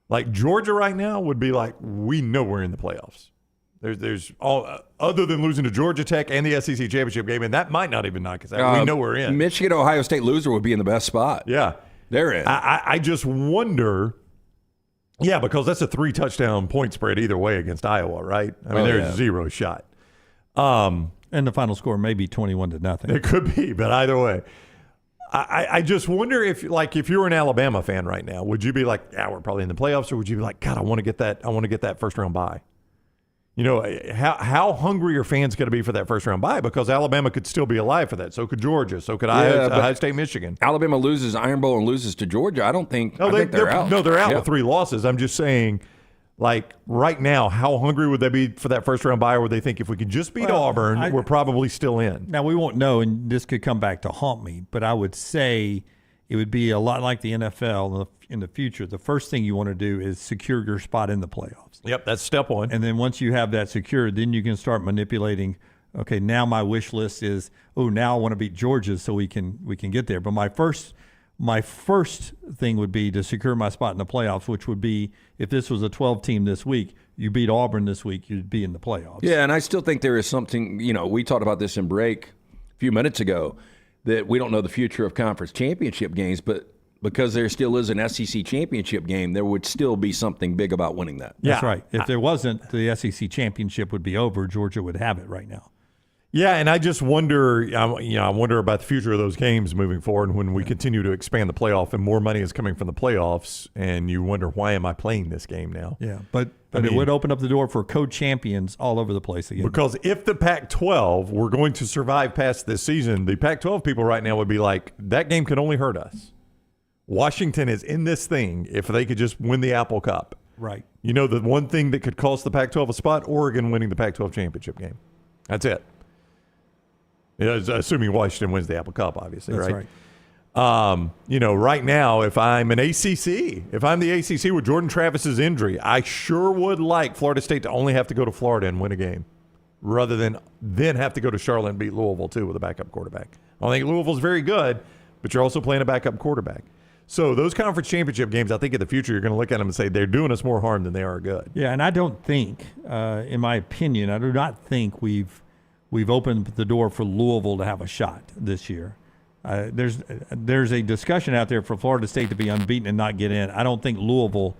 Like Georgia right now would be like, we know we're in the playoffs. There's all other than losing to Georgia Tech and the SEC championship game, and that might not even knock us out. We know we're in. Michigan, Ohio State loser would be in the best spot. Yeah, they're in. I just wonder. Yeah, because that's a 3-touchdown point spread either way against Iowa, right? I mean, there's zero shot. And the final score may be 21-0. It could be, but either way. I just wonder if you're an Alabama fan right now, would you be like, yeah, we're probably in the playoffs, or would you be like, God, I want to get that first round bye? You know, how hungry are fans going to be for that first round bye? Because Alabama could still be alive for that. So could Georgia. So could Ohio State, Michigan. Alabama loses Iron Bowl and loses to Georgia. I think they're out. No, they're out with 3 losses. I'm just saying, like right now, how hungry would they be for that first round bye? Or would they think if we could just beat Auburn, we're probably still in? Now we won't know, and this could come back to haunt me. But I would say it would be a lot like the NFL in the future. The first thing you want to do is secure your spot in the playoffs. Yep, that's step one. And then once you have that secured, then you can start manipulating. Okay, now my wish list is, now I want to beat Georgia so we can get there. But my first thing would be to secure my spot in the playoffs, which would be if this was a 12 team this week, you beat Auburn this week, you'd be in the playoffs. Yeah, and I still think there is something, we talked about this in break a few minutes ago, that we don't know the future of conference championship games, but because there still is an SEC championship game, there would still be something big about winning that. That's right. If there wasn't, the SEC championship would be over. Georgia would have it right now. Yeah, and I just wonder, I wonder about the future of those games moving forward when we continue to expand the playoff and more money is coming from the playoffs, and you wonder, why am I playing this game now? Yeah, but it would open up the door for co-champions all over the place again. Because if the Pac-12 were going to survive past this season, the Pac-12 people right now would be like, that game could only hurt us. Washington is in this thing if they could just win the Apple Cup. Right. You know, the one thing that could cost the Pac-12 a spot, Oregon winning the Pac-12 championship game. That's it. Yeah, assuming Washington wins the Apple Cup, obviously, That's right? Right now, if I'm an ACC, if I'm the ACC with Jordan Travis's injury, I sure would like Florida State to only have to go to Florida and win a game rather than then have to go to Charlotte and beat Louisville, too, with a backup quarterback. I think Louisville's very good, but you're also playing a backup quarterback. So those conference championship games, I think in the future you're going to look at them and say they're doing us more harm than they are good. Yeah, and I don't think, in my opinion, I do not think we've opened the door for Louisville to have a shot this year. There's a discussion out there for Florida State to be unbeaten and not get in. I don't think Louisville,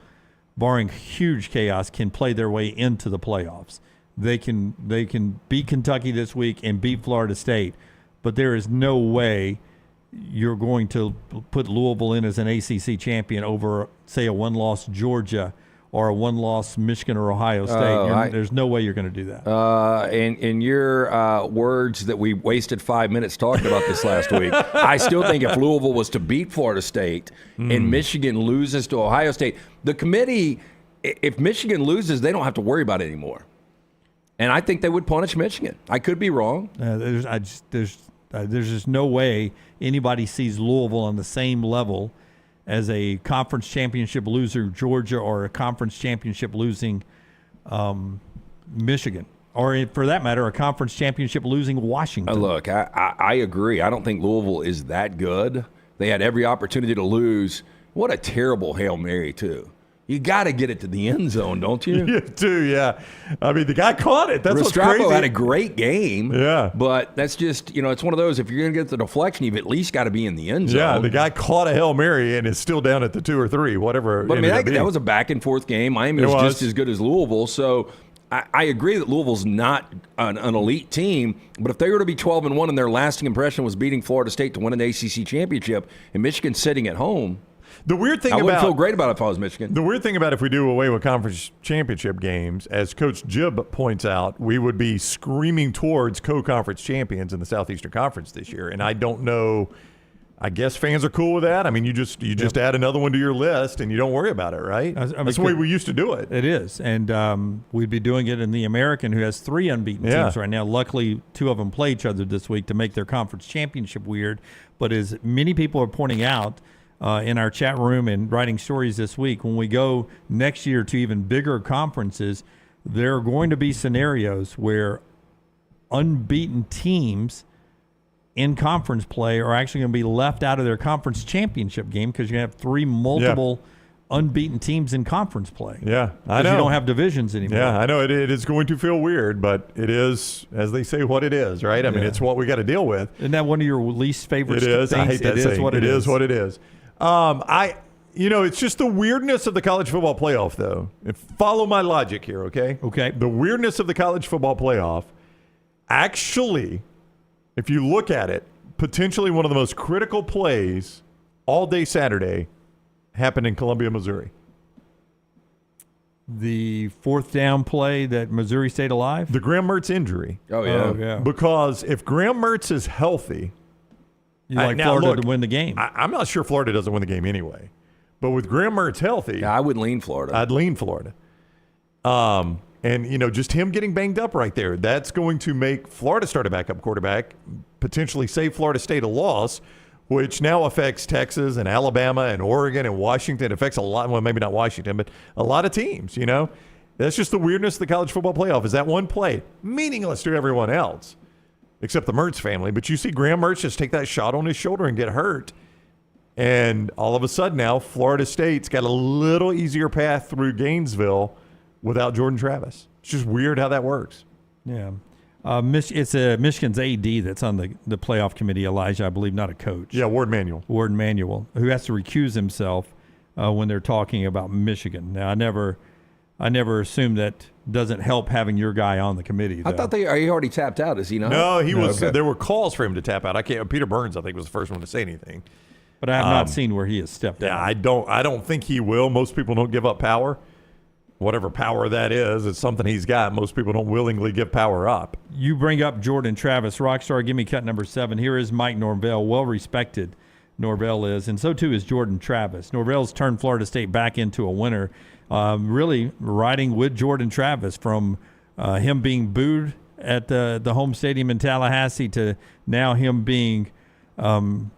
barring huge chaos, can play their way into the playoffs. They can beat Kentucky this week and beat Florida State, but there is no way you're going to put Louisville in as an ACC champion over, say, a one-loss Georgia or a one-loss Michigan or Ohio State. There's no way you're going to do that. In your words that we wasted 5 minutes talking about this last week, I still think if Louisville was to beat Florida State and Michigan loses to Ohio State, the committee, if Michigan loses, they don't have to worry about it anymore. And I think they would punish Michigan. I could be wrong. There's just no way anybody sees Louisville on the same level as a conference championship loser Georgia or a conference championship losing Michigan, or for that matter, a conference championship losing Washington. Look, I agree. I don't think Louisville is that good. They had every opportunity to lose. What a terrible Hail Mary, too. You got to get it to the end zone, don't you? You do, yeah. I mean, the guy caught it. That's what's Restrepo crazy. had a great game. Yeah. But that's just, it's one of those, if you're going to get the deflection, you've at least got to be in the end zone. Yeah, the guy caught a Hail Mary and is still down at the 2 or 3, whatever. But I mean, that was a back-and-forth game. Miami was just as good as Louisville. So I agree that Louisville's not an elite team, but if they were to be 12-1 and their lasting impression was beating Florida State to win an ACC championship and Michigan sitting at home, the weird thing I wouldn't feel great about it if I was Michigan. The weird thing about if we do away with conference championship games, as Coach Jibb points out, we would be screaming towards co-conference champions in the Southeastern Conference this year. And I don't know. I guess fans are cool with that. I mean, you just add another one to your list and you don't worry about it, right? That's the way we used to do it. It is, and we'd be doing it in the American, who has 3 unbeaten teams right now. Luckily, 2 of them play each other this week to make their conference championship weird. But as many people are pointing out, in our chat room and writing stories this week, when we go next year to even bigger conferences, there are going to be scenarios where unbeaten teams in conference play are actually going to be left out of their conference championship game because you have 3 multiple unbeaten teams in conference play. Yeah, I know. You don't have divisions anymore. Yeah, I know. It is going to feel weird, but it is, as they say, what it is, right? I mean, it's what we got to deal with. Isn't that one of your least favorite things? It is. I hate that saying. It is what it is. It's just the weirdness of the college football playoff, though. And follow my logic here, okay? Okay. The weirdness of the college football playoff, actually, if you look at it, potentially one of the most critical plays all day Saturday happened in Columbia, Missouri. The 4th down play that Missouri stayed alive? The Graham Mertz injury. Oh, yeah. Because if Graham Mertz is healthy, you like Florida to win the game. I'm not sure Florida doesn't win the game anyway. But with Graham Mertz healthy, I would lean Florida. I'd lean Florida. And, just him getting banged up right there, that's going to make Florida start a backup quarterback, potentially save Florida State a loss, which now affects Texas and Alabama and Oregon and Washington. It affects a lot, well, maybe not Washington, but a lot of teams, That's just the weirdness of the college football playoff, is that one play, meaningless to everyone else, except the Mertz family. But you see Graham Mertz just take that shot on his shoulder and get hurt. And all of a sudden now, Florida State's got a little easier path through Gainesville without Jordan Travis. It's just weird how that works. Yeah. It's Michigan's AD that's on the playoff committee, Elijah, I believe, not a coach. Yeah, Ward Manuel, who has to recuse himself when they're talking about Michigan. Now, I never assumed that doesn't help having your guy on the committee, though. I thought he already tapped out, is he not? No, he was. Okay. There were calls for him to tap out. Peter Burns, I think, was the first one to say anything. But I have not seen where he has stepped out. I don't think he will. Most people don't give up power. Whatever power that is, it's something he's got. Most people don't willingly give power up. You bring up Jordan Travis, Rockstar. Give me cut number 7. Here is Mike Norvell, well-respected Norvell is, and so too is Jordan Travis. Norvell's turned Florida State back into a winner, really riding with Jordan Travis from him being booed at the home stadium in Tallahassee to now him being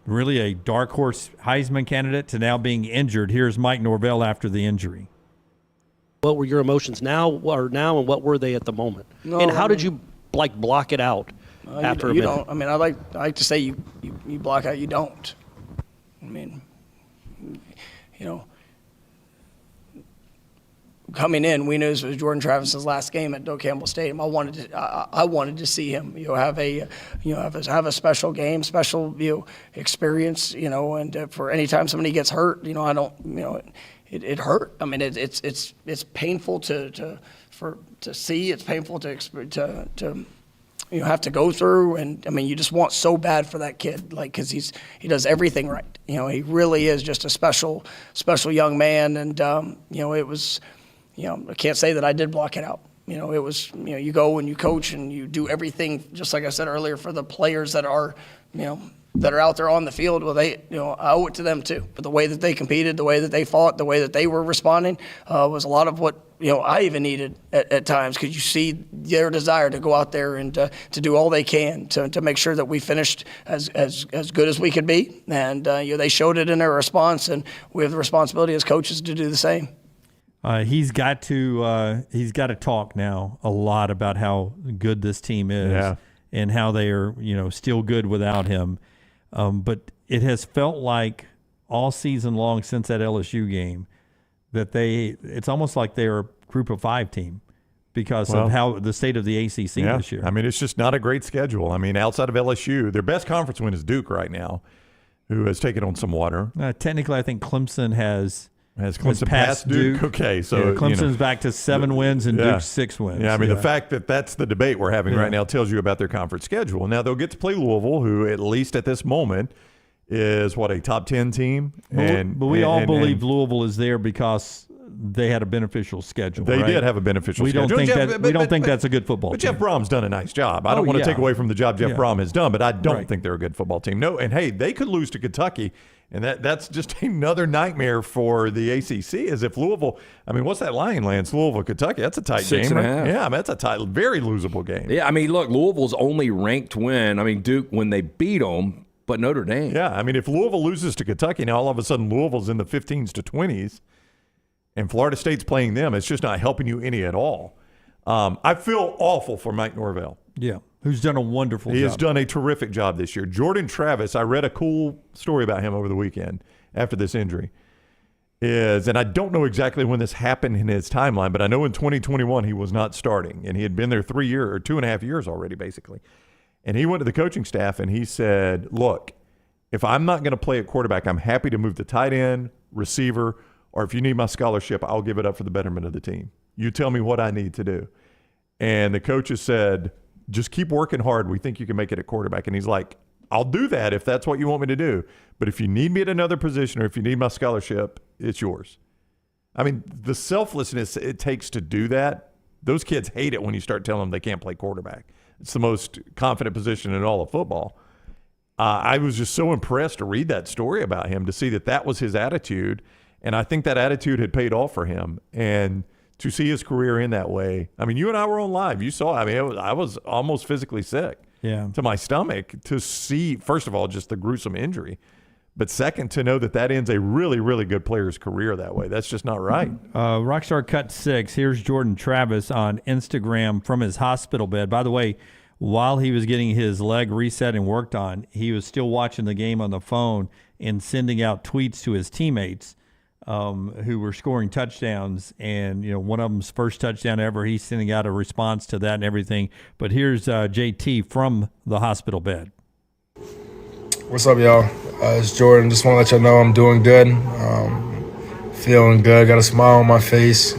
really a dark horse Heisman candidate to now being injured. Here's Mike Norvell after the injury. What were your emotions now, and what were they at the moment? And how did you block it out after a minute? Don't. I mean, I like to say you block out. You don't. I mean, coming in, we knew this was Jordan Travis's last game at Doe Campbell Stadium. I wanted to see him, have a special game, special experience, and for any time somebody gets hurt, I don't, it hurt. I mean, it's painful to see. It's painful to have to go through, and I mean, you just want so bad for that kid, because he does everything right. He really is just a special young man, and it was. I can't say that I did block it out. It was, you go and you coach and you do everything, just like I said earlier, for the players that are, that are out there on the field. Well, I owe it to them too. But the way that they competed, the way that they fought, the way that they were responding was a lot of what, I even needed at times, because you see their desire to go out there and to do all they can to make sure that we finished as good as we could be. And, they showed it in their response, and we have the responsibility as coaches to do the same. He's got to talk now a lot about how good this team is and how they are, still good without him. But it has felt like all season long since that LSU game that it's almost like they're a group of 5 team because of how the state of the ACC this year. I mean, it's just not a great schedule. I mean, outside of LSU, their best conference win is Duke right now, who has taken on some water. Technically, I think Clemson has Clemson passed Duke? Okay, so Clemson's back to 7 wins and Duke's 6 wins. Yeah, I mean, the fact that that's the debate we're having right now tells you about their conference schedule. Now, they'll get to play Louisville, who at least at this moment is, a top 10 team. But we all believe Louisville is there because they had a beneficial schedule. They did have a beneficial schedule. We don't think that's a good football team. But Jeff Brom's done a nice job. I don't want to take away from the job Jeff Brom has done, but I don't think they're a good football team. No, and hey, they could lose to Kentucky. And that's just another nightmare for the ACC. As if Louisville, I mean, what's that line, Lance? Louisville, Kentucky. That's a tight 6.5. game, right? Yeah, I mean, that's a tight, very losable game. Yeah, I mean, look, Louisville's only ranked win. I mean, Duke when they beat them, but Notre Dame. Yeah, I mean, if Louisville loses to Kentucky, now all of a sudden Louisville's in the 15s to 20s, and Florida State's playing them. It's just not helping you any at all. I feel awful for Mike Norvell. Yeah. Who's done a wonderful job. He has done a terrific job this year. Jordan Travis, I read a cool story about him over the weekend after this injury, and I don't know exactly when this happened in his timeline, but I know in 2021 he was not starting, and he had been there 3 years or 2.5 years already, basically. And he went to the coaching staff and he said, look, if I'm not going to play at quarterback, I'm happy to move to tight end, receiver, or if you need my scholarship, I'll give it up for the betterment of the team. You tell me what I need to do. And the coaches said, just keep working hard. We think you can make it at quarterback. And he's like, I'll do that if that's what you want me to do. But if you need me at another position or if you need my scholarship, it's yours. I mean, the selflessness it takes to do that, those kids hate it when you start telling them they can't play quarterback. It's the most confident position in all of football. I was just so impressed to read that story about him, to see that was his attitude. And I think that attitude had paid off for him. And to see his career in that way. I mean, you and I were on live. You saw, I mean, I was almost physically sick to my stomach to see, first of all, just the gruesome injury. But second, to know that ends a really, really good player's career that way. That's just not right. Rockstar Cut 6, here's Jordan Travis on Instagram from his hospital bed. By the way, while he was getting his leg reset and worked on, he was still watching the game on the phone and sending out tweets to his teammates who were scoring touchdowns, and one of them's first touchdown ever. He's sending out a response to that and everything. But here's JT from the hospital bed. What's up, y'all? It's Jordan. Just want to let y'all know I'm doing good. Feeling good. Got a smile on my face.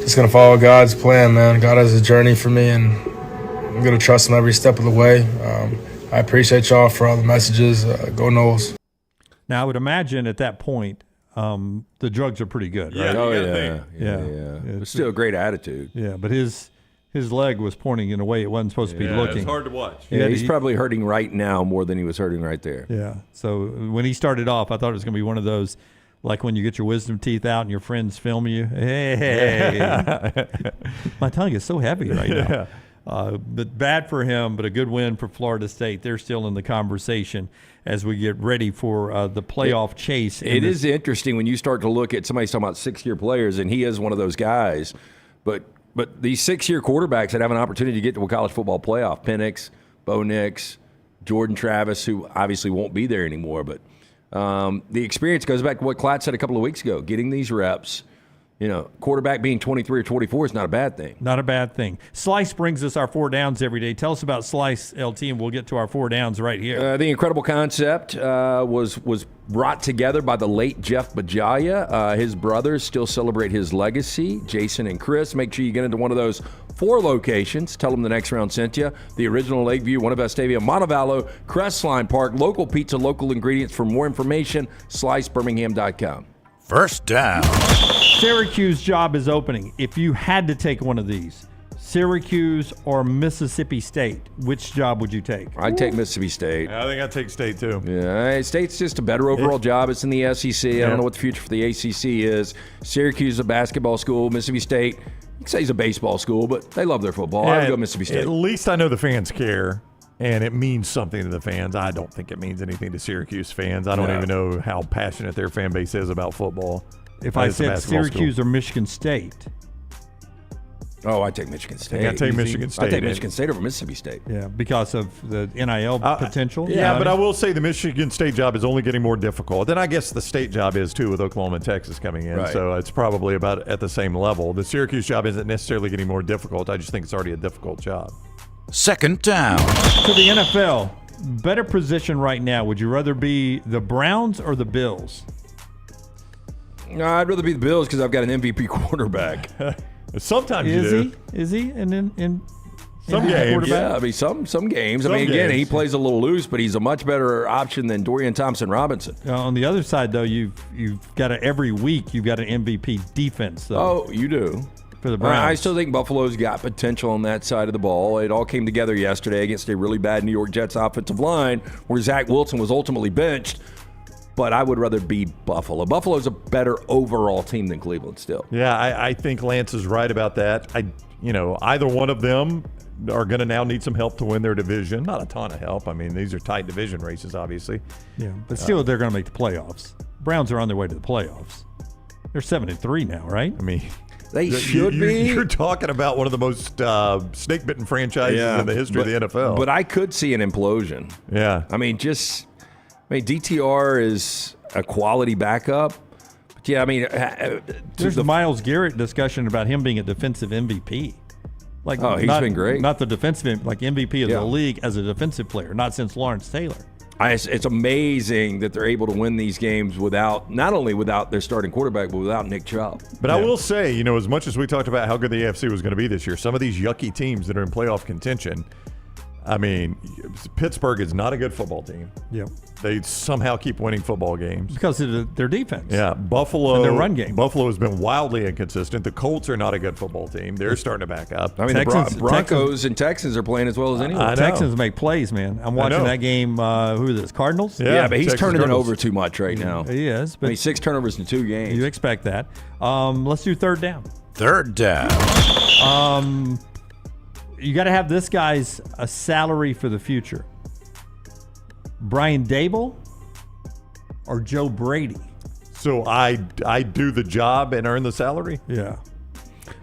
Just gonna follow God's plan, man. God has a journey for me, and I'm gonna trust Him every step of the way. I appreciate y'all for all the messages. Go Noles. Now, I would imagine at that point, the drugs are pretty good, right? Yeah. It's still a great attitude. Yeah, but his leg was pointing in a way it wasn't supposed to be looking. It's hard to watch. Yeah, he's probably hurting right now more than he was hurting right there. Yeah. So when he started off, I thought it was going to be one of those, like when you get your wisdom teeth out and your friends film you. Hey, my tongue is so heavy right now. But bad for him, but a good win for Florida State. They're still in the conversation as we get ready for the playoff chase. It is interesting when you start to look at somebody's talking about 6-year players, and he is one of those guys. But these 6-year quarterbacks that have an opportunity to get to a college football playoff, Penix, Bo Nix, Jordan Travis, who obviously won't be there anymore. But the experience goes back to what Klatt said a couple of weeks ago, getting these reps. Quarterback being 23 or 24 is not a bad thing. Not a bad thing. Slice brings us our 4 downs every day. Tell us about Slice, LT, and we'll get to our 4 downs right here. The incredible concept was brought together by the late Jeff Bajaya. His brothers still celebrate his legacy, Jason and Chris. Make sure you get into one of those 4 locations. Tell them the next round sent you. The original Lakeview, one of Vestavia, Montevallo, Crestline Park, local pizza, local ingredients. For more information, slicebirmingham.com. First down. Syracuse job is opening. If you had to take one of these, Syracuse or Mississippi State, which job would you take? I'd take Mississippi State. I think I'd take State too. Yeah, State's just a better overall job. It's in the SEC. I don't know what the future for the ACC is. Syracuse is a basketball school. Mississippi State, you can say, is a baseball school, but they love their football. I would go Mississippi State. At least I know the fans care, and it means something to the fans. I don't think it means anything to Syracuse fans. I don't even know how passionate their fan base is about football. If I said Syracuse or Michigan State. Oh, I take Michigan State. I take Michigan State. I take Michigan State over Mississippi State. Yeah, because of the NIL potential. Yeah, but I will say the Michigan State job is only getting more difficult. Then I guess the state job is too, with Oklahoma and Texas coming in. Right. So it's probably about at the same level. The Syracuse job isn't necessarily getting more difficult. I just think it's already a difficult job. Second down. To the NFL, better position right now. Would you rather be the Browns or the Bills? No, I'd rather be the Bills because I've got an MVP quarterback. Sometimes is you do. Is he? And in some games, yeah. I mean, some games. Some I mean, again, games. he plays a little loose, but he's a much better option than Dorian Thompson-Robinson. On the other side, though, you've got every week you've got an MVP defense. Though. Oh, you do. For the Browns. I still think Buffalo's got potential on that side of the ball. It all came together yesterday against a really bad New York Jets offensive line where Zach Wilson was ultimately benched. But I would rather be Buffalo. Buffalo's a better overall team than Cleveland still. Yeah, I think Lance is right about that. Either one of them are going to now need some help to win their division. Not a ton of help. I mean, these are tight division races, obviously. Yeah, but still, they're going to make the playoffs. Browns are on their way to the playoffs. They're 7-3 now, right? I mean, they should be. You're talking about one of the most snake-bitten franchises in the history of the NFL. But I could see an implosion. Yeah. I mean, DTR is a quality backup. But yeah, I mean, there's the Myles Garrett discussion about him being a defensive MVP. Like, he's been great. Not the defensive, like MVP of the league as a defensive player, not since Lawrence Taylor. It's amazing that they're able to win these games not only without their starting quarterback, but without Nick Chubb. But I will say, as much as we talked about how good the AFC was going to be this year, some of these yucky teams that are in playoff contention, I mean, Pittsburgh is not a good football team. Yep. They somehow keep winning football games. Because of their defense. Yeah, Buffalo. And their run game. Buffalo has been wildly inconsistent. The Colts are not a good football team. They're starting to back up. I mean, the Broncos and Texans are playing as well as anyone. Texans make plays, man. I'm watching that game. Who is this? Cardinals? Yeah, but he's turning it over too much right now. He is. But 6 turnovers in 2 games. You expect that. Let's do third down. Third down. You got to have this guy's a salary for the future. Brian Dable or Joe Brady? So I do the job and earn the salary? Yeah.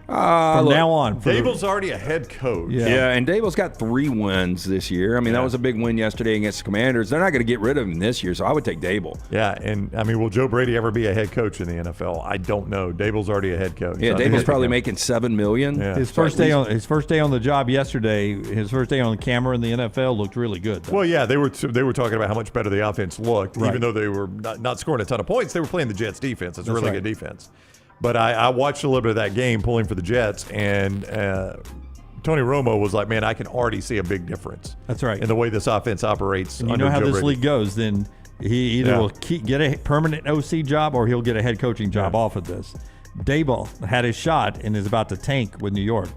From now on. Dable's already a head coach. Yeah, and Dable's got 3 wins this year. I mean, that was a big win yesterday against the Commanders. They're not going to get rid of him this year, so I would take Dable. Yeah, and I mean, will Joe Brady ever be a head coach in the NFL? I don't know. Dable's already a head coach. Yeah, Dable's probably making $7 million. Yeah. His first day on the job yesterday, his first day on camera in the NFL looked really good. Well, yeah, they were talking about how much better the offense looked, even though they were not scoring a ton of points. They were playing the Jets' defense. It's a really good defense. But I watched a little bit of that game pulling for the Jets, and Tony Romo was like, man, I can already see a big difference. That's right. In the way this offense operates. And you know how this league goes, then he either will get a permanent OC job or he'll get a head coaching job off of this. Dable had his shot and is about to tank with New York.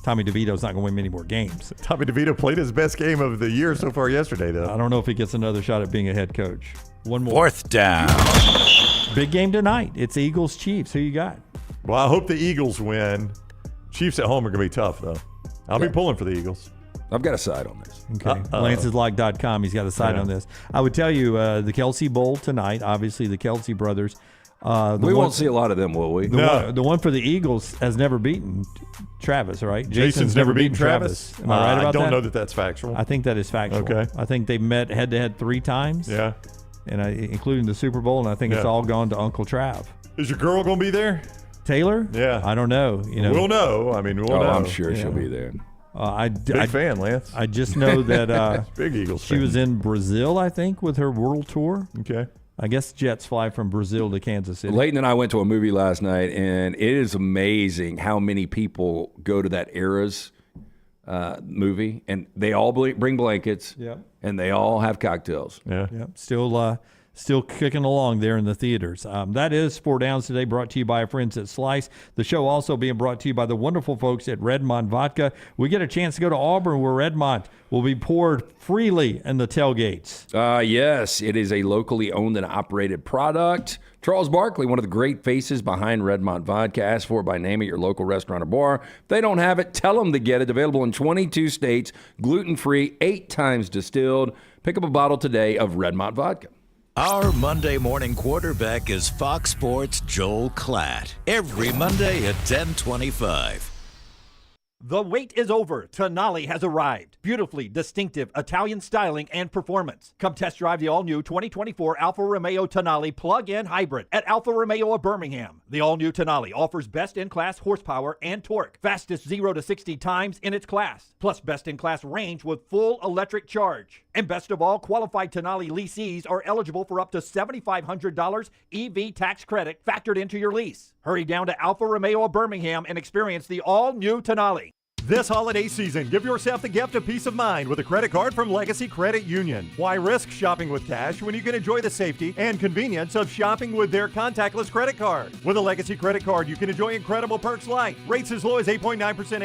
Tommy DeVito's not going to win many more games. Tommy DeVito played his best game of the year so far yesterday, though. I don't know if he gets another shot at being a head coach. One more. Fourth down. Big game tonight. It's Eagles-Chiefs. Who you got? Well, I hope the Eagles win. Chiefs at home are going to be tough, though. I'll be pulling for the Eagles. I've got a side on this. Okay. Lance'sLock.com. He's got a side on this. I would tell you the Kelsey Bowl tonight. Obviously, the Kelsey brothers. We won't see a lot of them, will we? The one for the Eagles has never beaten Travis, right? Jason's never beaten Travis. Am I right about that? I don't know that that's factual. I think that is factual. Okay. I think they met head-to-head 3 times. Yeah. And including the Super Bowl, and I think it's all gone to Uncle Trav. Is your girl going to be there? Taylor? Yeah. I don't know. We'll know. I mean, we'll know. I'm sure she'll be there. Big fan, Lance. I just know that big Eagles she fan. was in Brazil, I think, with her world tour. Okay. I guess jets fly from Brazil to Kansas City. Leighton and I went to a movie last night, and it is amazing how many people go to that Eras movie, and they all bring blankets, and they all have cocktails. Yeah. Yep. Still still kicking along there in the theaters. That is Four Downs today, brought to you by our friends at Slice. The show also being brought to you by the wonderful folks at Redmond Vodka. We get a chance to go to Auburn, where Redmond will be poured freely in the tailgates. Yes, it is a locally owned and operated product. Charles Barkley, one of the great faces behind Redmond Vodka. Ask for it by name at your local restaurant or bar. If they don't have it, tell them to get it. Available in 22 states, gluten-free, 8 times distilled. Pick up a bottle today of Redmond Vodka. Our Monday morning quarterback is Fox Sports' Joel Klatt. Every Monday at 10:25. The wait is over. Tonali has arrived. Beautifully distinctive Italian styling and performance. Come test drive the all-new 2024 Alfa Romeo Tonali plug-in hybrid at Alfa Romeo of Birmingham. The all-new Tonali offers best-in-class horsepower and torque, fastest 0 to 60 times in its class, plus best-in-class range with full electric charge. And best of all, qualified Tonali leasees are eligible for up to $7,500 EV tax credit factored into your lease. Hurry down to Alfa Romeo of Birmingham and experience the all-new Tonali. This holiday season, give yourself the gift of peace of mind with a credit card from Legacy Credit Union. Why risk shopping with cash when you can enjoy the safety and convenience of shopping with their contactless credit card? With a Legacy credit card, you can enjoy incredible perks like rates as low as 8.9%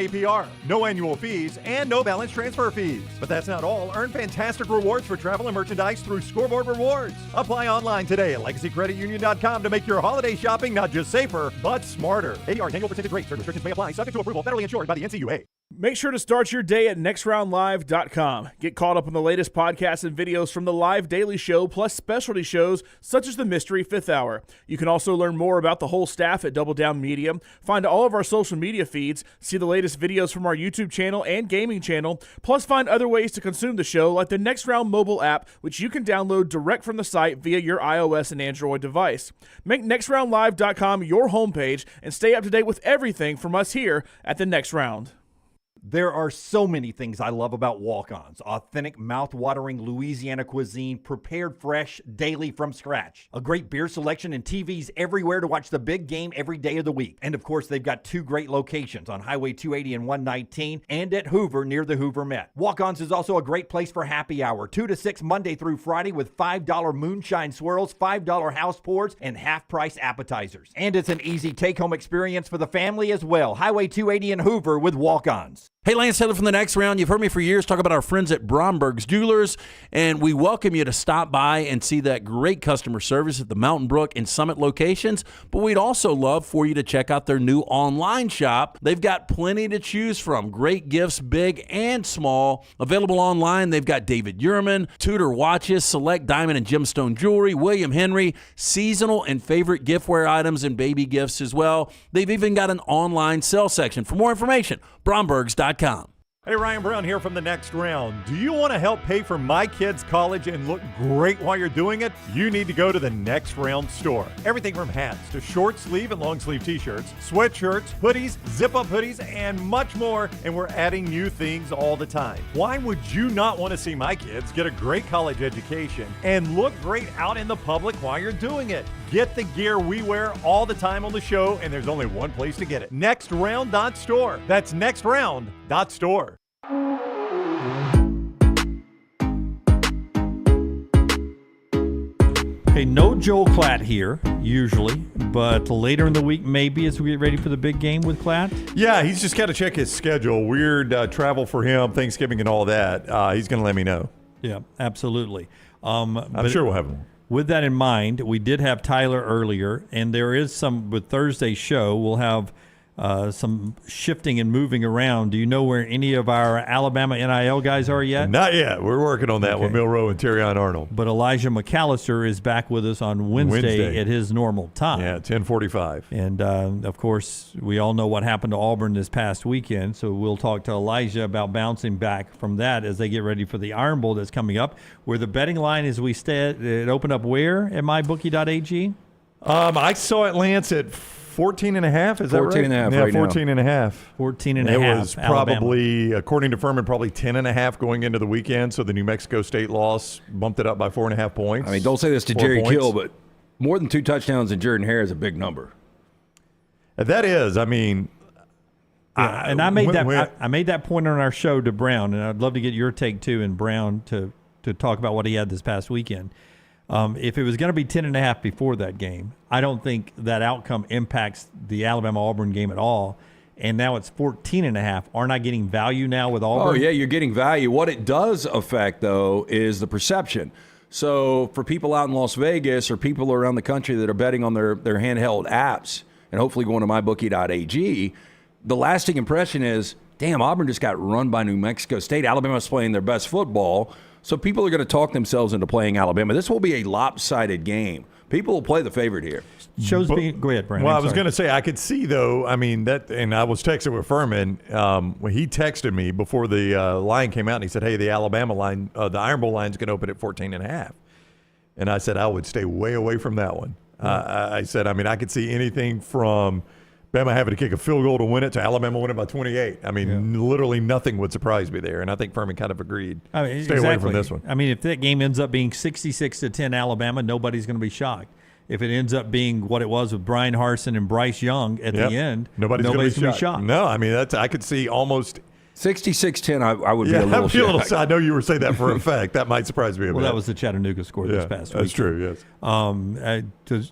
APR, no annual fees, and no balance transfer fees. But that's not all. Earn fantastic rewards for travel and merchandise through Scoreboard Rewards. Apply online today at LegacyCreditUnion.com to make your holiday shopping not just safer, but smarter. APR annual percentage rate. Certain restrictions may apply. Subject to approval. Federally insured by the NCUA. Make sure to start your day at nextroundlive.com. Get caught up on the latest podcasts and videos from the live daily show, plus specialty shows such as the Mystery Fifth Hour. You can also learn more about the whole staff at Double Down Media, find all of our social media feeds, see the latest videos from our YouTube channel and gaming channel, plus find other ways to consume the show like the Next Round mobile app, which you can download direct from the site via your iOS and Android device. Make nextroundlive.com your homepage and stay up to date with everything from us here at the Next Round. There are so many things I love about walk-ons. Authentic, mouth-watering Louisiana cuisine prepared fresh daily from scratch. A great beer selection and TVs everywhere to watch the big game every day of the week. And of course, they've got 2 great locations on Highway 280 and 119 and at Hoover near the Hoover Met. Walk-ons is also a great place for happy hour, 2 to 6 Monday through Friday with $5 moonshine swirls, $5 house pours, and half-price appetizers. And it's an easy take-home experience for the family as well. Highway 280 and Hoover with walk-ons. Hey, Lance Taylor from the Next Round. You've heard me for years talk about our friends at Bromberg's Jewelers, and we welcome you to stop by and see that great customer service at the Mountain Brook and Summit locations. But we'd also love for you to check out their new online shop. They've got plenty to choose from. Great gifts, big and small. Available online, they've got David Yurman, Tudor watches, select diamond and gemstone jewelry, William Henry, seasonal and favorite giftware items, and baby gifts as well. They've even got an online sale section. For more information, Brombergs.com. Hey, Ryan Brown here from the Next Round. Do you want to help pay for my kids' college and look great while you're doing it? You need to go to the Next Round store. Everything from hats to short sleeve and long sleeve t-shirts, sweatshirts, hoodies, zip-up hoodies, and much more. And we're adding new things all the time. Why would you not want to see my kids get a great college education and look great out in the public while you're doing it? Get the gear we wear all the time on the show, and there's only one place to get it. NextRound.store. That's NextRound.store. Okay, no Joel Klatt here, usually, but later in the week, maybe as we get ready for the big game with Klatt. Yeah, he's just got to check his schedule. Weird travel for him, Thanksgiving and all that. He's going to let me know. Yeah, absolutely. I'm sure we'll have him. With that in mind, we did have Tyler earlier, and there is some, with Thursday's show, we'll have some shifting and moving around. Do you know where any of our Alabama NIL guys are yet? Not yet. We're working on that with Milroe and Terrion Arnold. But Elijah McAllister is back with us on Wednesday at his normal time. Yeah, 10:45. And, of course, we all know what happened to Auburn this past weekend, so we'll talk to Elijah about bouncing back from that as they get ready for the Iron Bowl that's coming up, where the betting line, as we said, it opened up where at mybookie.ag? I saw it, Lance, at 14.5, is that right? 14.5 yeah, right 14.5. 14.5. It was probably, Alabama. according to Furman, probably 10.5 going into the weekend, so the New Mexico State loss bumped it up by 4.5 points. I mean, don't say this to Jerry Kill, but more than 2 touchdowns in Jordan Hare is a big number. That is, I mean... and I made that point on our show to Brown, and I'd love to get your take, too, and Brown to talk about what he had this past weekend. If it was going to be 10.5 before that game, I don't think that outcome impacts the Alabama-Auburn game at all. And now it's 14.5. Aren't I getting value now with Auburn? Oh, yeah, you're getting value. What it does affect, though, is the perception. So for people out in Las Vegas or people around the country that are betting on their handheld apps and hopefully going to mybookie.ag, the lasting impression is, damn, Auburn just got run by New Mexico State. Alabama's playing their best football. So people are going to talk themselves into playing Alabama. This will be a lopsided game. People will play the favorite here. Go ahead, Brandon. Well, I was going to say, I could see, though, I mean, and I was texting with Furman when he texted me before the line came out, and he said, hey, the Alabama line, the Iron Bowl line's going to open at 14.5. And I said, I would stay way away from that one. I said, I mean, I could see anything from Bama having to kick a field goal to win it to Alabama winning by 28. I mean, literally nothing would surprise me there. And I think Furman kind of agreed. Stay away from this one. I mean, if that game ends up being 66-10 Alabama, nobody's going to be shocked. If it ends up being what it was with Brian Harsin and Bryce Young at the end, nobody's going to be shocked. No, I mean, I could see almost 66-10, I would be a little shocked. I know you were saying that for a fact. That might surprise me a bit. Well, that was the Chattanooga score this past week. That's true, yes.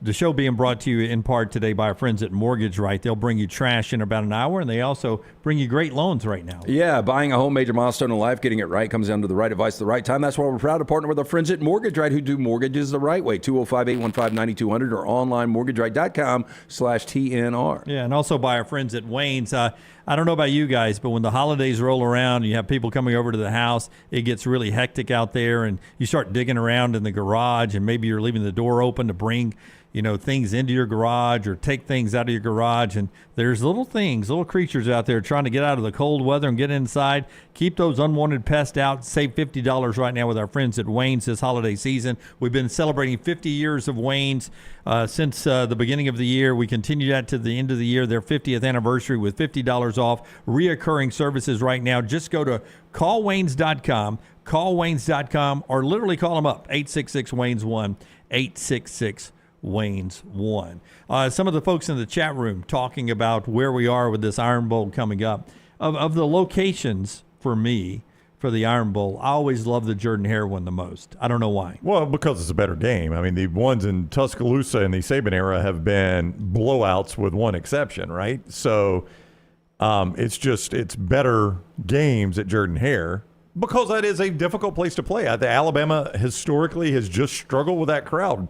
The show being brought to you in part today by our friends at Mortgage Right. They'll bring you trash in about an hour, and they also bring you great loans right now. Yeah, buying a home, major milestone in life, getting it right comes down to the right advice at the right time. That's why we're proud to partner with our friends at Mortgage Right who do mortgages the right way. 205-815-9200 or online mortgageright.com/TNR. Yeah, and also by our friends at Wayne's. I don't know about you guys, but when the holidays roll around, you have people coming over to the house, it gets really hectic out there, and you start digging around in the garage, and maybe you're leaving the door open to bring, things into your garage or take things out of your garage, and there's little creatures out there trying to get out of the cold weather and get inside. Keep those unwanted pests out. Save $50 right now with our friends at Wayne's this holiday season. We've been celebrating 50 years of Wayne's since the beginning of the year. We continue that to the end of the year, their 50th anniversary, with $50 off reoccurring services right now. Just go to callwaynes.com, or literally call them up, 866-WAYNES-1, 866-WAYNES-1. Some of the folks in the chat room talking about where we are with this Iron Bowl coming up. Of the locations for me for the Iron Bowl, I always love the Jordan-Hare one the most. I don't know why. Well, because it's a better game. I mean, the ones in Tuscaloosa in the Sabin era have been blowouts with one exception, right? So it's better games at Jordan-Hare because that is a difficult place to play. Alabama historically has just struggled with that crowd.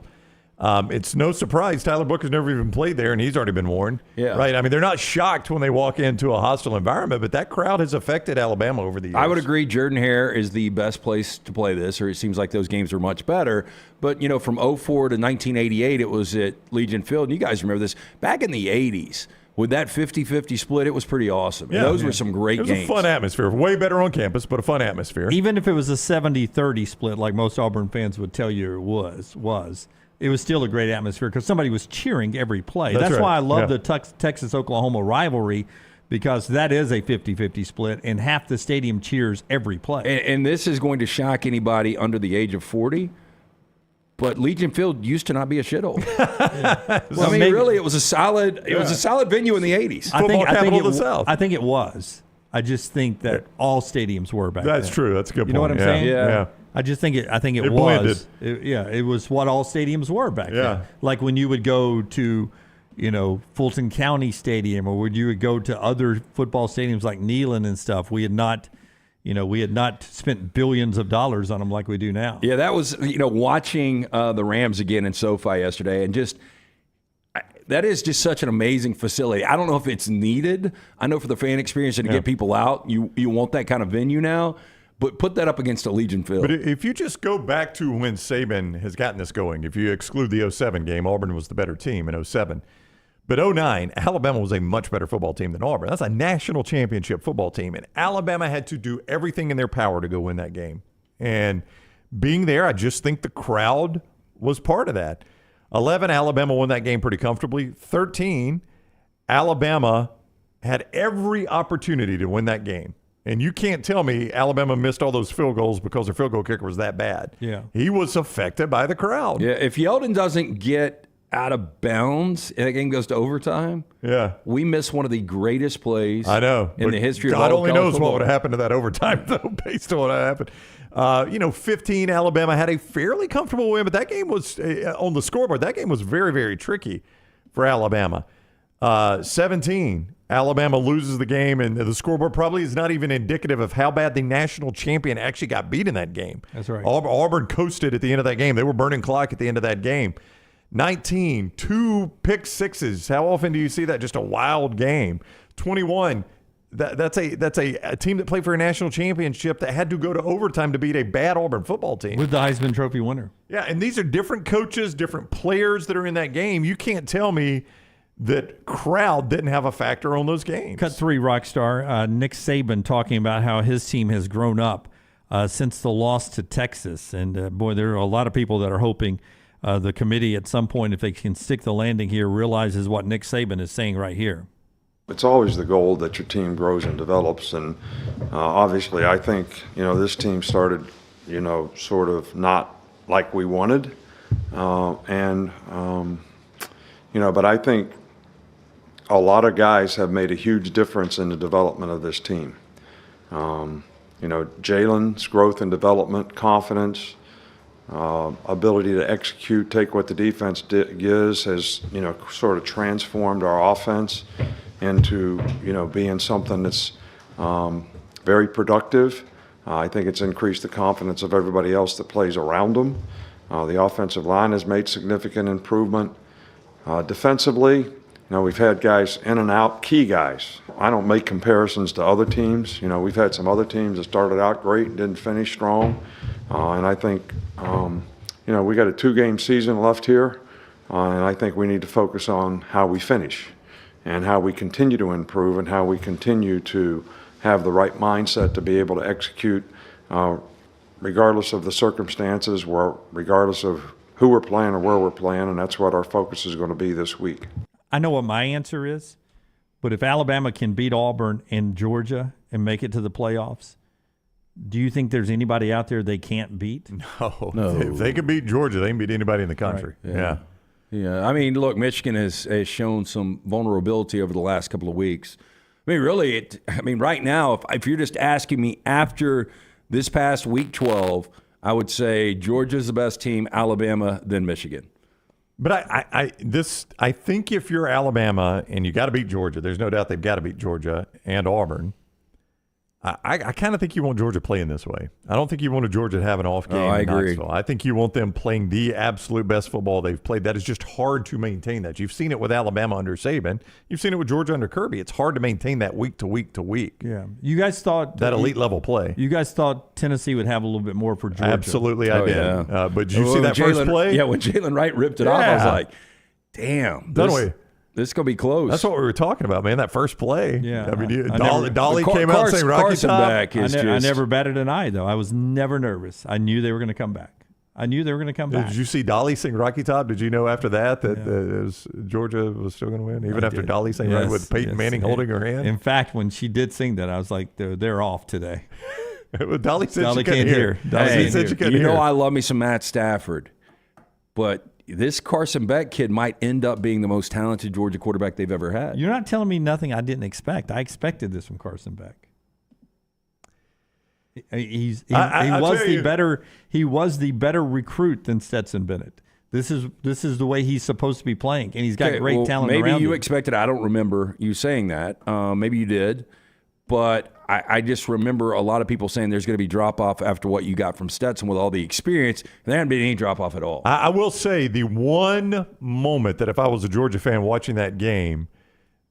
It's no surprise Tyler Booker's never even played there, and he's already been warned. Yeah. Right? I mean, they're not shocked when they walk into a hostile environment, but that crowd has affected Alabama over the years. I would agree Jordan-Hare is the best place to play this, or it seems like those games are much better. But, from 2004 to 1988, it was at Legion Field. And you guys remember this. Back in the 80s, with that 50-50 split, it was pretty awesome. Yeah, those were some great games. It was a fun atmosphere. Way better on campus, but a fun atmosphere. Even if it was a 70-30 split, like most Auburn fans would tell you it was, it was still a great atmosphere because somebody was cheering every play. That's right. why I love the Texas-Oklahoma rivalry, because that is a 50-50 split, and half the stadium cheers every play. And this is going to shock anybody under the age of 40. But Legion Field used to not be a shithole. Well, really, it was a solid. It was a solid venue in the '80s. Football capital of the South. I think it was. I just think that all stadiums were back That's then. true. That's a good point. You know what I'm saying? Yeah. I just think it. I think it It was. blended. It was what all stadiums were back then. Like when you would go to, Fulton County Stadium, or when you would go to other football stadiums like Neyland and stuff. We had not spent billions of dollars on them like we do now. Yeah, that was, watching the Rams again in SoFi yesterday, and that is just such an amazing facility. I don't know if it's needed. I know for the fan experience and to get people out, you want that kind of venue now. But put that up against a Legion Field. But if you just go back to when Sabin has gotten this going, if you exclude the 07 game, Auburn was the better team in 07. But 09, Alabama was a much better football team than Auburn. That's a national championship football team. And Alabama had to do everything in their power to go win that game. And being there, I just think the crowd was part of that. 11, Alabama won that game pretty comfortably. 13, Alabama had every opportunity to win that game. And you can't tell me Alabama missed all those field goals because their field goal kicker was that bad. Yeah. He was affected by the crowd. Yeah, if Yeldon doesn't get out of bounds and the game goes to overtime, we miss one of the greatest plays I know in the history of God all only college knows football. what would have happened to that overtime, though, based on what happened. 15, Alabama had a fairly comfortable win, but that game was on the scoreboard. That game was very, very tricky for Alabama. 17, Alabama loses the game, and the scoreboard probably is not even indicative of how bad the national champion actually got beat in that game. That's right. Auburn coasted at the end of that game. They were burning clock at the end of that game. 19, 2 pick sixes. How often do you see that? Just a wild game. 21, that's a team that played for a national championship that had to go to overtime to beat a bad Auburn football team. With the Heisman Trophy winner. Yeah, and these are different coaches, different players that are in that game. You can't tell me that crowd didn't have a factor on those games. Cut 3, Rockstar. Nick Sabin talking about how his team has grown up since the loss to Texas. And, boy, there are a lot of people that are hoping the committee at some point, if they can stick the landing here, realizes what Nick Sabin is saying right here. It's always the goal that your team grows and develops. And obviously, I think, this team started, sort of not like we wanted. But I think a lot of guys have made a huge difference in the development of this team. Jalen's growth and development, confidence, ability to execute, take what the defense gives has, sort of transformed our offense into, being something that's very productive. I think it's increased the confidence of everybody else that plays around them. The offensive line has made significant improvement. Defensively, we've had guys in and out, key guys. I don't make comparisons to other teams. We've had some other teams that started out great and didn't finish strong. And I think, we got a 2-game season left here. And I think we need to focus on how we finish and how we continue to improve and how we continue to have the right mindset to be able to execute regardless of the circumstances, regardless of who we're playing or where we're playing, and that's what our focus is going to be this week. I know what my answer is, but if Alabama can beat Auburn and Georgia and make it to the playoffs, do you think there's anybody out there they can't beat? No. If they can beat Georgia, they can beat anybody in the country. Right. Yeah. I mean, look, Michigan has shown some vulnerability over the last couple of weeks. I mean, really, right now, if you're just asking me after this past week 12, I would say Georgia's the best team, Alabama, then Michigan. But I think if you're Alabama and you got to beat Georgia, there's no doubt they've got to beat Georgia and Auburn. I kind of think you want Georgia playing this way. I don't think you want Georgia to have an off game in Knoxville. I think you want them playing the absolute best football they've played. That is just hard to maintain that. You've seen it with Alabama under Sabin. You've seen it with Georgia under Kirby. It's hard to maintain that week to week to week. Yeah. You guys thought that elite level play. You guys thought Tennessee would have a little bit more for Georgia. Absolutely, I did. Yeah. But did you see that first play? Yeah, when Jalen Wright ripped it off, I was like, damn. This is going to be close. That's what we were talking about, man, that first play. Yeah. I mean, Dolly came out saying Rocky Top. I never batted an eye, though. I was never nervous. I knew they were going to come back. Did you see Dolly sing Rocky Top? Did you know after that Georgia was still going to win, even after Dolly sang right with Peyton Manning holding her hand? In fact, when she did sing that, I was like, they're off today. Dolly said she couldn't can't hear. Dolly said she couldn't hear. You know I love me some Matt Stafford, but this Carson Beck kid might end up being the most talented Georgia quarterback they've ever had. You're not telling me nothing I didn't expect. I expected this from Carson Beck. He was the better recruit than Stetson Bennett. This is the way he's supposed to be playing, and he's got great talent around him. Maybe you expected. I don't remember you saying that. Maybe you did, but I just remember a lot of people saying there's going to be drop off after what you got from Stetson with all the experience. And there hadn't been any drop off at all. I will say the one moment that if I was a Georgia fan watching that game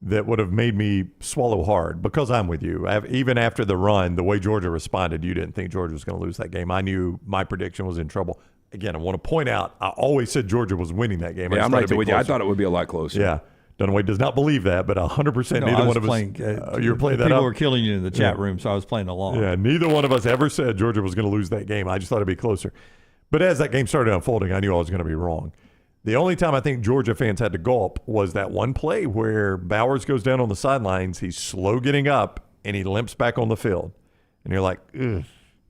that would have made me swallow hard, because I'm with you. Even after the run, the way Georgia responded, you didn't think Georgia was going to lose that game. I knew my prediction was in trouble. Again, I want to point out, I always said Georgia was winning that game. Yeah, I'm right there with you. I thought it would be a lot closer. Yeah. Dunaway does not believe that, but 100% neither one of us. You were playing that up. People were killing you in the chat room, so I was playing along. Yeah, neither one of us ever said Georgia was going to lose that game. I just thought it'd be closer. But as that game started unfolding, I knew I was going to be wrong. The only time I think Georgia fans had to gulp was that one play where Bowers goes down on the sidelines. He's slow getting up, and he limps back on the field. And you're like, ugh.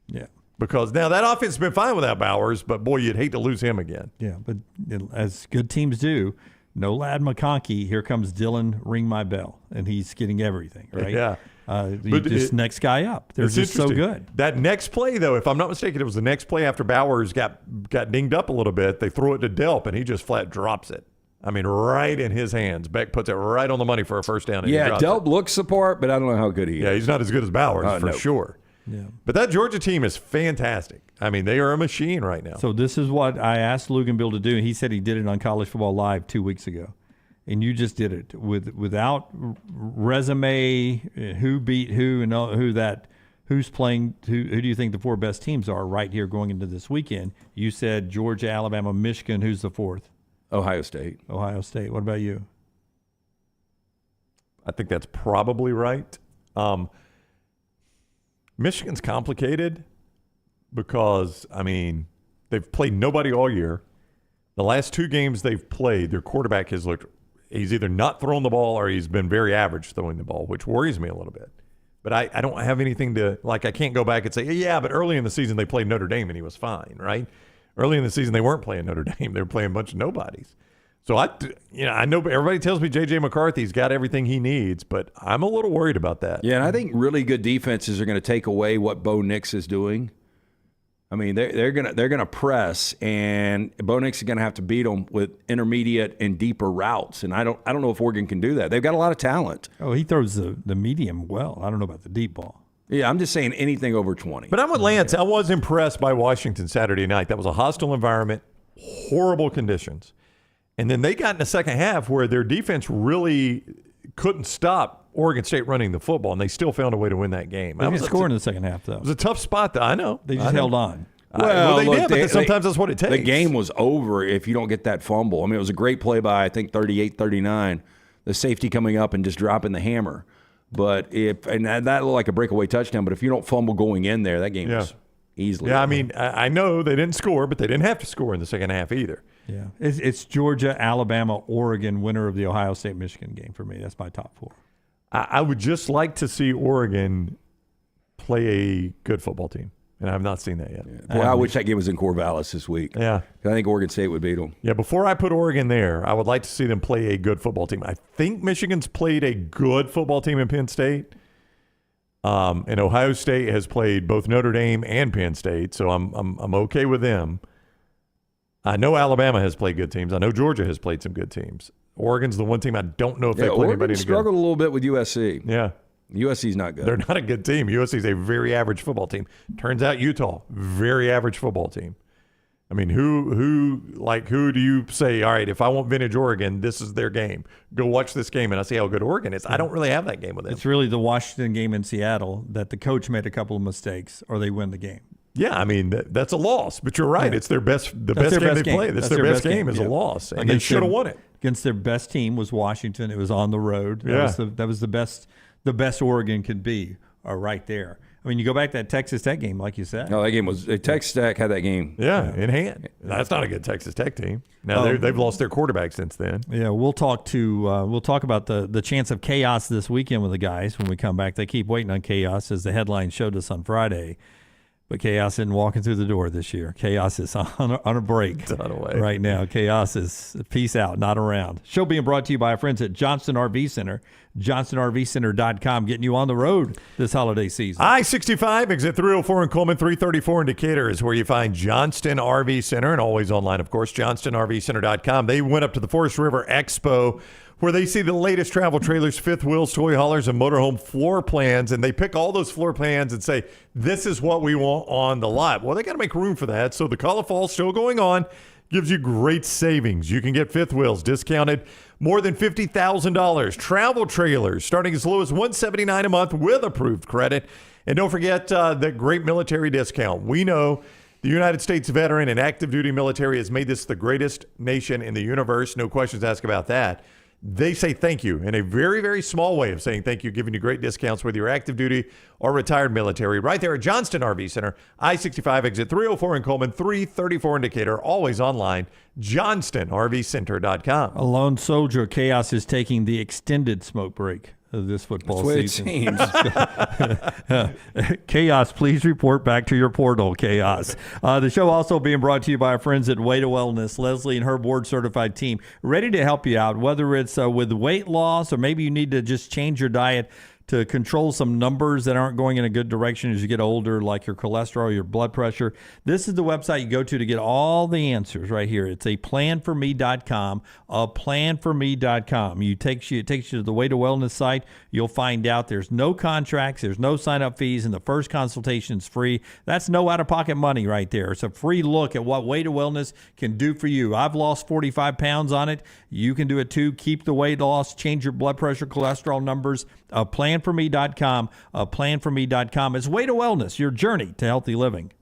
Yeah. Because now that offense has been fine without Bowers, but, boy, you'd hate to lose him again. Yeah, but as good teams do, no Lad McConkey, here comes Dylan, ring my bell, and he's getting everything, right? Yeah. Next guy up. They're just so good. That next play, though, if I'm not mistaken, it was the next play after Bowers got dinged up a little bit. They throw it to Delp, and he just flat drops it. I mean, right in his hands. Beck puts it right on the money for a first down. And Delp looks the part, but I don't know how good he is. Yeah, he's not as good as Bowers for sure. Yeah. But that Georgia team is fantastic. I mean, they are a machine right now. So this is what I asked Luganville to do. He said he did it on College Football Live 2 weeks ago. And you just did it without resume, who beat who, and who's playing. Who do you think the 4 best teams are right here going into this weekend? You said Georgia, Alabama, Michigan. Who's the 4th? Ohio State. Ohio State. What about you? I think that's probably right. Michigan's complicated because, I mean, they've played nobody all year. The last 2 games they've played, their quarterback has looked – he's either not thrown the ball or he's been very average throwing the ball, which worries me a little bit. But I don't have anything to – like I can't go back and say, yeah, but early in the season they played Notre Dame and he was fine, right? Early in the season they weren't playing Notre Dame. They were playing a bunch of nobodies. So, I know everybody tells me J.J. McCarthy's got everything he needs, but I'm a little worried about that. Yeah, and I think really good defenses are going to take away what Bo Nix is doing. I mean, they're gonna press, and Bo Nix is going to have to beat them with intermediate and deeper routes. And I don't know if Oregon can do that. They've got a lot of talent. Oh, he throws the medium well. I don't know about the deep ball. Yeah, I'm just saying anything over 20. But I'm with Lance. I was impressed by Washington Saturday night. That was a hostile environment, horrible conditions. And then they got in the second half where their defense really couldn't stop Oregon State running the football, and they still found a way to win that game. They didn't score in the second half, though. It was a tough spot, though. I know. They just held on. Well, they did, but sometimes that's what it takes. The game was over if you don't get that fumble. I mean, it was a great play by, I think, 38-39. The safety coming up and just dropping the hammer. But that looked like a breakaway touchdown, but if you don't fumble going in there, that game was easily over. I mean, I know they didn't score, but they didn't have to score in the second half either. Yeah, it's Georgia, Alabama, Oregon, winner of the Ohio State-Michigan game for me. That's my top 4. I would just like to see Oregon play a good football team, and I have not seen that yet. Yeah. Boy, I wish that game was in Corvallis this week. Yeah. I think Oregon State would beat them. Yeah, before I put Oregon there, I would like to see them play a good football team. I think Michigan's played a good football team in Penn State. And Ohio State has played both Notre Dame and Penn State, so I'm okay with them. I know Alabama has played good teams. I know Georgia has played some good teams. Oregon's the one team I don't know if they play anybody Oregon struggled a little bit with USC. Yeah. USC's not good. They're not a good team. USC's a very average football team. Turns out Utah, very average football team. I mean, who do you say, all right, if I want vintage Oregon, this is their game. Go watch this game and I see how good Oregon is. I don't really have that game with them. It's really the Washington game in Seattle that the coach made a couple of mistakes or they win the game. Yeah, I mean, that's a loss, but you're right. Yeah. It's their best game they play. That's their best game is a loss, and they should have won it. Against their best team was Washington. It was on the road. That was the best Oregon could be right there. I mean, you go back to that Texas Tech game, like you said. No, that game was Texas Tech had that game. Yeah, in hand. That's not a good Texas Tech team. Now they've lost their quarterback since then. Yeah, we'll talk about the chance of chaos this weekend with the guys when we come back. They keep waiting on chaos, as the headline showed us on Friday. But Chaos isn't walking through the door this year. Chaos is on a break right now. Chaos is peace out, not around. Show being brought to you by our friends at Johnston RV Center. JohnstonRVCenter.com, getting you on the road this holiday season. I-65, exit 304 in Coleman, 334 in Decatur is where you find Johnston RV Center, and always online, of course, JohnstonRVCenter.com. They went up to the Forest River Expo, where they see the latest travel trailers, fifth wheels, toy haulers, and motorhome floor plans, and they pick all those floor plans and say, this is what we want on the lot. Well, they got to make room for that, so the Call of Fall still going on. Gives you great savings. You can get fifth wheels discounted more than $50,000. Travel trailers starting as low as $179 a month with approved credit. And don't forget the great military discount. We know the United States veteran and active duty military has made this the greatest nation in the universe. No questions asked about that. They say thank you in a very, very small way of saying thank you, giving you great discounts whether you're active duty or retired military. Right there at Johnston RV Center, I-65 exit 304 in Coleman, 334 in Decatur. Always online, JohnstonRVCenter.com. A lone soldier, Chaos, is taking the extended smoke break of this football season. Chaos, please report back to your portal, Chaos. The show also being brought to you by our friends at Way to Wellness. Leslie and her board-certified team ready to help you out, whether it's with weight loss or maybe you need to just change your diet. to control some numbers that aren't going in a good direction as you get older, like your cholesterol, your blood pressure. This is the website you go to get all the answers right here. It's a planforme.com, a planforme.com. It takes you to the Way to Wellness site. You'll find out there's no contracts, there's no sign-up fees, and the first consultation is free. That's no out-of-pocket money right there. It's a free look at what Way to Wellness can do for you. I've lost 45 pounds on it. You can do it too. Keep the weight loss, change your blood pressure, cholesterol numbers. A planforme.com, a planforme.com. It's Way to Wellness, your journey to healthy living.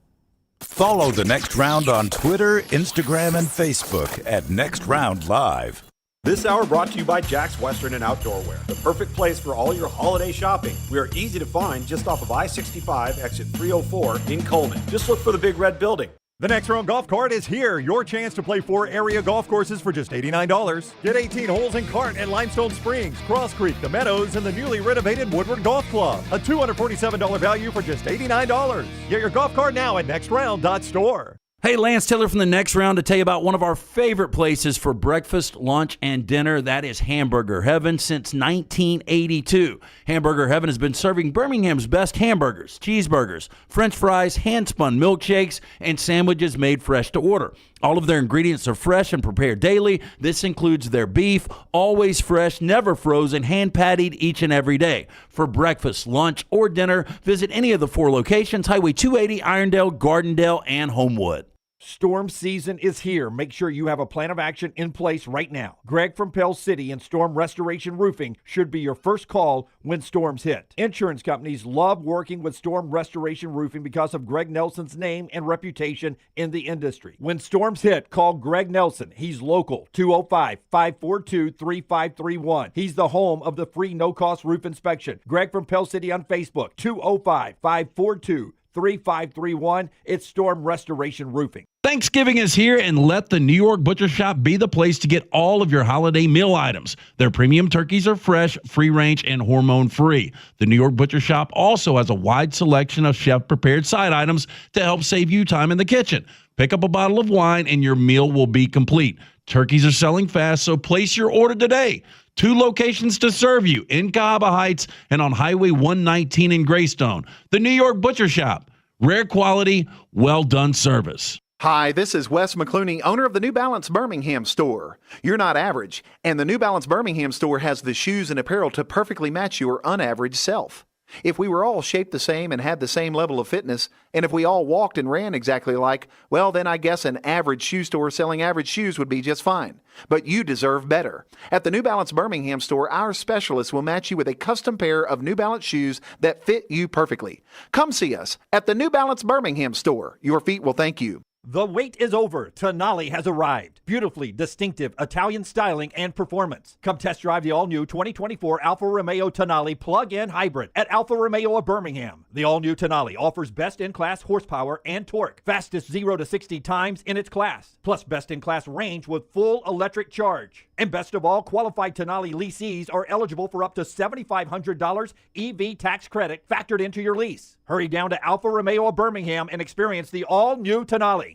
Follow The Next Round on Twitter, Instagram, and Facebook at Next Round Live. This hour brought to you by Jack's Western and Outdoor Wear, the perfect place for all your holiday shopping. We are easy to find just off of I-65, exit 304 in Coleman. Just look for the big red building. The Next Round Golf Cart is here. Your chance to play 4 area golf courses for just $89. Get 18 holes in Cart at Limestone Springs, Cross Creek, The Meadows, and the newly renovated Woodward Golf Club. A $247 value for just $89. Get your golf cart now at nextround.store. Hey, Lance Taylor from The Next Round to tell you about one of our favorite places for breakfast, lunch, and dinner. That is Hamburger Heaven since 1982. Hamburger Heaven has been serving Birmingham's best hamburgers, cheeseburgers, French fries, hand-spun milkshakes, and sandwiches made fresh to order. All of their ingredients are fresh and prepared daily. This includes their beef, always fresh, never frozen, hand-pattied each and every day. For breakfast, lunch, or dinner, visit any of the 4 locations, Highway 280, Irondale, Gardendale, and Homewood. Storm season is here. Make sure you have a plan of action in place right now. Greg from Pell City and Storm Restoration Roofing should be your first call when storms hit. Insurance companies love working with Storm Restoration Roofing because of Greg Nelson's name and reputation in the industry. When storms hit, call Greg Nelson. He's local, 205-542-3531. He's the home of the free no-cost roof inspection. Greg from Pell City on Facebook, 205-542-3531. It's Storm Restoration Roofing. Thanksgiving is here, and let the New York Butcher Shop be the place to get all of your holiday meal items. Their premium turkeys are fresh, free-range, and hormone-free. The New York Butcher Shop also has a wide selection of chef-prepared side items to help save you time in the kitchen. Pick up a bottle of wine, and your meal will be complete. Turkeys are selling fast, so place your order today. 2 locations to serve you, in Cahaba Heights and on Highway 119 in Greystone. The New York Butcher Shop. Rare quality, well-done service. Hi, this is Wes McClooney, owner of the New Balance Birmingham store. You're not average, and the New Balance Birmingham store has the shoes and apparel to perfectly match your unaverage self. If we were all shaped the same and had the same level of fitness, and if we all walked and ran exactly alike, well, then I guess an average shoe store selling average shoes would be just fine. But you deserve better. At the New Balance Birmingham store, our specialists will match you with a custom pair of New Balance shoes that fit you perfectly. Come see us at the New Balance Birmingham store. Your feet will thank you. The wait is over. Tonali has arrived. Beautifully distinctive Italian styling and performance. Come test drive the all-new 2024 Alfa Romeo Tonali plug-in hybrid at Alfa Romeo of Birmingham. The all-new Tonali offers best-in-class horsepower and torque, fastest 0 to 60 times in its class, plus best-in-class range with full electric charge. And best of all, qualified Tonali leasees are eligible for up to $7,500 EV tax credit factored into your lease. Hurry down to Alfa Romeo of Birmingham and experience the all-new Tonali.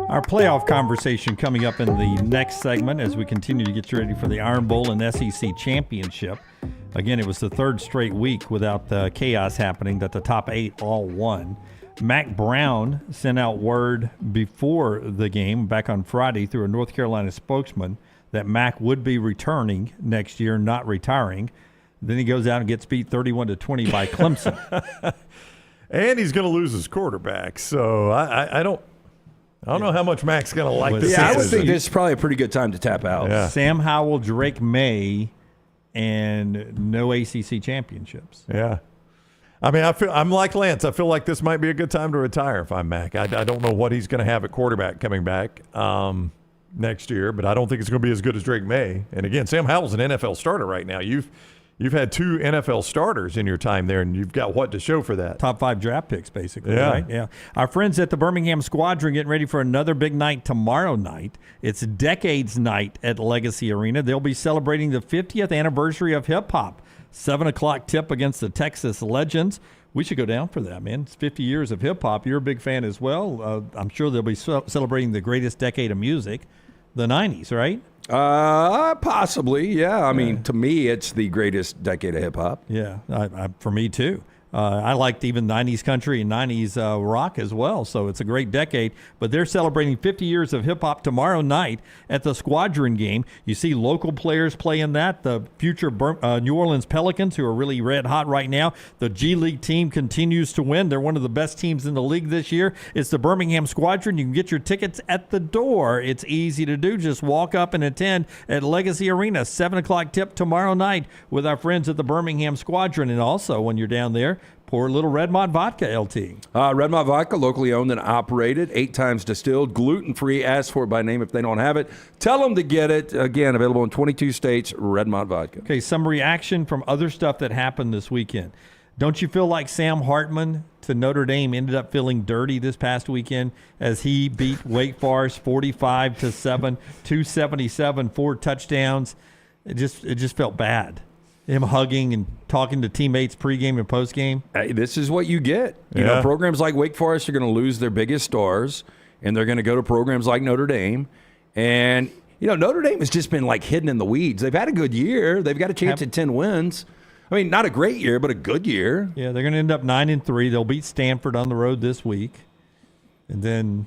Our playoff conversation coming up in the next segment as we continue to get you ready for the Iron Bowl and SEC Championship. Again, it was the 3rd straight week without the chaos happening that the top 8 all won. Mac Brown sent out word before the game back on Friday through a North Carolina spokesman that Mac would be returning next year, not retiring. Then he goes out and gets beat 31-20 by Clemson. And he's going to lose his quarterback. So I don't know how much Mac's going to like this. Yeah, I would think this is probably a pretty good time to tap out. Yeah. Sam Howell, Drake May, and no ACC championships. Yeah. I mean, I'm like Lance. I feel like this might be a good time to retire if I'm Mac. I don't know what he's going to have at quarterback coming back next year, but I don't think it's going to be as good as Drake May. And again, Sam Howell's an NFL starter right now. You've had 2 NFL starters in your time there, and you've got what to show for that. Top 5 draft picks, basically, yeah. Right? Yeah. Our friends at the Birmingham Squadron getting ready for another big night tomorrow night. It's Decades Night at Legacy Arena. They'll be celebrating the 50th anniversary of hip-hop. 7 o'clock tip against the Texas Legends. We should go down for that, man. It's 50 years of hip-hop. You're a big fan as well. I'm sure they'll be celebrating the greatest decade of music. the 90s, right? Possibly, yeah. I mean, to me, it's the greatest decade of hip hop. Yeah, for me too. I liked even 90s country and 90s rock as well, so it's a great decade. But they're celebrating 50 years of hip-hop tomorrow night at the Squadron game. You see local players playing that, the future New Orleans Pelicans, who are really red hot right now. The G League team continues to win. They're one of the best teams in the league this year. It's the Birmingham Squadron. You can get your tickets at the door. It's easy to do. Just walk up and attend at Legacy Arena. 7 o'clock tip tomorrow night with our friends at the Birmingham Squadron. And also, when you're down there, pour a little Redmont vodka, LT. Redmont vodka, locally owned and operated, 8 times distilled, gluten-free. Ask for it by name if they don't have it. Tell them to get it. Again, available in 22 states, Redmont vodka. Okay, some reaction from other stuff that happened this weekend. Don't you feel like Sam Hartman to Notre Dame ended up feeling dirty this past weekend as he beat Wake Forest 45-7, 277, 4 touchdowns? It just felt bad. Him hugging and talking to teammates pregame and postgame. Hey, this is what you get. You know, programs like Wake Forest are going to lose their biggest stars, and they're going to go to programs like Notre Dame. And, you know, Notre Dame has just been, like, hidden in the weeds. They've had a good year. They've got a chance at 10 wins. I mean, not a great year, but a good year. Yeah, they're going to end up 9-3. They'll beat Stanford on the road this week. And then...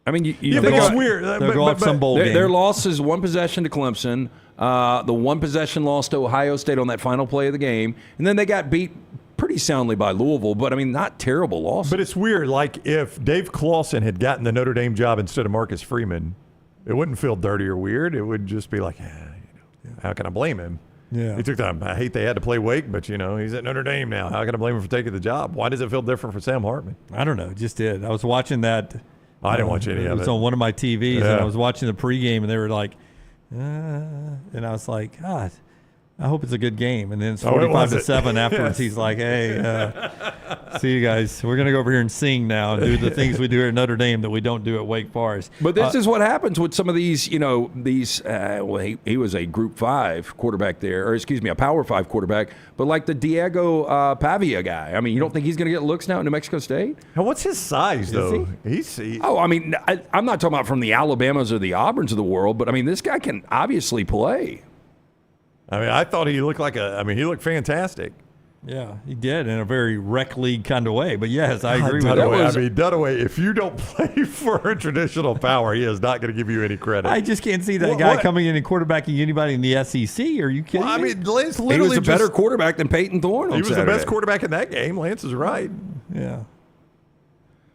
I mean, you think it's weird. They'll go off some bowl game. Their loss is 1 possession to Clemson. The 1 possession loss to Ohio State on that final play of the game. And then they got beat pretty soundly by Louisville, but I mean, not terrible loss. But it's weird. Like if Dave Clawson had gotten the Notre Dame job instead of Marcus Freeman, it wouldn't feel dirty or weird. It would just be like, how can I blame him? Yeah. He took time. I hate they had to play Wake, but, you know, he's at Notre Dame now. How can I blame him for taking the job? Why does it feel different for Sam Hartman? I don't know. It just did. I was watching that. I didn't watch any of it. It was on one of my TVs, and I was watching the pregame, and they were like, and I was like, God, I hope it's a good game. And then it's 45-7 afterwards. He's like, hey, see you guys. We're going to go over here and sing now and do the things we do here at Notre Dame that we don't do at Wake Forest. But this is what happens with some of these, you know, he was a Group 5 quarterback there, or excuse me, a Power 5 quarterback, but like the Diego Pavia guy. I mean, you don't think he's going to get looks now at New Mexico State? Now, what's his size, though? I mean, I'm not talking about from the Alabamas or the Auburns of the world, but I mean, this guy can obviously play. I mean, I thought he looked he looked fantastic. Yeah, he did in a very rec league kind of way. But yes, I agree with that. Dudaway, if you don't play for a traditional power, he is not going to give you any credit. I just can't see that guy coming in and quarterbacking anybody in the SEC. Are you kidding me? I mean, Lance he was a better quarterback than Peyton Thorne on He was Saturday. the best quarterback in that game. Lance is right. Yeah.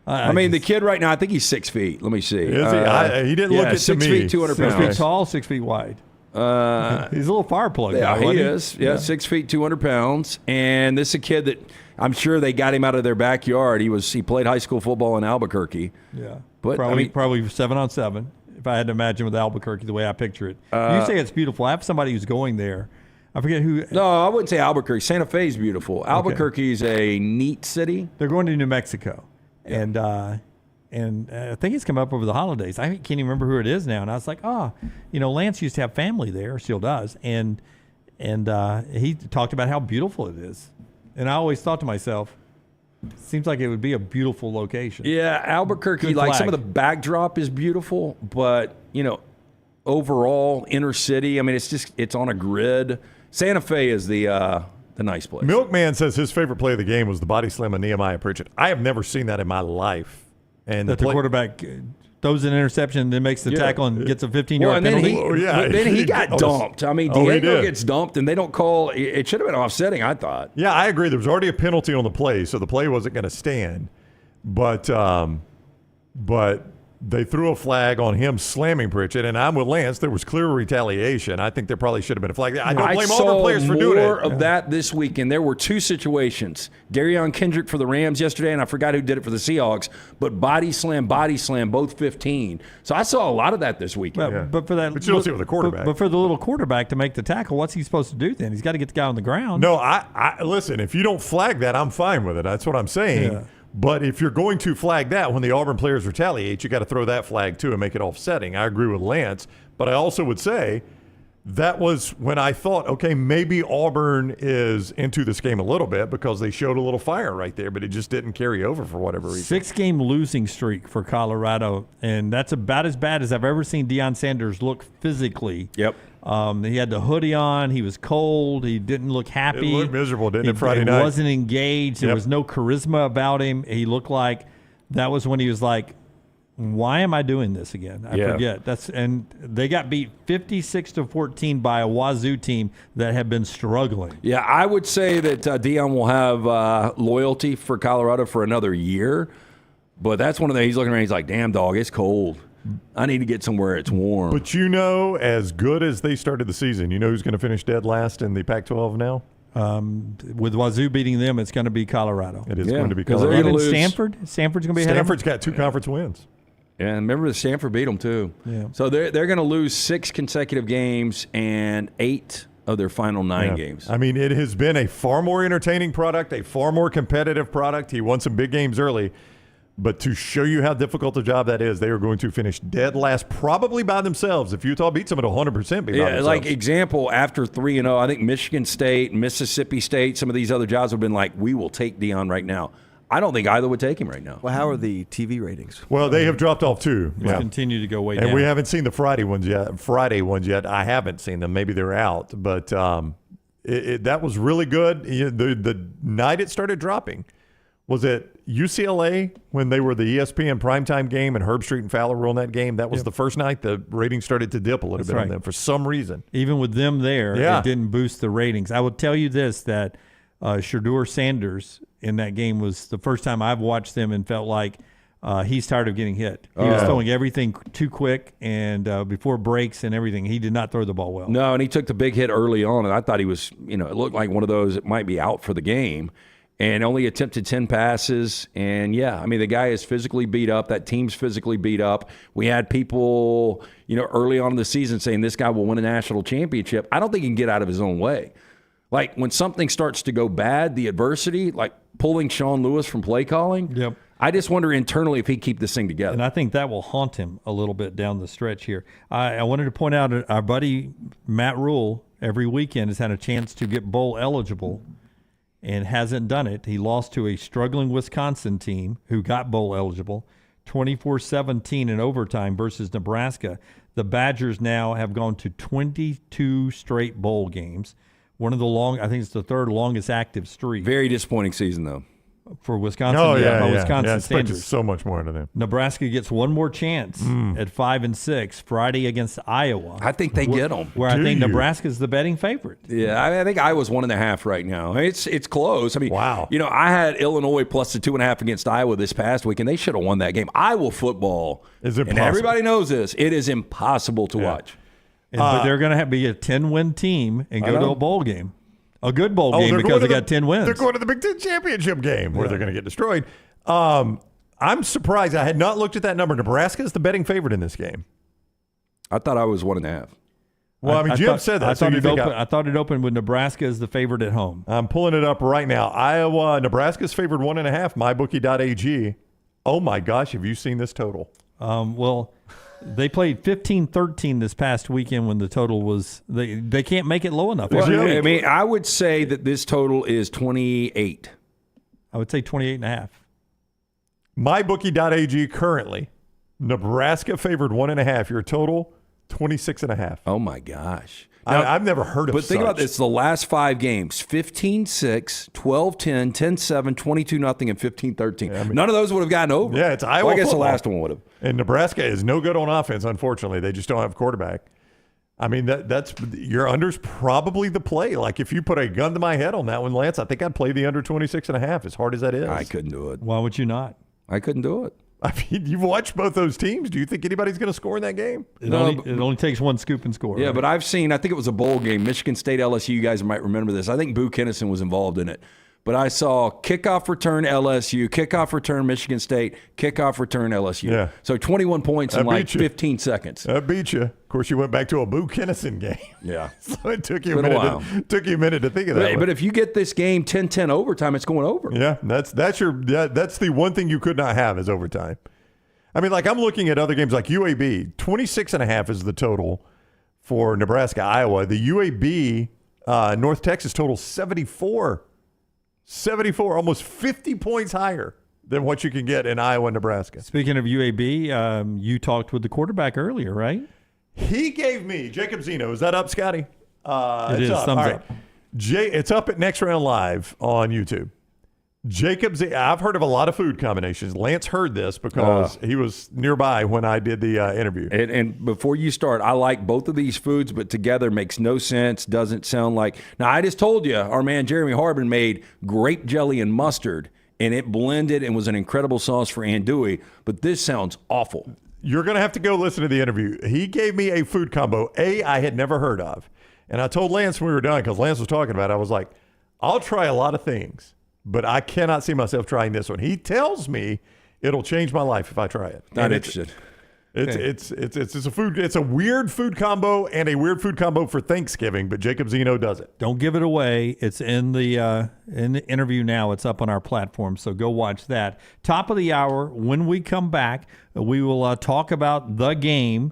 I mean, the kid right now, I think he's 6 feet. Let me see. Is he? He didn't look it to 6 me. feet, 200 pounds. 6 feet tall, 6 feet wide. He's a little fire plug. Yeah, guy, he is. Yeah, 6 feet, 200 pounds. And this is a kid that I'm sure they got him out of their backyard. He played high school football in Albuquerque. Yeah, but probably 7-on-7. If I had to imagine with Albuquerque the way I picture it, you say it's beautiful. I have somebody who's going there. I forget who. No, I wouldn't say Albuquerque. Santa Fe is beautiful. Albuquerque is a neat city. They're going to New Mexico, and I think it's come up over the holidays. I can't even remember who it is now. And I was like, Lance used to have family there, still does. And he talked about how beautiful it is. And I always thought to myself, seems like it would be a beautiful location. Yeah, Albuquerque, like some of the backdrop is beautiful, but, overall, inner city, I mean, it's on a grid. Santa Fe is the nice place. Milkman says his favorite play of the game was the body slam of Nehemiah Pritchett. I have never seen that in my life. And the quarterback throws an interception, then makes the tackle and gets a 15-yard penalty. Then he got dumped. I mean, Diego gets dumped, and they don't call. It should have been offsetting, I thought. Yeah, I agree. There was already a penalty on the play, so the play wasn't going to stand. But they threw a flag on him slamming Pritchett, and I'm with Lance. There was clear retaliation. I think there probably should have been a flag. I don't blame all the players for doing it. I saw more of that this weekend. There were two situations. Darion Kendrick for the Rams yesterday, and I forgot who did it for the Seahawks, but body slam, both 15. So I saw a lot of that this weekend. But you don't see it with the quarterback. But for the little quarterback to make the tackle, what's he supposed to do then? He's got to get the guy on the ground. No, I listen, if you don't flag that, I'm fine with it. That's what I'm saying. Yeah. But if you're going to flag that when the Auburn players retaliate, you got to throw that flag too and make it offsetting. I agree with Lance, but I also would say that was when I thought, okay, maybe Auburn is into this game a little bit because they showed a little fire right there, but it just didn't carry over for whatever reason. 6-game losing streak for Colorado, and that's about as bad as I've ever seen Deion Sanders look physically. Yep. He had the hoodie on. He was cold. He didn't look happy. It looked miserable, didn't it, Friday night? He wasn't engaged. There Yep. was no charisma about him. He looked like that was when he was like, why am I doing this again? I forget. And they got beat 56-14 by a Wazoo team that had been struggling. Yeah, I would say that Deion will have loyalty for Colorado for another year, but that's one of the, he's looking around, he's like, damn, dog, it's cold. I need to get somewhere it's warm. But as good as they started the season, you know who's going to finish dead last in the Pac-12 now? With Wazoo beating them, it's going to be Colorado. It is going to be Colorado. Even Stanford? Stanford's going to be ahead of them? Stanford's got 2 conference wins. Yeah, and remember the Stanford beat them too. Yeah. So they're going to lose 6 consecutive games and 8 of their final 9 games. I mean, it has been a far more entertaining product, a far more competitive product. He won some big games early. But to show you how difficult a job that is, they are going to finish dead last, probably by themselves. If Utah beats them, it'll 100% be by themselves. Like example, after 3-0, I think Michigan State, Mississippi State, some of these other jobs have been like, we will take Deion right now. I don't think either would take him right now. Well, how are the TV ratings? Well, they have dropped off too. They continue to go way down. And we haven't seen the Friday ones yet. I haven't seen them. Maybe they're out. But that was really good. The night it started dropping was at UCLA when they were the ESPN primetime game and Herb Street and Fowler were on that game. That was the first night the ratings started to dip a little bit on them for some reason. Even with them there, it didn't boost the ratings. I will tell you this, that Shedeur Sanders in that game was the first time I've watched them and felt like he's tired of getting hit. He was throwing everything too quick and before breaks and everything. He did not throw the ball well. No, and he took the big hit early on, and I thought he was, it looked like one of those that might be out for the game. And only attempted 10 passes. And, the guy is physically beat up. That team's physically beat up. We had people, early on in the season saying this guy will win a national championship. I don't think he can get out of his own way. Like, when something starts to go bad, the adversity, like pulling Sean Lewis from play calling, I just wonder internally if he'd keep this thing together. And I think that will haunt him a little bit down the stretch here. I wanted to point out our buddy Matt Rule every weekend has had a chance to get bowl eligible and hasn't done it. He lost to a struggling Wisconsin team who got bowl eligible, 24-17 in overtime versus Nebraska. The Badgers now have gone to 22 straight bowl games. One of the I think it's the third longest active streak. Very disappointing season, though. For Wisconsin, Wisconsin standards. So much more to them. Nebraska gets one more chance at 5-6 Friday against Iowa. I think they get them. Where I think Nebraska's the betting favorite. Yeah, I think Iowa's 1.5 right now. It's close. I mean, wow. I had Illinois plus the 2.5 against Iowa this past week, and they should have won that game. Iowa football is impossible. And everybody knows this. It is impossible to watch. But they're going to be a 10-win team and go to a bowl game. A good bowl game because they got 10 wins. They're going to the Big Ten championship game where they're going to get destroyed. I'm surprised. I had not looked at that number. Nebraska is the betting favorite in this game. I thought I was 1.5. Well, Jim said that. I thought it opened with Nebraska as the favorite at home. I'm pulling it up right now. Nebraska's favored 1.5. MyBookie.ag. Oh my gosh, have you seen this total? They played 15-13 this past weekend when the total was they can't make it low enough. Well, I would say that this total is 28. I would say 28.5. MyBookie.ag currently, Nebraska favored 1.5. Your total, 26.5. Oh my gosh. Now, I've never heard of But think about this, the last 5 games, 15-6, 12-10, 10-7, 22-0, and 15-13. None of those would have gotten over. Yeah, it's Iowa I guess football. The last one would have. And Nebraska is no good on offense, unfortunately. They just don't have a quarterback. I mean, that's your under's probably the play. Like, if you put a gun to my head on that one, Lance, I think I'd play the under 26.5, as hard as that is. I couldn't do it. Why would you not? I couldn't do it. I mean, you've watched both those teams. Do you think anybody's going to score in that game? It only takes one scoop and score. Yeah, right? but I think it was a bowl game, Michigan State, LSU. You guys might remember this. I think Boo Kennison was involved in it. But I saw kickoff return LSU, kickoff return Michigan State, kickoff return LSU. Yeah. So 21 points in like 15 seconds. That beat you. Of course, you went back to a Boo Kennison game. Yeah. So it took you a minute to think of that. But if you get this game 10-10 overtime, it's going over. Yeah, that's the one thing you could not have is overtime. I mean, like I'm looking at other games like UAB, 26.5 is the total for Nebraska, Iowa. The UAB North Texas total 74. 74, almost 50 points higher than what you can get in Iowa, Nebraska. Speaking of UAB, you talked with the quarterback earlier, right? He gave me Jacob Zeno. Is that up, Scotty? It is. Up. Thumbs All right. up. It's up at Next Round Live on YouTube. I've heard of a lot of food combinations. Lance heard this because he was nearby when I did the interview. And before you start, I like both of these foods, but together makes no sense, doesn't sound like. Now, I just told you, our man Jeremy Harbin made grape jelly and mustard, and it blended and was an incredible sauce for andouille, but this sounds awful. You're going to have to go listen to the interview. He gave me a food combo, I had never heard of. And I told Lance when we were done, because Lance was talking about it, I was like, I'll try a lot of things, but I cannot see myself trying this one. He tells me it'll change my life if I try it. Not interested. It's a weird food combo and a weird food combo for Thanksgiving, but Jacob Zeno does it. Don't give it away. It's in the interview now. It's up on our platform, so go watch that. Top of the hour. When we come back, we will talk about the game,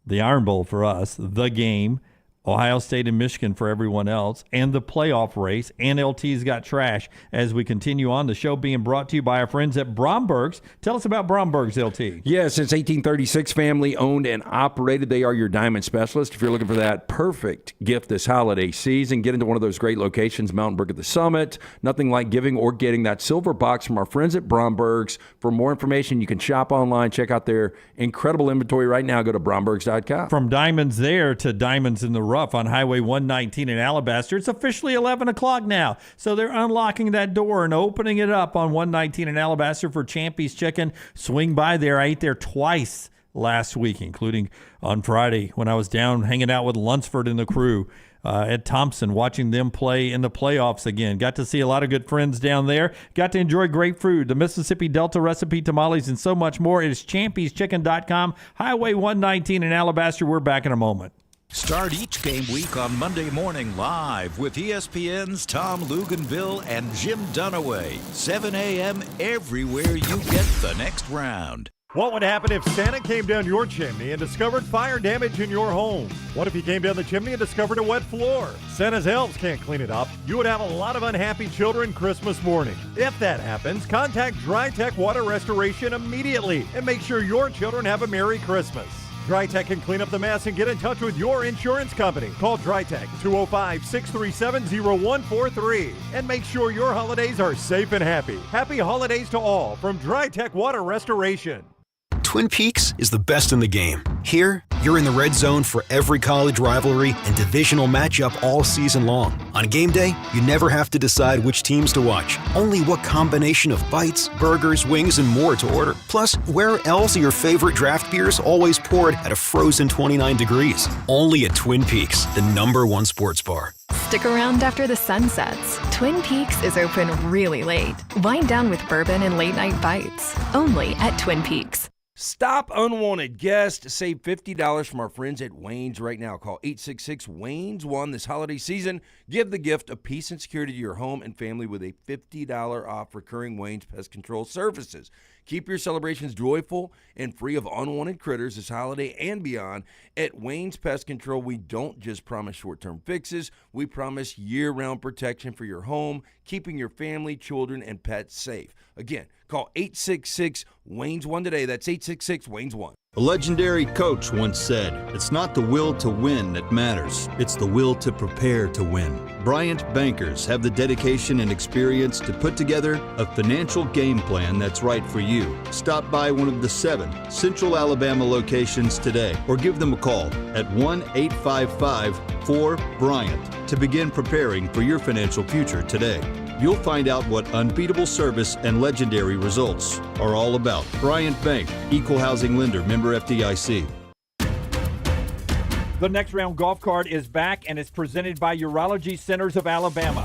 the Iron Bowl for us, the game, Ohio State and Michigan for everyone else, and the playoff race, and LT's Got Trash as we continue on. The show being brought to you by our friends at Bromberg's. Tell us about Bromberg's, LT. Yeah, since 1836, family owned and operated. They are your diamond specialist. If you're looking for that perfect gift this holiday season, get into one of those great locations, Mountain Brook at the Summit. Nothing like giving or getting that silver box from our friends at Bromberg's. For more information, you can shop online, check out their incredible inventory right now. Go to brombergs.com. From diamonds there to diamonds in the rough on Highway 119 in Alabaster. It's officially 11 o'clock now, so they're unlocking that door and opening it up on 119 in Alabaster for Champy's Chicken. Swing by there. I ate there twice last week, including on Friday when I was down hanging out with Lunsford and the crew at Thompson, watching them play in the playoffs again. Got to see a lot of good friends down there. Got to enjoy great food, the Mississippi Delta recipe tamales, and so much more. It is champy'schicken.com, Highway 119 in Alabaster. We're back in a moment. Start each game week on Monday morning live with ESPN's Tom Luganville and Jim Dunaway. 7 a.m. everywhere you get the next round. What would happen if Santa came down your chimney and discovered fire damage in your home? What if he came down the chimney and discovered a wet floor? Santa's elves can't clean it up. You would have a lot of unhappy children Christmas morning. If that happens, contact DryTech Water Restoration immediately and make sure your children have a Merry Christmas. DryTech can clean up the mess and get in touch with your insurance company. Call DryTech 205-637-0143 and make sure your holidays are safe and happy. Happy holidays to all from DryTech Water Restoration. Twin Peaks is the best in the game. Here, you're in the red zone for every college rivalry and divisional matchup all season long. On game day, you never have to decide which teams to watch, only what combination of bites, burgers, wings, and more to order. Plus, where else are your favorite draft beers always poured at a frozen 29 degrees? Only at Twin Peaks, the #1 sports bar. Stick around after the sun sets. Twin Peaks is open really late. Wind down with bourbon and late night bites. Only at Twin Peaks. Stop unwanted guests. Save $50 from our friends at Wayne's right now. Call 866-WAYNES-1 this holiday season. Give the gift of peace and security to your home and family with a $50 off recurring Wayne's Pest Control services. Keep your celebrations joyful and free of unwanted critters this holiday and beyond. At Wayne's Pest Control, we don't just promise short-term fixes. We promise year-round protection for your home, keeping your family, children, and pets safe. Again, call 866-WAYNES-1 today. That's 866-WAYNES-1. A legendary coach once said, "It's not the will to win that matters, it's the will to prepare to win." Bryant bankers have the dedication and experience to put together a financial game plan that's right for you. Stop by one of the 7 Central Alabama locations today or give them a call at 1-855-4-BRYANT to begin preparing for your financial future today. You'll find out what unbeatable service and legendary results are all about. Bryant Bank, Equal Housing Lender, member FDIC. The Next Round golf cart is back and is presented by Urology Centers of Alabama.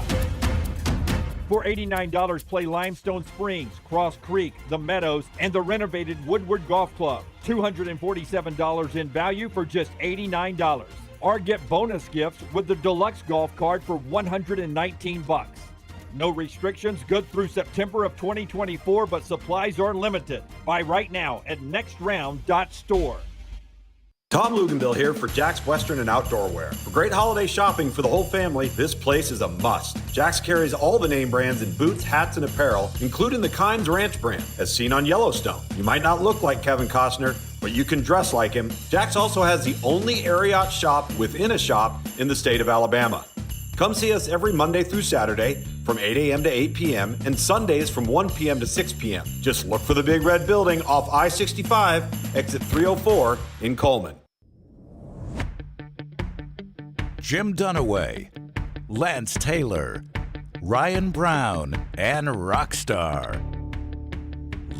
For $89, play Limestone Springs, Cross Creek, The Meadows, and the renovated Woodward Golf Club. $247 in value for just $89. Or get bonus gifts with the Deluxe Golf Cart for $119. No restrictions, good through September of 2024, but supplies are limited. Buy right now at nextround.store. Tom Luganville here for Jack's Western and Outdoor Wear. For great holiday shopping for the whole family, this place is a must. Jack's carries all the name brands in boots, hats, and apparel, including the Kynes Ranch brand, as seen on Yellowstone. You might not look like Kevin Costner, but you can dress like him. Jack's also has the only air yacht shop within a shop in the state of Alabama. Come see us every Monday through Saturday from 8 a.m. to 8 p.m. and Sundays from 1 p.m. to 6 p.m. Just look for the big red building off I-65, exit 304 in Coleman. Jim Dunaway, Lance Taylor, Ryan Brown, and Rockstar.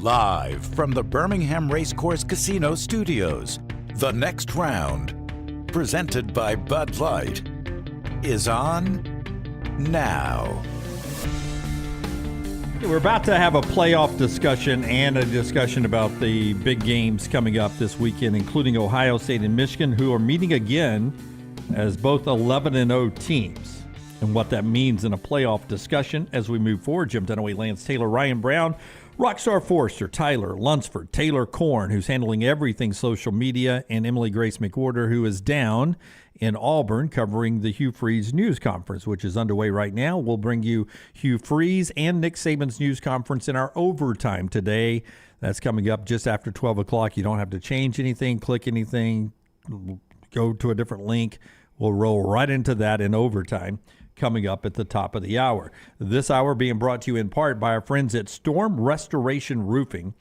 Live from the Birmingham Racecourse Casino Studios, the next round, presented by Bud Light, is on now. We're about to have a playoff discussion and a discussion about the big games coming up this weekend, including Ohio State and Michigan, who are meeting again as both 11-0 teams, and what that means in a playoff discussion as we move forward. Jim Dunaway, Lance Taylor, Ryan Brown, Rockstar Forrester, Tyler Lunsford, Taylor Korn, who's handling everything social media, and Emily Grace McWhorter, who is down in Auburn covering the Hugh Freeze news conference, which is underway right now. We'll bring you Hugh Freeze and Nick Saban's news conference in our overtime today. That's coming up just after 12 o'clock. You don't have to change anything, click anything, go to a different link. We'll roll right into that in overtime coming up at the top of the hour. This hour being brought to you in part by our friends at Storm Restoration Roofing.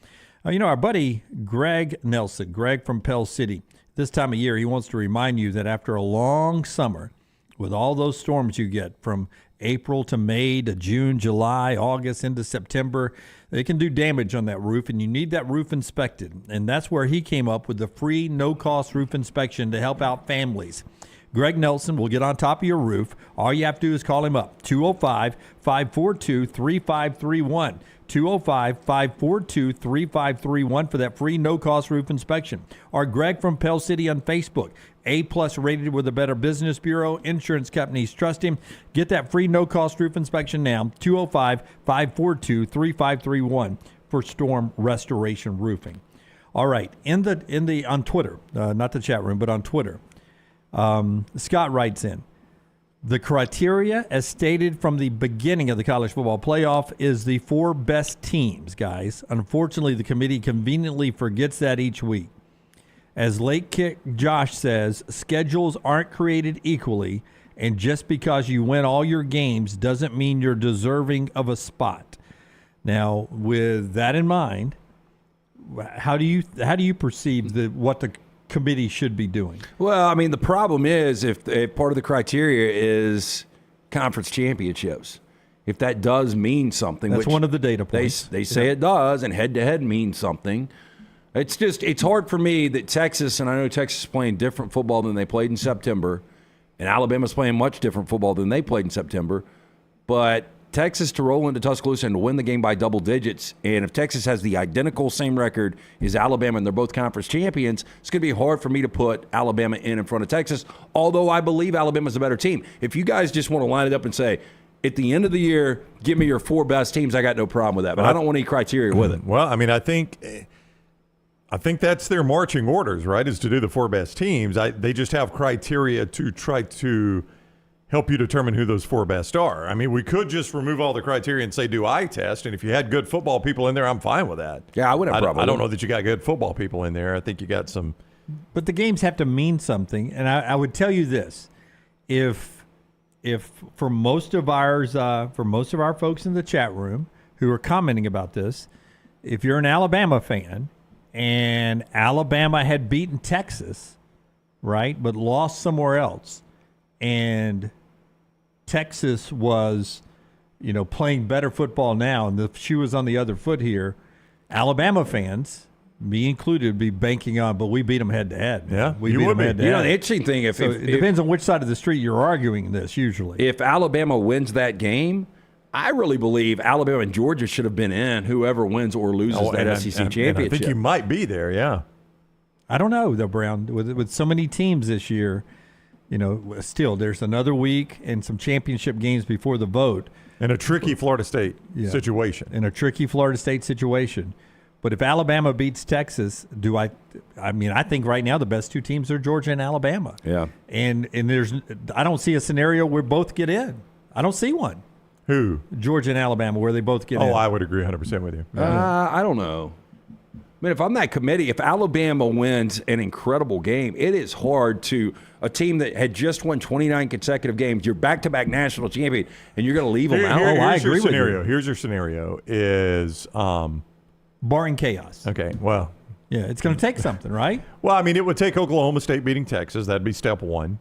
Our buddy Greg Nelson, Greg from Pell City, this time of year, he wants to remind you that after a long summer, with all those storms you get from April to May to June, July, August into September, they can do damage on that roof, and you need that roof inspected. And that's where he came up with the free no-cost roof inspection to help out families. Greg Nelson will get on top of your roof. All you have to do is call him up, 205-542-3531. 205-542-3531 for that free no-cost roof inspection. Or Greg from Pell City on Facebook, A+ rated with the Better Business Bureau. Insurance companies trust him. Get that free no-cost roof inspection now, 205-542-3531 for Storm Restoration Roofing. All right, on Twitter, not the chat room, but on Twitter, Scott writes in, the criteria as stated from the beginning of the college football playoff is the 4 best teams, guys. Unfortunately, the committee conveniently forgets that each week. As Late Kick Josh says, schedules aren't created equally, and just because you win all your games doesn't mean you're deserving of a spot. Now, with that in mind, how do you perceive what the committee should be doing? Well, I mean, the problem is if part of the criteria is conference championships, if that does mean something. That's one of the data points. They say it does, and head-to-head means something. It's hard for me that Texas, and I know Texas is playing different football than they played in September, and Alabama's playing much different football than they played in September, but Texas to roll into Tuscaloosa and to win the game by double digits, and if Texas has the identical same record as Alabama and they're both conference champions, it's going to be hard for me to put Alabama in front of Texas, although I believe Alabama's a better team. If you guys just want to line it up and say, at the end of the year, give me your 4 best teams, I got no problem with that, but I don't want any criteria with it. Well, I mean, I think that's their marching orders, right, is to do the 4 best teams. They just have criteria to try to help you determine who those 4 best are. I mean, we could just remove all the criteria and say do eye test, and if you had good football people in there, I'm fine with that. Yeah, I wouldn't have a problem. I don't know that you got good football people in there. I think you got some. But the games have to mean something, and I would tell you this: if for most of our folks in the chat room who are commenting about this, if you're an Alabama fan and Alabama had beaten Texas, right, but lost somewhere else, and Texas was, playing better football now, and the shoe is on the other foot here, Alabama fans, me included, would be banking on, but we beat them head-to-head. Yeah, we beat them head-to-head. The interesting thing, it depends on which side of the street you're arguing this, usually. If Alabama wins that game, I really believe Alabama and Georgia should have been in, whoever wins or loses that SEC championship. And I think you might be there, yeah. I don't know, though, Brown. With so many teams this year, still, there's another week and some championship games before the vote. In a tricky Florida State situation. In a tricky Florida State situation. But if Alabama beats Texas, I think right now the best two teams are Georgia and Alabama. Yeah. And I don't see a scenario where both get in. I don't see one. Who? Georgia and Alabama, where they both get in. Oh, I would agree 100% with you. I don't know. I mean, if I'm that committee, if Alabama wins an incredible game, it is hard to a team that had just won 29 consecutive games, you're back-to-back national champion, and you're going to leave them out. I agree with you. Here's your scenario is barring chaos. Okay, well. Yeah, it's going to take something, right? Well, I mean, it would take Oklahoma State beating Texas. That'd be step one.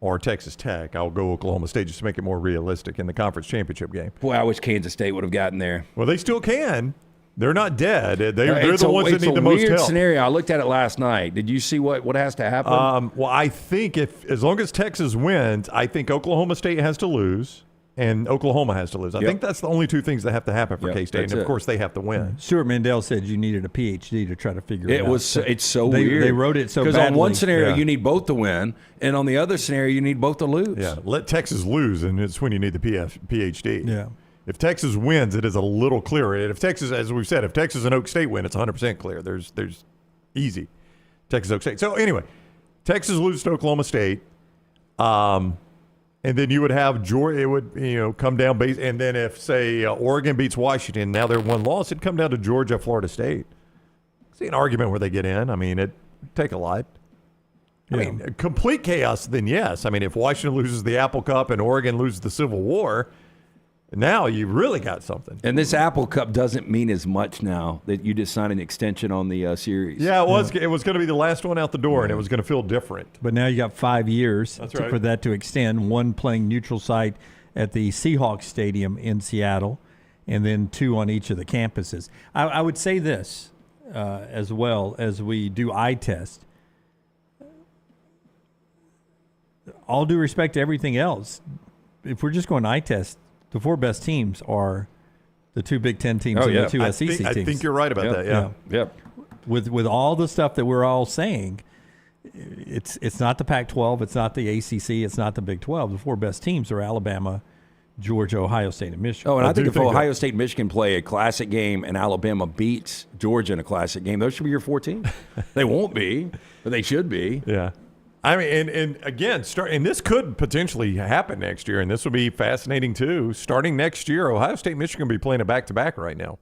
Or Texas Tech. I'll go Oklahoma State just to make it more realistic in the conference championship game. Boy, I wish Kansas State would have gotten there. Well, they still can. They're not dead. They're the ones that need the most help. It's a weird scenario. I looked at it last night. Did you see what has to happen? Well, I think as long as Texas wins, I think Oklahoma State has to lose and Oklahoma has to lose. I think that's the only two things that have to happen for K-State. And, of course, they have to win. Stuart Mandel said you needed a PhD to try to figure it out. It's so weird. They wrote it so badly. Because on one scenario, you need both to win, and on the other scenario, you need both to lose. Yeah, let Texas lose, and it's when you need the PhD. Yeah. If Texas wins, it is a little clearer. And if Texas, as we've said, if Texas and Oak State win, it's 100% clear. There's easy. Texas, Oak State. So anyway, Texas loses to Oklahoma State, and then you would have Georgia. It would come down base. And then if say Oregon beats Washington, now they're one loss. It'd come down to Georgia, Florida State. See an argument where they get in. I mean, it'd take a lot. I mean, complete chaos. Then yes. I mean, if Washington loses the Apple Cup and Oregon loses the Civil War. Now you really got something. And this Apple Cup doesn't mean as much now that you just signed an extension on the series. Yeah, it was. It was going to be the last one out the door, and it was going to feel different. But now you got 5 years right. for that to extend. One playing neutral site at the Seahawks Stadium in Seattle, and then 2 on each of the campuses. I would say this as well as we do eye test. All due respect to everything else, if we're just going eye test, the 4 best teams are the 2 Big Ten teams and the 2 SEC teams. I think you're right about that. Yeah. Yep. With all the stuff that we're all saying, it's not the Pac-12, it's not the ACC, it's not the Big 12. The 4 best teams are Alabama, Georgia, Ohio State, and Michigan. Oh, and I think if Ohio State and Michigan play a classic game and Alabama beats Georgia in a classic game, those should be your 4 teams. They won't be, but they should be. Yeah. I mean, and again, and this could potentially happen next year, and this will be fascinating too. Starting next year, Ohio State and Michigan will be playing a back-to-back right now.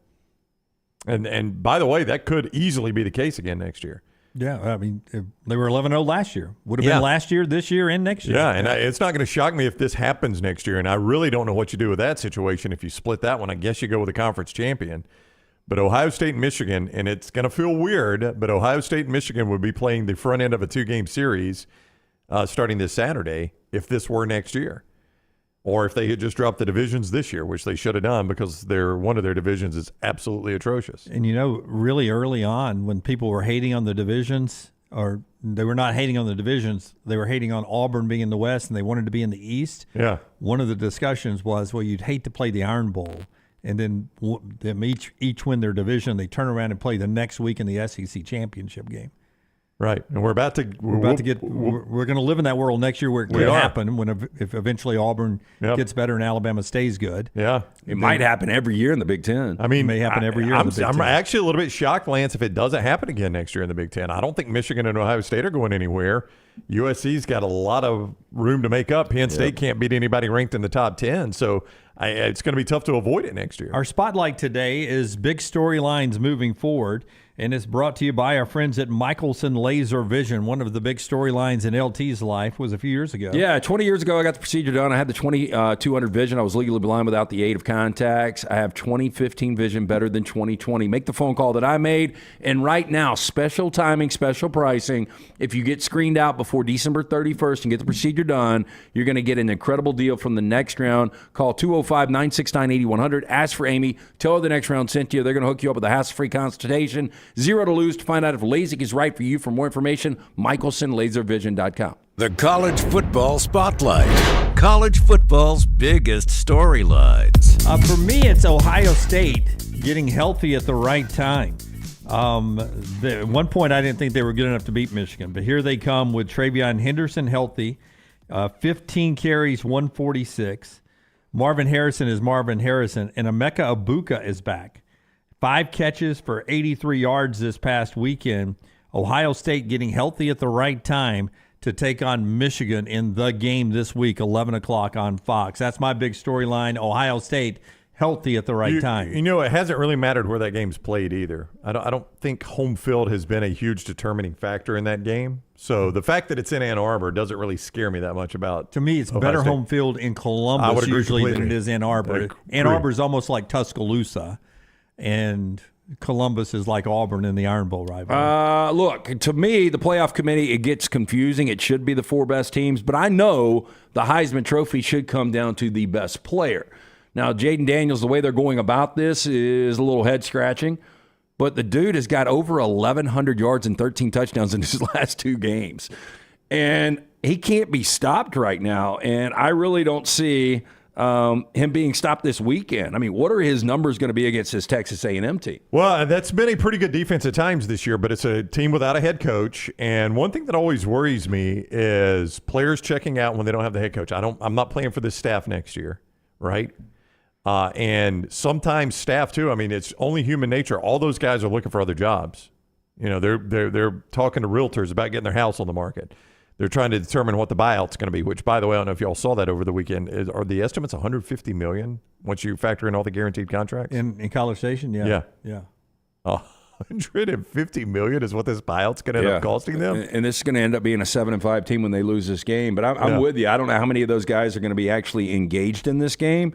And by the way, that could easily be the case again next year. Yeah, I mean, they were 11-0 last year. Would have been last year, this year, and next year. Yeah, and it's not going to shock me if this happens next year, and I really don't know what you do with that situation. If you split that one, I guess you go with the conference champion. But Ohio State and Michigan, and it's going to feel weird, but Ohio State and Michigan would be playing the front end of a 2-game series starting this Saturday if this were next year. Or if they had just dropped the divisions this year, which they should have done because one of their divisions is absolutely atrocious. And, really early on when people were hating on the divisions, or they were not hating on the divisions, they were hating on Auburn being in the West and they wanted to be in the East. Yeah. One of the discussions was, well, you'd hate to play the Iron Bowl. And then them each win their division. They turn around and play the next week in the SEC championship game. Right, and we're going to live in that world next year where it could happen if eventually Auburn gets better and Alabama stays good. Yeah, it might happen every year in the Big Ten. I mean, it may happen every year. I'm actually a little bit shocked, Lance, if it doesn't happen again next year in the Big Ten. I don't think Michigan and Ohio State are going anywhere. USC's got a lot of room to make up. Penn State can't beat anybody ranked in the top 10, so it's going to be tough to avoid it next year. Our spotlight today is big storylines moving forward, and it's brought to you by our friends at Michelson Laser Vision. One of the big storylines in LT's life was a few years ago. Yeah, 20 years ago, I got the procedure done. I had the 20/200 vision. I was legally blind without the aid of contacts. I have 20/15 vision, better than 20/20. Make the phone call that I made, and right now, special timing, special pricing. If you get screened out before December 31st and get the procedure done, you're going to get an incredible deal from the next round. Call 205-969-8100. Ask for Amy. Tell her the next round sent you. They're going to hook you up with a hassle-free consultation. 0 to lose to find out if LASIK is right for you. For more information, michelsonlaservision.com. The College Football Spotlight. College football's biggest storylines. For me, it's Ohio State getting healthy at the right time. At one point, I didn't think they were good enough to beat Michigan, but here they come with Travion Henderson healthy, 15 carries, 146. Marvin Harrison is Marvin Harrison, and Emeka Egbuka is back. 5 catches for 83 yards this past weekend. Ohio State getting healthy at the right time to take on Michigan in the game this week, 11 o'clock on Fox. That's my big storyline. Ohio State healthy at the right time. You know, it hasn't really mattered where that game's played either. I don't think home field has been a huge determining factor in that game. So the fact that it's in Ann Arbor doesn't really scare me that much about. To me, it's better home field in Columbus usually than it is Ann Arbor. Ann Arbor is almost like Tuscaloosa, and Columbus is like Auburn in the Iron Bowl rivalry. Look, to me, the playoff committee, it gets confusing. It should be the 4 best teams, but I know the Heisman Trophy should come down to the best player. Now, Jaden Daniels, the way they're going about this is a little head-scratching, but the dude has got over 1,100 yards and 13 touchdowns in his last 2 games. And he can't be stopped right now, and I really don't see him being stopped this weekend. I mean, what are his numbers going to be against this Texas A&M team? Well, that's been a pretty good defense at times this year, but it's a team without a head coach. And one thing that always worries me is players checking out when they don't have the head coach. I'm not playing for this staff next year, right? And sometimes staff too. I mean, it's only human nature. All those guys are looking for other jobs. You know, they're talking to realtors about getting their house on the market. They're trying to determine what the buyout's going to be, which, by the way, I don't know if y'all saw that over the weekend. Are the estimates $150 million once you factor in all the guaranteed contracts? In College Station, yeah. $150 million is what this buyout's going to end up costing them? And this is going to end up being a 7-5 team when they lose this game. But I'm with you. I don't know how many of those guys are going to be actually engaged in this game.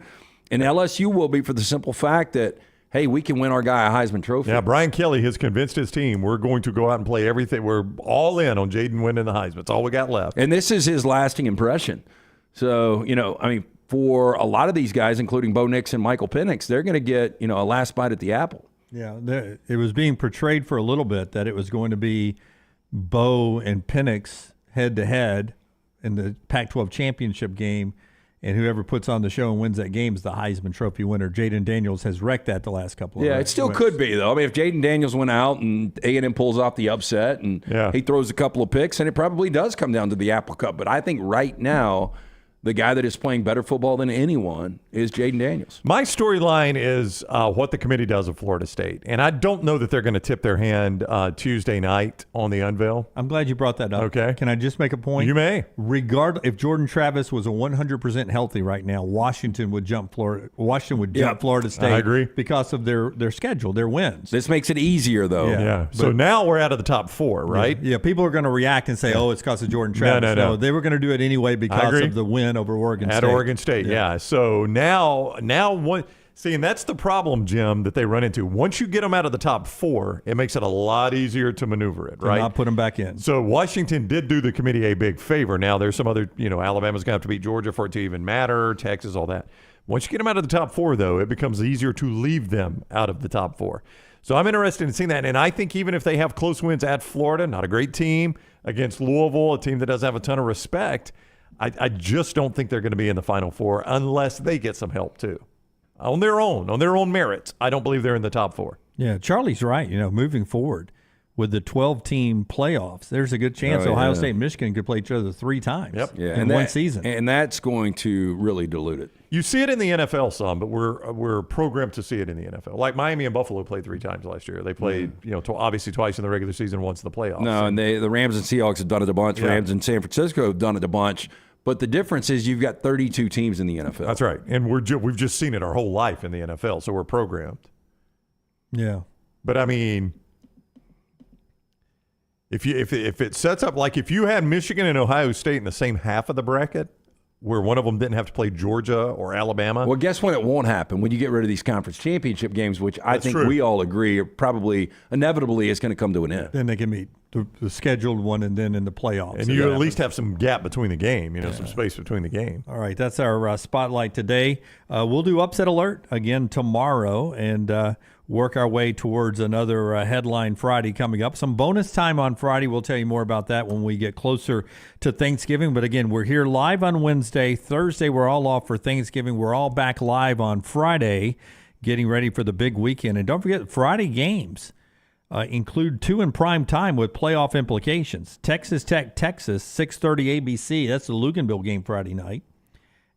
And LSU will be for the simple fact that, hey, we can win our guy a Heisman Trophy. Yeah, Brian Kelly has convinced his team we're going to go out and play everything. We're all in on Jaden winning the Heisman. It's all we got left. And this is his lasting impression. So, you know, I mean, for a lot of these guys, including Bo Nix and Michael Penix, they're going to get, you know, a last bite at the apple. Yeah, it was being portrayed for a little bit that it was going to be Bo and Penix head-to-head in the Pac-12 championship game, and whoever puts on the show and wins that game is the Heisman Trophy winner. Jaden Daniels has wrecked that the last couple of years. Yeah, it still could be, though. I mean, if Jaden Daniels went out and A&M pulls off the upset and he throws a couple of picks, and it probably does come down to the Apple Cup. But I think right now, the guy that is playing better football than anyone is Jaden Daniels. My storyline is what the committee does at Florida State. And I don't know that they're going to tip their hand Tuesday night on the unveil. I'm glad you brought that up. Okay. Can I just make a point? You may. If Jordan Travis was 100% healthy right now, Washington would jump Florida State. I agree. Because of their schedule, their wins. This makes it easier, though. Yeah. So now we're out of the top 4, right? Yeah. People are going to react and say, oh, it's because of Jordan Travis. No. They were going to do it anyway because of the win over Oregon State. At Oregon State, yeah. So now and that's the problem, Jim, that they run into. Once you get them out of the top 4, it makes it a lot easier to maneuver it, right? To not put them back in. So Washington did do the committee a big favor. Now there's some other, Alabama's going to have to beat Georgia for it to even matter, Texas, all that. Once you get them out of the top 4, though, it becomes easier to leave them out of the top 4. So I'm interested in seeing that. And I think even if they have close wins at Florida, not a great team, against Louisville, a team that doesn't have a ton of respect, I just don't think they're going to be in the Final Four unless they get some help too. On their own merits, I don't believe they're in the top 4. Yeah, Charlie's right. Moving forward with the 12-team playoffs, there's a good chance Ohio State and Michigan could play each other 3 times in one season. And that's going to really dilute it. You see it in the NFL some, but we're programmed to see it in the NFL. Like Miami and Buffalo played 3 times last year. They played, obviously twice in the regular season, once in the playoffs. No, and the Rams and Seahawks have done it a bunch. Yeah. Rams and San Francisco have done it a bunch. But the difference is you've got 32 teams in the NFL. That's right. And we've just seen it our whole life in the NFL, so we're programmed. Yeah. But, I mean, if it sets up, like if you had Michigan and Ohio State in the same half of the bracket, where one of them didn't have to play Georgia or Alabama. Well, guess when it won't happen? When you get rid of these conference championship games, which I think we all agree are probably inevitably is going to come to an end. Then they can meet the scheduled one and then in the playoffs. And you at least have some gap between the game, some space between the game. All right, that's our spotlight today. We'll do Upset Alert again tomorrow and work our way towards another Headline Friday coming up. Some bonus time on Friday. We'll tell you more about that when we get closer to Thanksgiving. But again, we're here live on Wednesday. Thursday, we're all off for Thanksgiving. We're all back live on Friday, getting ready for the big weekend. And don't forget, Friday games include 2 in prime time with playoff implications. Texas Tech, Texas, 6:30 ABC. That's the Luganville game Friday night.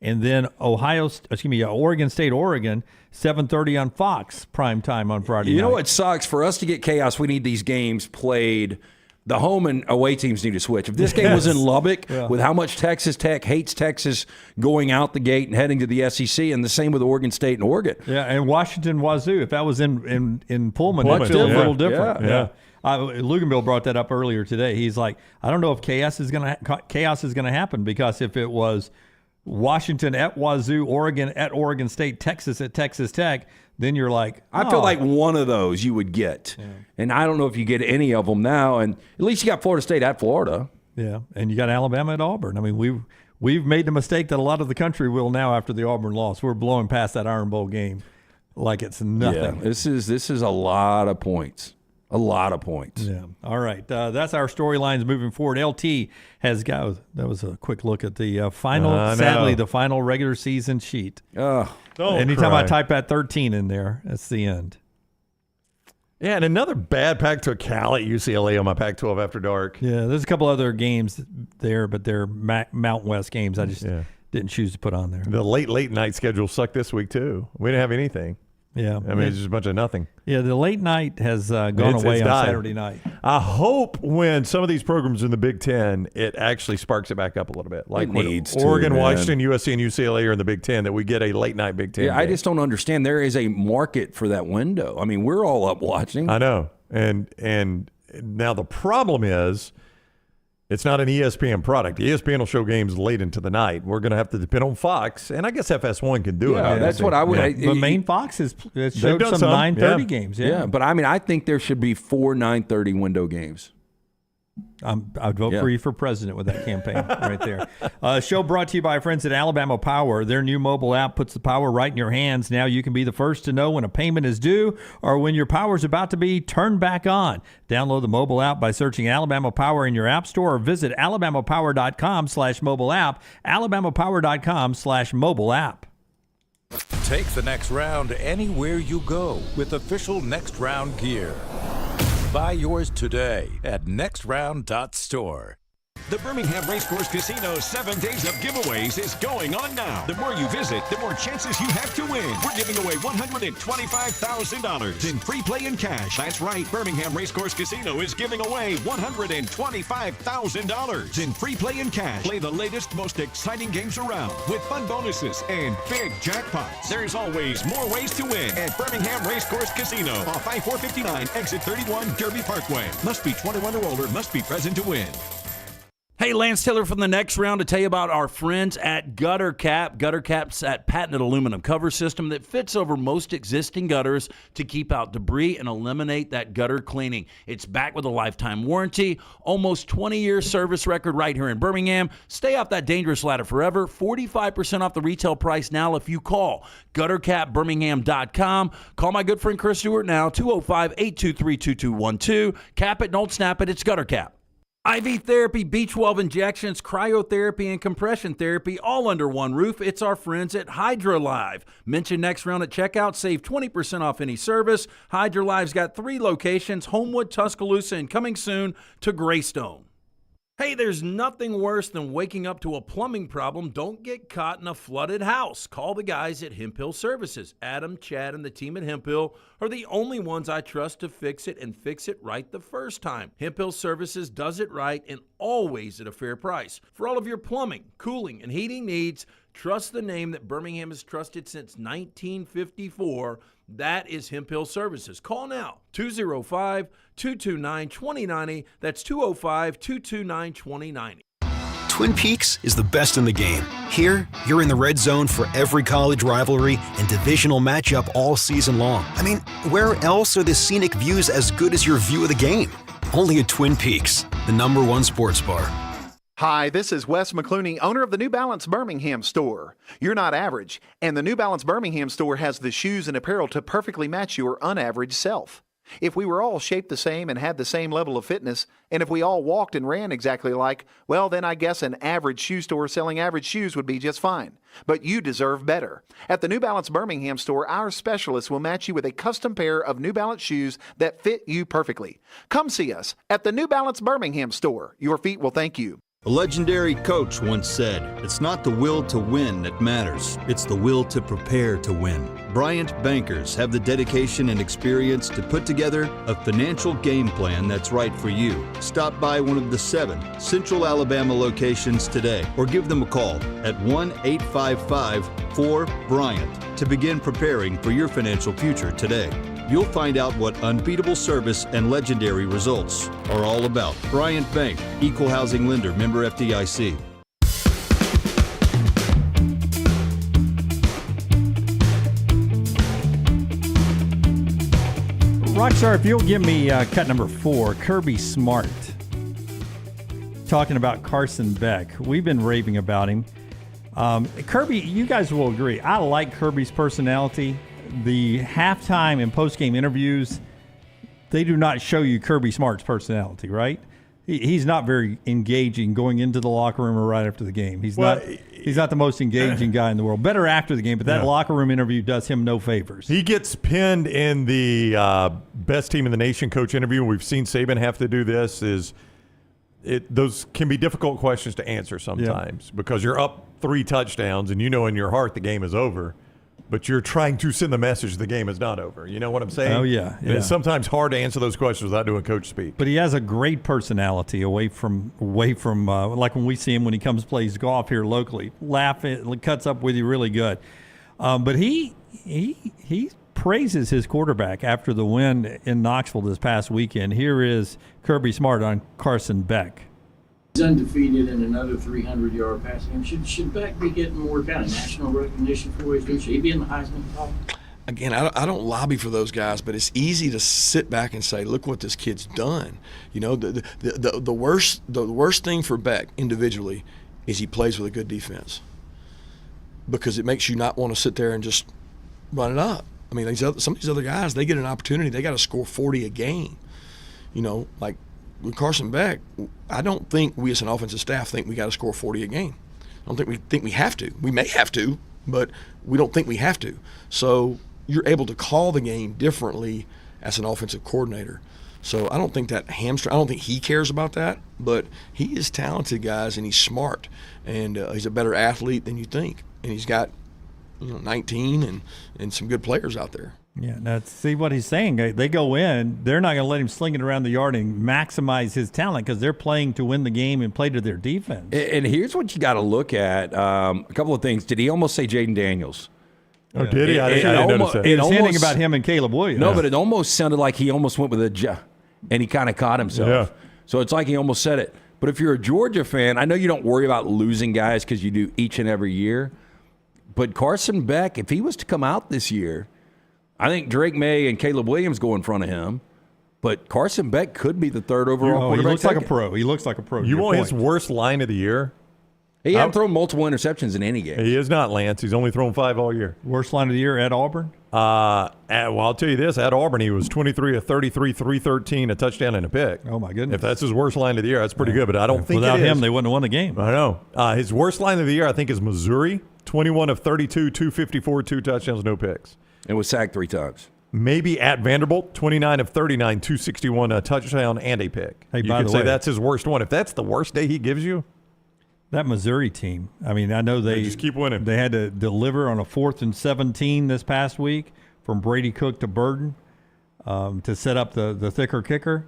And then Oregon State, Oregon, 7:30 on Fox, prime time on Friday night. You know what sucks? For us to get chaos, we need these games played. The home and away teams need to switch. If this game was in Lubbock, with how much Texas Tech hates Texas going out the gate and heading to the SEC, and the same with Oregon State and Oregon. Yeah, and Washington Wazoo, if that was in Pullman, it'd feel a little different. Yeah. Luganville brought that up earlier today. He's like, I don't know if chaos is going to happen, because if it was Washington at Wazoo, Oregon at Oregon State, Texas at Texas Tech, then you're like, I feel like one of those you would get. Yeah. And I don't know if you get any of them now. And at least you got Florida State at Florida. Yeah, and you got Alabama at Auburn. I mean, we've made the mistake that a lot of the country will now after the Auburn loss. We're blowing past that Iron Bowl game like it's nothing. Yeah, this is a lot of points. A lot of points. Yeah. All right. That's our storylines moving forward. LT has got, that was a quick look at the final, sadly, the final regular season sheet. Anytime I type that 13 in there, that's the end. Yeah, and another bad Pac-12 Cal at UCLA on my Pac-12 After Dark. Yeah, there's a couple other games there, but they're Mountain West games. I just didn't choose to put on there. The late night schedule sucked this week, too. We didn't have anything. Yeah. I mean, it's just a bunch of nothing. Yeah, the late night has gone away on Saturday night. I hope when some of these programs in the Big Ten, it actually sparks it back up a little bit. Like when Oregon, Washington, USC, and UCLA are in the Big Ten, that we get a late night Big Ten game. I just don't understand. There is a market for that window. I mean, we're all up watching. I know. And now the problem is, it's not an ESPN product. ESPN will show games late into the night. We're going to have to depend on Fox, and I guess FS1 can do it. Yeah, that's what I would. But Maine Fox has showed some 9:30 games. Yeah, but I mean, I think there should be 4 9:30 window games. I'd vote for you for president with that campaign right there. Show brought to you by our friends at Alabama Power. Their new mobile app puts the power right in your hands. Now you can be the first to know when a payment is due or when your power is about to be turned back on. Download the mobile app by searching Alabama Power in your app store or visit alabamapower.com/mobile app, alabamapower.com/mobile app. Take the next round anywhere you go with official Next Round gear. Buy yours today at nextround.store. The Birmingham Racecourse Casino's 7 days of giveaways is going on now. The more you visit, the more chances you have to win. We're giving away $125,000 in free play and cash. That's right, Birmingham Racecourse Casino is giving away $125,000 in free play and cash. Play the latest, most exciting games around with fun bonuses and big jackpots. There's always more ways to win at Birmingham Racecourse Casino off I-459, exit 31, Derby Parkway. Must be 21 or older, must be present to win. Hey, Lance Taylor from the Next Round to tell you about our friends at Gutter Cap. Gutter Cap's that patented aluminum cover system that fits over most existing gutters to keep out debris and eliminate that gutter cleaning. It's backed with a lifetime warranty, almost 20-year service record right here in Birmingham. Stay off that dangerous ladder forever. 45% off the retail price now if you call guttercapbirmingham.com. Call my good friend Chris Stewart now, 205-823-2212. Cap it, don't snap it. It's Gutter Cap. IV therapy, B12 injections, cryotherapy, and compression therapy all under one roof. It's our friends at HydroLive. Mention Next Round at checkout. Save 20% off any service. HydroLive's got 3 locations, Homewood, Tuscaloosa, and coming soon to Greystone. Hey, there's nothing worse than waking up to a plumbing problem. Don't get caught in a flooded house. Call the guys at Hemp Hill Services. Adam, Chad, and the team at Hemp Hill are the only ones I trust to fix it and fix it right the first time. Hemp Hill Services does it right and always at a fair price. For all of your plumbing, cooling, and heating needs, trust the name that Birmingham has trusted since 1954. That is Hemp Hill Services. Call now, 205-229-2090. That's 205-229-2090. Twin Peaks is the best in the game. Here, you're in the red zone for every college rivalry and divisional matchup all season long. I mean, where else are the scenic views as good as your view of the game? Only at Twin Peaks, the #1 sports bar. Hi, this is Wes McClooney, owner of the New Balance Birmingham store. You're not average, and the New Balance Birmingham store has the shoes and apparel to perfectly match your unaverage self. If we were all shaped the same and had the same level of fitness, and if we all walked and ran exactly alike, well, then I guess an average shoe store selling average shoes would be just fine. But you deserve better. At the New Balance Birmingham store, our specialists will match you with a custom pair of New Balance shoes that fit you perfectly. Come see us at the New Balance Birmingham store. Your feet will thank you. A legendary coach once said, "It's not the will to win that matters, it's the will to prepare to win." Bryant bankers have the dedication and experience to put together a financial game plan that's right for you. Stop by one of the 7 Central Alabama locations today or give them a call at 1-855-4-BRYANT to begin preparing for your financial future today. You'll find out what unbeatable service and legendary results are all about. Bryant Bank, Equal Housing Lender, member FDIC. Rockstar, if you'll give me cut number 4, Kirby Smart. Talking about Carson Beck. We've been raving about him. Kirby, you guys will agree. I like Kirby's personality. The halftime and postgame interviews, they do not show you Kirby Smart's personality, right? He's not very engaging going into the locker room or right after the game. He's not the most engaging guy in the world. Better after the game, but that locker room interview does him no favors. He gets pinned in the best team in the nation coach interview. We've seen Sabin have to do this. Those can be difficult questions to answer sometimes because you're up 3 touchdowns and you know in your heart the game is over. But you're trying to send the message the game is not over. You know what I'm saying? Oh, yeah. And it's sometimes hard to answer those questions without doing coach speak. But he has a great personality away from like when we see him when he comes plays golf here locally. Cuts up with you really good. But he praises his quarterback after the win in Knoxville this past weekend. Here is Kirby Smart on Carson Beck. He's undefeated in another 300-yard passing game. Should Beck be getting more kind of national recognition for what he's doing? Should he be in the Heisman talk? Again, I don't lobby for those guys, but it's easy to sit back and say, "Look what this kid's done." You know, the worst thing for Beck individually is he plays with a good defense because it makes you not want to sit there and just run it up. I mean, some of these other guys, they get an opportunity, they got to score 40 a game. You know, like. With Carson Beck, I don't think we as an offensive staff think we got to score 40 a game. I don't think we have to. We may have to, but we don't think we have to. So you're able to call the game differently as an offensive coordinator. So I don't think that hamstring. I don't think he cares about that. But he is talented, guys, and he's smart, and he's a better athlete than you think. And he's got 19 and some good players out there. Yeah, now see what he's saying. They go in, they're not going to let him sling it around the yard and maximize his talent because they're playing to win the game and play to their defense. And here's what you got to look at. A couple of things. Did he almost say Jaden Daniels? Oh, did he? I didn't notice that. It's hinting about him and Caleb Williams. No, but it almost sounded like he almost went with and he kind of caught himself. Yeah. So it's like he almost said it. But if you're a Georgia fan, I know you don't worry about losing guys because you do each and every year. But Carson Beck, if he was to come out this year, I think Drake May and Caleb Williams go in front of him, but Carson Beck could be the 3rd overall quarterback. He looks like a pro. He looks like a pro. You want his worst line of the year? He hasn't thrown multiple interceptions in any game. He is not, Lance. He's only thrown 5 all year. Worst line of the year at Auburn? Well, I'll tell you this. At Auburn, he was 23 of 33, 313, a touchdown and a pick. Oh, my goodness. If that's his worst line of the year, that's pretty good, but I don't think without it is. him, they wouldn't have won the game. I know. His worst line of the year, I think, is Missouri, 21 of 32, 254, 2 touchdowns, no picks. And was sacked 3 times. Maybe at Vanderbilt, 29 of 39, 261, a touchdown and a pick. Hey, you by could the say way, that's his worst one. If that's the worst day he gives you, that Missouri team. I mean, I know they just keep winning. They had to deliver on a 4th and 17 this past week from Brady Cook to Burden to set up the thicker kicker.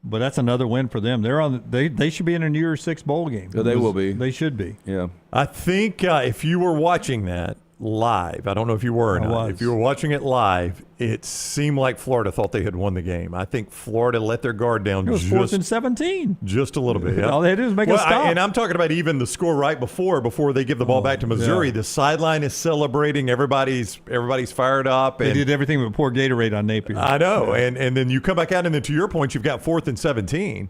But that's another win for them. They should be in a New Year's Six bowl game. Yeah, they will be. They should be. Yeah. I think if you were watching that live, I don't know if you were or not. If you were watching it live, it seemed like Florida thought they had won the game. I think Florida let their guard down. It was 4th and 17. Just a little bit. Yeah. All they had to do is make a stop. And I'm talking about even the score right before they give the ball back to Missouri. Yeah. The sideline is celebrating. Everybody's fired up. They did everything but pour Gatorade on Napier. I know. Yeah. And then you come back out, and then to your point, you've got 4th and 17.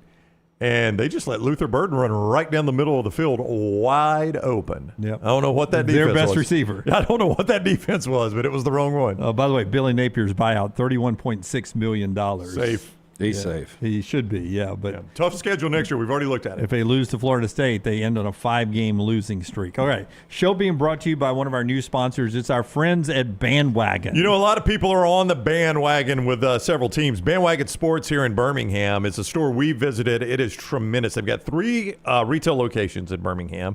And they just let Luther Burden run right down the middle of the field wide open. Yep. I don't know what that defense was. Their best receiver. I don't know what that defense was, but it was the wrong one. By the way, Billy Napier's buyout, $31.6 million. Safe. He's safe. He should be, yeah. But tough schedule next year. We've already looked at it. If they lose to Florida State, they end on a 5-game losing streak. All right. Show being brought to you by one of our new sponsors. It's our friends at Bandwagon. You know, a lot of people are on the bandwagon with several teams. Bandwagon Sports here in Birmingham is a store we visited. It is tremendous. They've got 3 retail locations in Birmingham,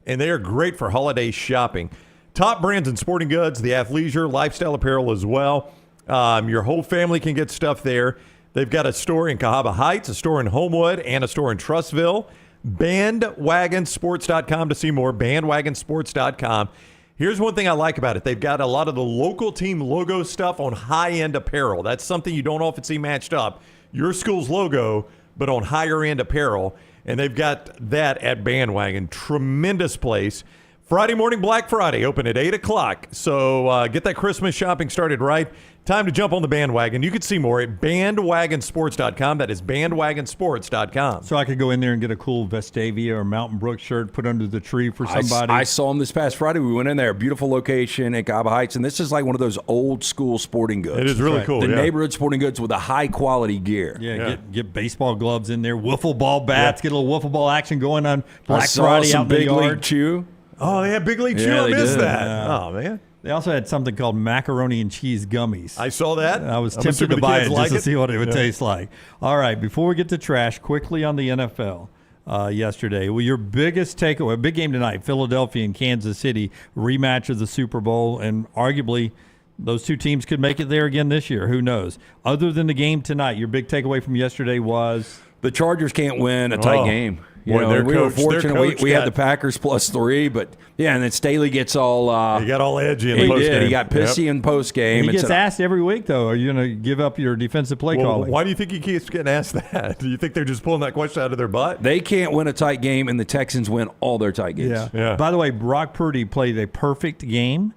and they are great for holiday shopping. Top brands in sporting goods, the athleisure, lifestyle apparel as well. Your whole family can get stuff there. They've got a store in Cahaba Heights, a store in Homewood, and a store in Trussville. Bandwagonsports.com to see more. Bandwagonsports.com. Here's one thing I like about it. They've got a lot of the local team logo stuff on high-end apparel. That's something you don't often see matched up. Your school's logo, but on higher-end apparel. And they've got that at Bandwagon. Tremendous place. Friday morning, Black Friday, open at 8 o'clock. So get that Christmas shopping started right. Time to jump on the bandwagon. You can see more at bandwagonsports.com. That is bandwagonsports.com. So I could go in there and get a cool Vestavia or Mountain Brook shirt put under the tree for somebody. I saw them this past Friday. We went in there. Beautiful location in Cahaba Heights. And this is like one of those old school sporting goods. It is really cool. The neighborhood sporting goods with a high quality gear. Yeah. Get baseball gloves in there, wiffle ball bats, get a little wiffle ball action going on Black I saw Friday some out in the Big yard. League Chew. Oh, they had Big League Chew. Yeah, I they missed did. that. Yeah. Oh, man. They also had something called macaroni and cheese gummies. I saw that. I was I'm tempted to assuming the buy it kids just like to it. see what it would Yeah. taste like. All right, before we get to trash, quickly on the NFL yesterday. Well, your biggest takeaway, big game tonight, Philadelphia and Kansas City, rematch of the Super Bowl, and arguably those two teams could make it there again this year. Who knows? Other than the game tonight, your big takeaway from yesterday was? The Chargers can't win a tight game. You Boy, know, their we were coach- their fortunate. We coach had got- the Packers +3, but yeah, and then Staley gets all. He got all edgy in the He postgame. did. He got pissy in post game. He gets asked every week, though, are you going to give up your defensive play calling? Why do you think he keeps getting asked that? Do you think they're just pulling that question out of their butt? They can't win a tight game, and the Texans win all their tight games. Yeah. By the way, Brock Purdy played a perfect game.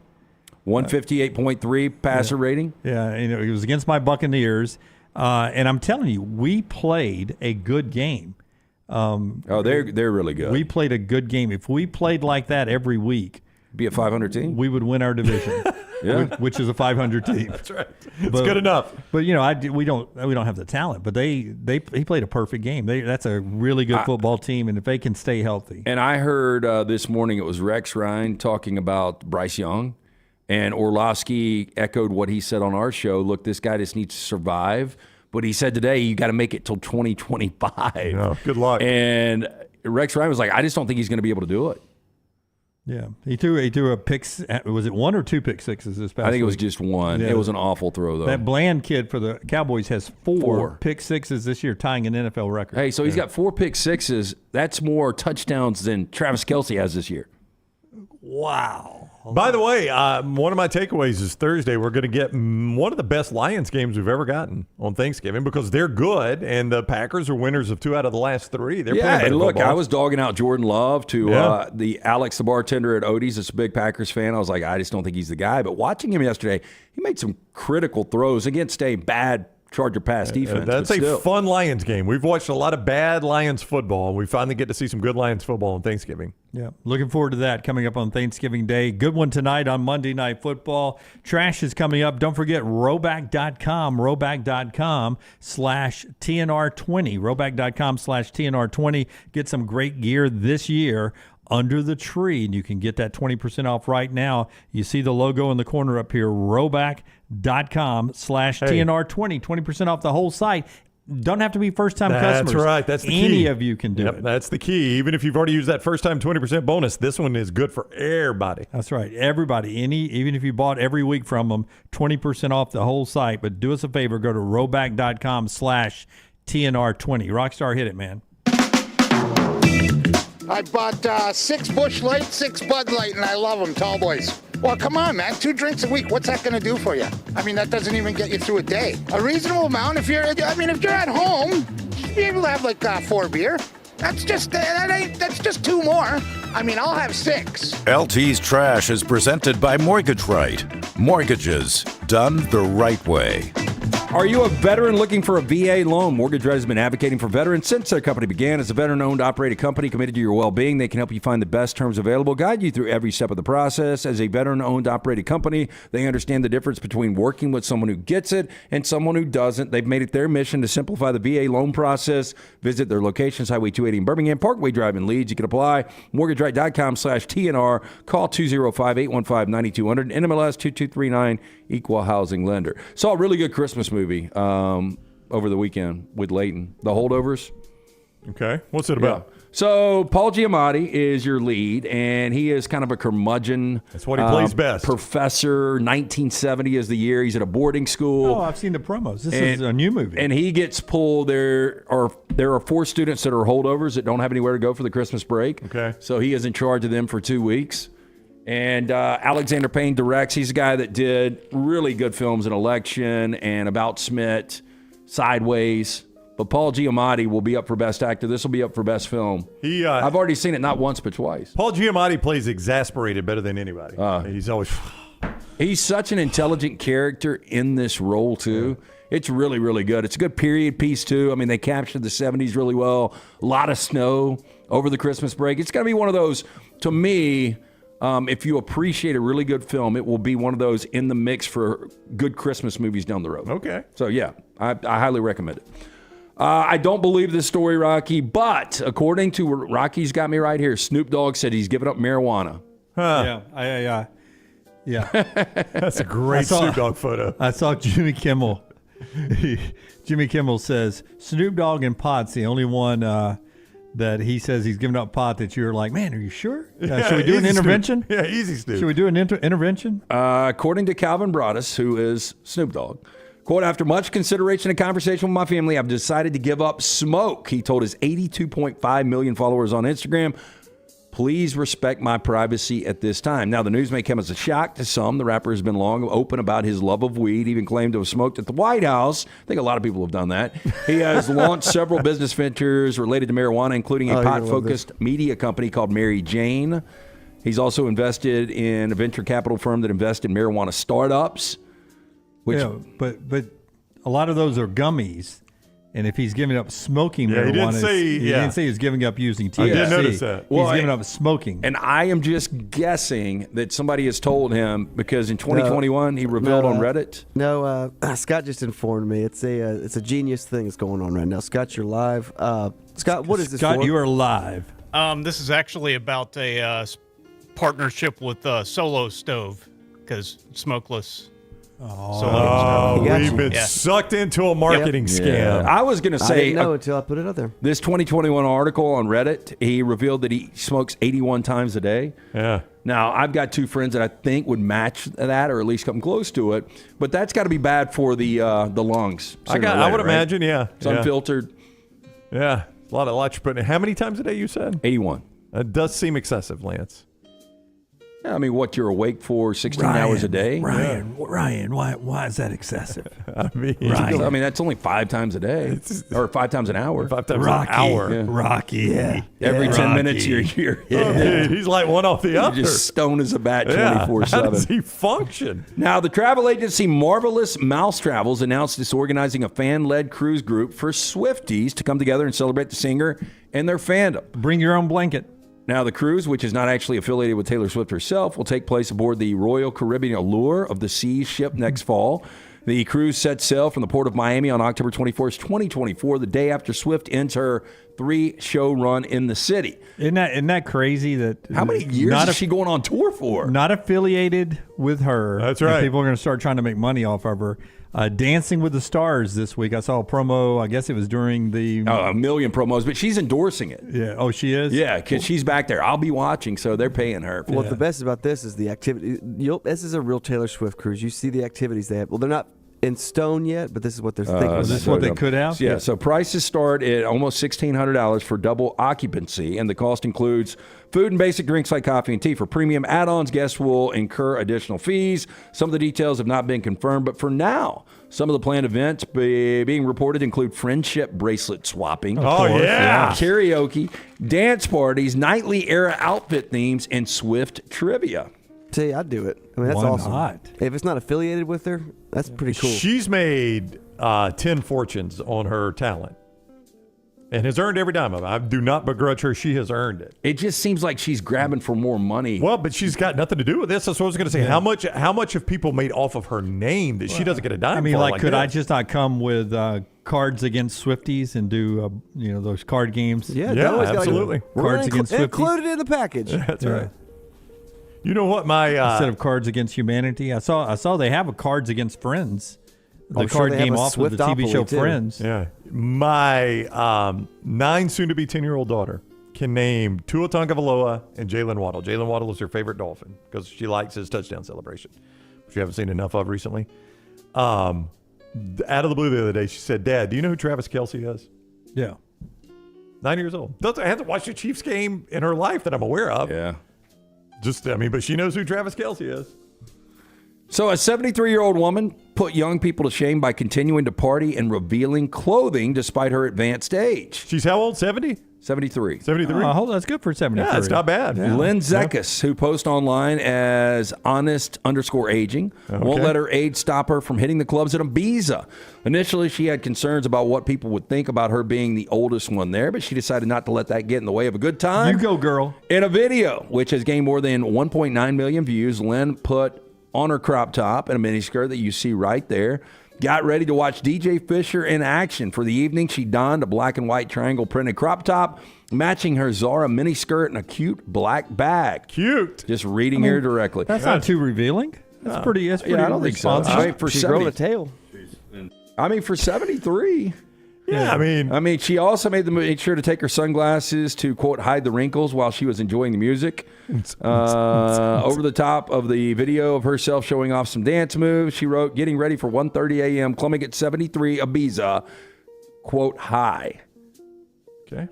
158.3 passer rating. Yeah, it was against my Buccaneers. And I'm telling you, we played a good game. They're really good. We played a good game. If we played like that every week, be a 500 team. We would win our division. Yeah. which is a 500 team. That's right. It's good enough. But you know, we don't have the talent. But he played a perfect game. That's a really good football team, and if they can stay healthy. And I heard this morning it was Rex Ryan talking about Bryce Young, and Orlovsky echoed what he said on our show. Look, this guy just needs to survive. But he said today, you got to make it till 2025. No, good luck. And Rex Ryan was like, I just don't think he's going to be able to do it. Yeah, he threw a pick. Was it 1 or 2 pick sixes this past I think it was week? just one. Yeah. It was an awful throw, though. That Bland kid for the Cowboys has 4 pick sixes this year, tying an NFL record. Hey, so he's got 4 pick sixes. That's more touchdowns than Travis Kelce has this year. Wow. By the way, one of my takeaways is Thursday we're going to get one of the best Lions games we've ever gotten on Thanksgiving because they're good, and the Packers are winners of 2 out of the last 3. They're playing Yeah, better and look, football. I was dogging out Jordan Love to the Alex, the bartender at Odie's. That's a big Packers fan. I was like, I just don't think he's the guy. But watching him yesterday, he made some critical throws against a bad Charger pass defense. That's but a still. fun Lions game. We've watched a lot of bad Lions football, and we finally get to see some good Lions football on Thanksgiving. Yeah, looking forward to that coming up on Thanksgiving Day. Good one tonight on Monday Night Football. Trash is coming up. Don't forget Roback.com, Roback.com/TNR20, Roback.com/TNR20. Get some great gear this year under the tree, and you can get that 20% off right now. You see the logo in the corner up here, Roback.com/TNR20, 20% off the whole site. Don't have to be first-time customers. That's right. That's the key. Any of you can do it. That's the key. Even if you've already used that first-time 20% bonus, this one is good for everybody. That's right. Everybody. Even if you bought every week from them, 20% off the whole site. But do us a favor. Go to Roback.com/TNR20. Rockstar, hit it, man. I bought 6 Busch Light, 6 Bud Light, and I love them, tall boys. Well, come on, man. 2 drinks a week. What's that going to do for you? I mean, that doesn't even get you through a day. A reasonable amount. If you're at home, you should be able to have like 4 beer. That's just 2 more. I mean, I'll have 6. LT's Trash is presented by Mortgage Right. Mortgages done the right way. Are you a veteran looking for a VA loan? Mortgage Red has been advocating for veterans since their company began. As a veteran-owned, operated company committed to your well-being, they can help you find the best terms available, guide you through every step of the process. As a veteran-owned, operated company, they understand the difference between working with someone who gets it and someone who doesn't. They've made it their mission to simplify the VA loan process. Visit their locations, Highway 280 in Birmingham, Parkway Drive in Leeds. You can apply, mortgageright.com/TNR. Call 205-815-9200, NMLS 2239, Equal Housing Lender. Saw a really good Christmas movie over the weekend with Leighton, The Holdovers. Okay. What's it about? Yeah. So Paul Giamatti is your lead, and he is kind of a curmudgeon. That's what he plays best. Professor, 1970 is the year. He's at a boarding school. Oh, I've seen the promos. This is a new movie. And he gets pulled. There are 4 students that are holdovers that don't have anywhere to go for the Christmas break. Okay. So he is in charge of them for 2 weeks. And Alexander Payne directs. He's a guy that did really good films in Election and About Schmidt, Sideways. But Paul Giamatti will be up for Best Actor. This will be up for Best Film. I've already seen it not once but twice. Paul Giamatti plays exasperated better than anybody. He's always... He's such an intelligent character in this role, too. Yeah. It's really, really good. It's a good period piece, too. I mean, they captured the 70s really well. A lot of snow over the Christmas break. It's going to be one of those, to me... if you appreciate a really good film, it will be one of those in the mix for good Christmas movies down the road. Okay. So, yeah, I highly recommend it. I don't believe this story, Rocky, but according to Rocky's got me right here, Snoop Dogg said he's given up marijuana. Yeah. That's a great Snoop Dogg photo. I saw Jimmy Kimmel. Jimmy Kimmel says, Snoop Dogg and pot's the only one... that he says he's given up pot that you're like, man, are you sure? Should we do an intervention? Snoop. Yeah, easy, Snoop. Should we do an intervention? According to Calvin Broadus, who is Snoop Dogg, quote, after much consideration and conversation with my family, I've decided to give up smoke. He told his 82.5 million followers on Instagram, please respect my privacy at this time. Now, the news may come as a shock to some. The rapper has been long open about his love of weed, even claimed to have smoked at the White House. I think a lot of people have done that. He has launched several business ventures related to marijuana, including a pot-focused media company called Mary Jane. He's also invested in a venture capital firm that invests in marijuana startups. But a lot of those are gummies. And if he's giving up smoking marijuana, he didn't say he was giving up using THC. I did notice that. He's giving up smoking. And I am just guessing that somebody has told him because in 2021 he revealed on Reddit. No, Scott just informed me. It's a genius thing that's going on right now. Scott, you're live. Scott, what is this Scott, for? you are live. This is actually about a partnership with Solo Stove because smokeless. We've been sucked into a marketing scam. I was going to say, I didn't know until I put it out there. This 2021 article on Reddit, he revealed that he smokes 81 times a day. Yeah. Now, I've got 2 friends that I think would match that or at least come close to it, but that's got to be bad for the lungs. I would imagine, yeah. It's unfiltered. Yeah. A lot you're putting in. How many times a day you said? 81. That does seem excessive, Lance. Yeah, I mean, what, you're awake for 16 hours a day? Ryan, why is that excessive? I mean, that's only 5 times a day, or 5 times an hour. 5 times an hour. Yeah. Rocky. Yeah. Every 10 minutes you're here. He's like one off the other. You're just stone as a bat 24/7. How does he function? Now, the travel agency Marvelous Mouse Travels announced it's organizing a fan-led cruise group for Swifties to come together and celebrate the singer and their fandom. Bring your own blanket. Now, the cruise, which is not actually affiliated with Taylor Swift herself, will take place aboard the Royal Caribbean Allure of the Seas ship next fall. The cruise sets sail from the port of Miami on October 24th, 2024, the day after Swift ends her 3-show run in the city. Isn't that crazy? How many years is she going on tour for? Not affiliated with her. That's right. People are going to start trying to make money off of her. Dancing with the Stars this week. I saw a promo. I guess it was during the... a million promos, but she's endorsing it. Yeah. Oh, she is? Yeah, because she's back there. I'll be watching, so they're paying her. Well, the best about this is the activity. This is a real Taylor Swift cruise. You see the activities they have. Well, they're not in stone yet, but this is what they're thinking. Is this what they could have? Yeah, so prices start at almost $1,600 for double occupancy, and the cost includes food and basic drinks like coffee and tea. For premium add-ons, guests will incur additional fees. Some of the details have not been confirmed, but for now, some of the planned events being reported include friendship bracelet swapping. Karaoke, dance parties, nightly era outfit themes, and Swift trivia. See, I'd do it. I mean, that's Why awesome. not? If it's not affiliated with her, that's pretty cool. She's made 10 fortunes on her talent. And has earned every dime of it. I do not begrudge her. She has earned it. It just seems like she's grabbing for more money. Well, but she's got nothing to do with this. That's what I was going to say. Yeah. How much have people made off of her name that she doesn't get a dime for? I mean, like could this? I just not come with cards against Swifties and do those card games? Yeah, absolutely. Cards against Swifties. Included in the package. That's right. You know what? My instead of Cards Against Humanity, I saw they have a Cards Against Friends. The sure card game off of the TV show too. Friends. Yeah. My 9 soon-to-be 10-year-old daughter can name Tua Tagovailoa and Jalen Waddle. Jalen Waddle is her favorite Dolphin because she likes his touchdown celebration, which you haven't seen enough of recently. Out of the blue the other day, she said, Dad, do you know who Travis Kelce is? Yeah. 9 years old. Hasn't watched a Chiefs game in her life that I'm aware of. Yeah. But she knows who Travis Kelce is. So a 73-year-old woman put young people to shame by continuing to party and revealing clothing despite her advanced age. She's how old? 70? 73. 73? That's good for 73. Yeah, it's not bad. Yeah. Lynn Zekas, who posts online as honest_aging, won't let her age stop her from hitting the clubs at Ibiza. Initially, she had concerns about what people would think about her being the oldest one there, but she decided not to let that get in the way of a good time. You go, girl. In a video, which has gained more than 1.9 million views, Lynn put on her crop top and a miniskirt that you see right there, got ready to watch DJ Fisher in action. For the evening, she donned a black and white triangle printed crop top, matching her Zara miniskirt and a cute black bag. Cute. Just reading her directly. That's not too revealing. That's pretty. That's pretty. I don't think so. She's growing a tail. I mean, for 73. Yeah, I mean, she also made sure to take her sunglasses to, quote, hide the wrinkles while she was enjoying the music. Over the top of the video of herself showing off some dance moves, she wrote, getting ready for 1:30 a.m., clubbing at 73 Ibiza, quote, high. Okay.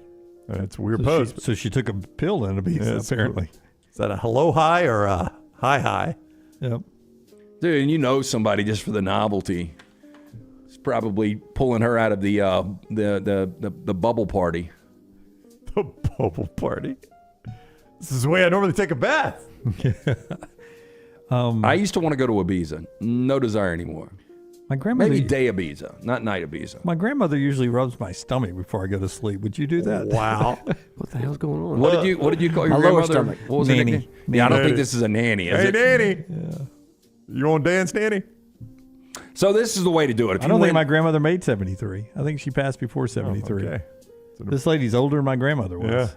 That's a weird post. So she took a pill in Ibiza, apparently. Is that a hello high or a hi? Yep. Dude, and you know somebody just for the novelty. Probably pulling her out of the bubble party. The bubble party? This is the way I normally take a bath. I used to want to go to Ibiza. No desire anymore. My grandmother, maybe day Ibiza, not night Ibiza. My grandmother usually rubs my stomach before I go to sleep. Would you do that? Wow. What the hell's going on? What did you call your my grandmother? lower stomach? What was Nanny. her nickname? Yeah, I don't think this is a nanny. Is Hey, it? Nanny. Yeah. You want to dance, Nanny? So this is the way to do it. If I don't think my grandmother made 73. I think she passed before 73. Okay. This lady's older than my grandmother was. Yeah.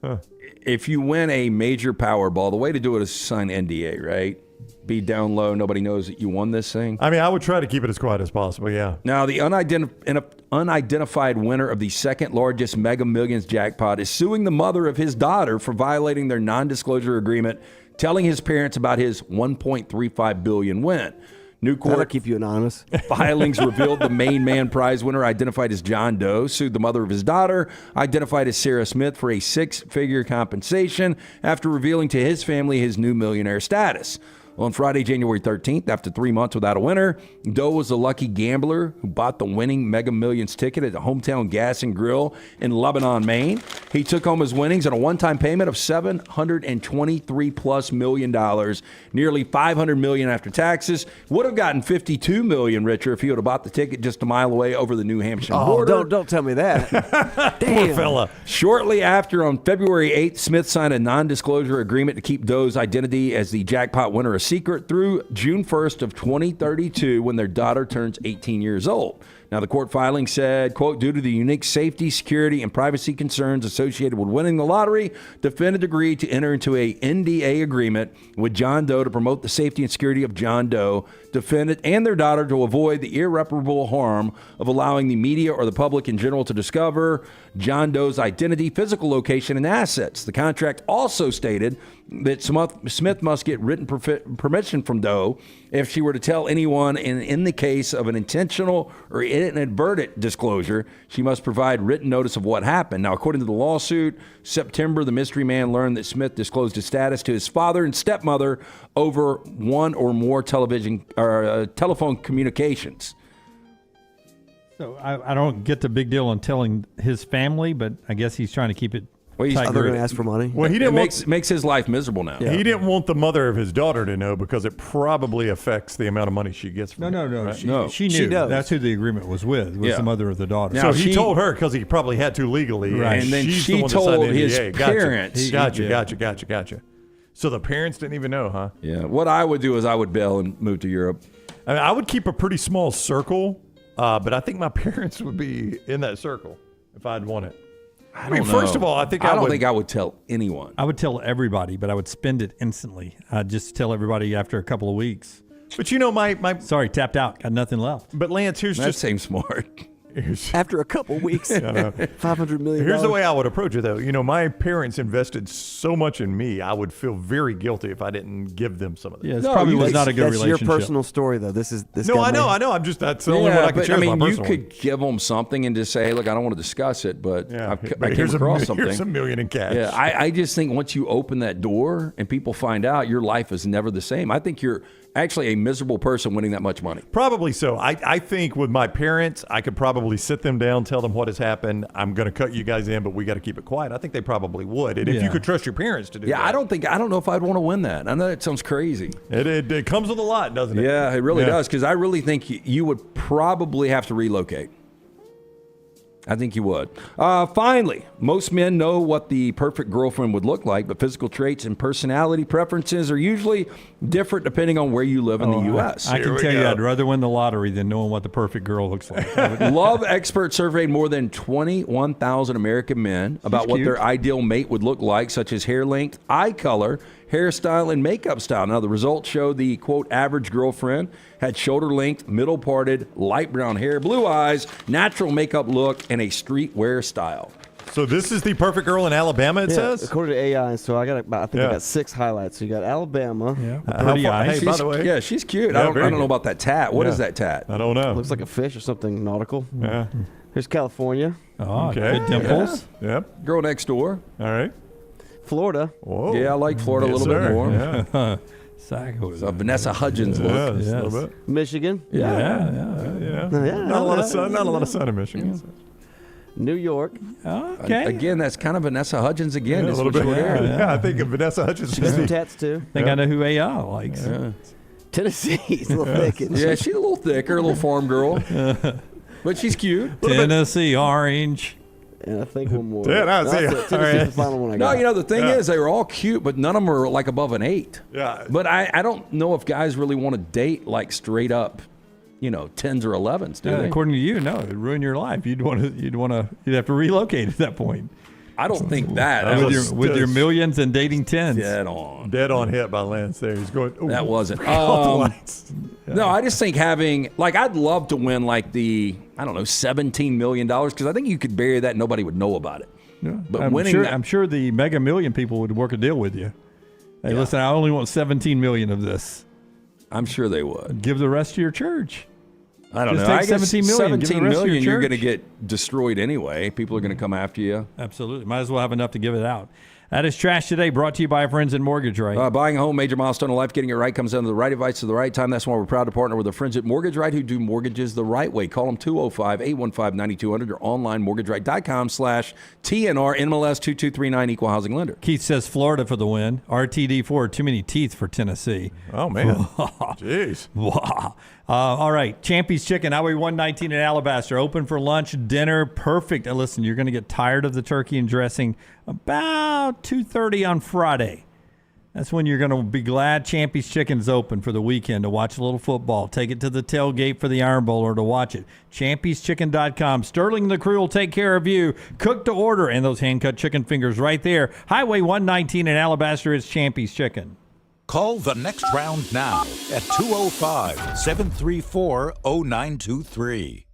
Huh. If you win a major Powerball, the way to do it is sign NDA, right? Be down low. Nobody knows that you won this thing. I mean, I would try to keep it as quiet as possible, yeah. Now, the unidentified winner of the second largest Mega Millions jackpot is suing the mother of his daughter for violating their non-disclosure agreement, telling his parents about his $1.35 billion win. New court That'll keep you anonymous. filings revealed the main man prize winner, identified as John Doe, sued the mother of his daughter, identified as Sarah Smith, for a 6-figure compensation after revealing to his family his new millionaire status. On Friday, January 13th, after 3 months without a winner, Doe was a lucky gambler who bought the winning Mega Millions ticket at the Hometown Gas and Grill in Lebanon, Maine. He took home his winnings on a one-time payment of $723+ million, nearly $500 million after taxes. Would have gotten $52 million richer if he would have bought the ticket just a mile away over the New Hampshire border. Don't tell me that. Poor fella. Shortly after, on February 8th, Smith signed a non-disclosure agreement to keep Doe's identity as the jackpot winner a secret through June 1st of 2032, when their daughter turns 18 years old. Now, the court filing said, quote, due to the unique safety, security, and privacy concerns associated with winning the lottery, defendant agreed to enter into a NDA agreement with John Doe to promote the safety and security of John Doe, defendant, and their daughter to avoid the irreparable harm of allowing the media or the public in general to discover John Doe's identity, physical location, and assets. The contract also stated that Smith must get written permission from Doe if she were to tell anyone, in the case of an intentional or inadvertent disclosure, she must provide written notice of what happened. Now, according to the lawsuit, September, the mystery man learned that Smith disclosed his status to his father and stepmother over one or more telephone communications. So I don't get the big deal on telling his family, but I guess he's trying to keep it Well, they're going to ask for money. Well, he didn't makes his life miserable now. He didn't want the mother of his daughter to know because it probably affects the amount of money she gets from No. right? She knew. That's who the agreement was with, was the mother of the daughter. So he told her because he probably had to legally. Right. And then she's she the one that told signed the his NDA. parents. Gotcha. So the parents didn't even know, huh? Yeah. What I would do is I would bail and move to Europe. I mean, I would keep a pretty small circle, but I think my parents would be in that circle if I'd want it. I mean, first of all, I don't think I would tell anyone. I would tell everybody, but I would spend it instantly. I'd just tell everybody after a couple of weeks. But you know, my sorry, tapped out, got nothing left. But Lance, that seems smart. After a couple weeks, $500 million. Here's the way I would approach it, though. You know, my parents invested so much in me, I would feel very guilty if I didn't give them some of that. Yeah, probably was not a good relationship. That's your personal story, though. This. No, I know. I'm just that's the only one I can share. I mean, my you could give them something and just say, "Hey, look, I don't want to discuss it, but I came across something. Here's $1 million in cash." Yeah, I just think once you open that door and people find out, your life is never the same. I think you're actually a miserable person winning that much money. Probably so. I think with my parents, I could probably sit them down, tell them what has happened. I'm going to cut you guys in, but we got to keep it quiet. I think they probably would. And if you could trust your parents to do that. Yeah, I don't know if I'd want to win that. I know that sounds crazy. It comes with a lot, doesn't it? Yeah, it really does, because I really think you would probably have to relocate. I think you would. Finally, most men know what the perfect girlfriend would look like, but physical traits and personality preferences are usually different depending on where you live in the U.S. I can tell you I'd rather win the lottery than knowing what the perfect girl looks like. Love Expert surveyed more than 21,000 American men about what their ideal mate would look like, such as hair length, eye color, hairstyle, and makeup style. Now, the results show the, quote, average girlfriend had shoulder length, middle parted, light brown hair, blue eyes, natural makeup look, and a streetwear style. So this is the perfect girl in Alabama, it says? According to AI, so I got 6 highlights. So you got Alabama. Pretty eyes. Hey, by the way. Yeah, she's cute. I don't know about that tat. What is that tat? I don't know. Looks like a fish or something nautical. Yeah. Here's California. Oh, good dimples. Yeah. Yep. Girl next door. All right. Florida. Whoa. Yeah, I like Florida a little bit more. Yeah. Vanessa Hudgens look. A little bit. Michigan. Yeah. Not a lot of sun. Not a lot of sun in Michigan. New York. Okay. Again, that's kind of Vanessa Hudgens again. A little bit. Yeah, I think of Vanessa Hudgens. She got some tats too. I think I know who AI likes. Tennessee's a little thick. Yeah, she's a little thicker, a little farm girl. But she's cute. Tennessee orange. And I think one more. Yeah, that's it. Tennessee's the final one I got. No, the thing is, they were all cute, but none of them are like above an 8. Yeah. But I don't know if guys really want to date like straight up, 10s or 11s, do they? According to you, no, it'd ruin your life. You'd have to relocate at that point. I don't think that. With your millions and dating 10s. Dead on hit by Lance there. He's going, ooh, that wasn't. off the lights. No, I just think having, I'd love to win the, $17 million, because I think you could bury that and nobody would know about it. Yeah. But I'm sure the Mega Million people would work a deal with you. Hey, listen, I only want 17 million of this. I'm sure they would. Give the rest to your church. I don't know. Take 17 million. 17 million, you're going to get destroyed anyway. People are going to come after you. Absolutely. Might as well have enough to give it out. That is Trash Today, brought to you by our friends at Mortgage Right. Buying a home, major milestone in life, getting it right comes down to the right advice at the right time. That's why we're proud to partner with our friends at Mortgage Right who do mortgages the right way. Call them 205-815-9200 or online mortgageright.com/TNR, NMLS 2239, Equal Housing Lender. Keith says Florida for the win. RTD4, too many teeth for Tennessee. Oh, man. Jeez. Wow. All right. Champy's Chicken, Highway 119 in Alabaster. Open for lunch, dinner. Perfect. And listen, you're going to get tired of the turkey and dressing about 2:30 on Friday. That's when you're going to be glad Champy's Chicken's open for the weekend to watch a little football. Take it to the tailgate for the Iron Bowl or to watch it. Champy'sChicken.com. Sterling and the crew will take care of you. Cook to order. And those hand-cut chicken fingers right there. Highway 119 in Alabaster is Champy's Chicken. Call the next round now at 205-734-0923.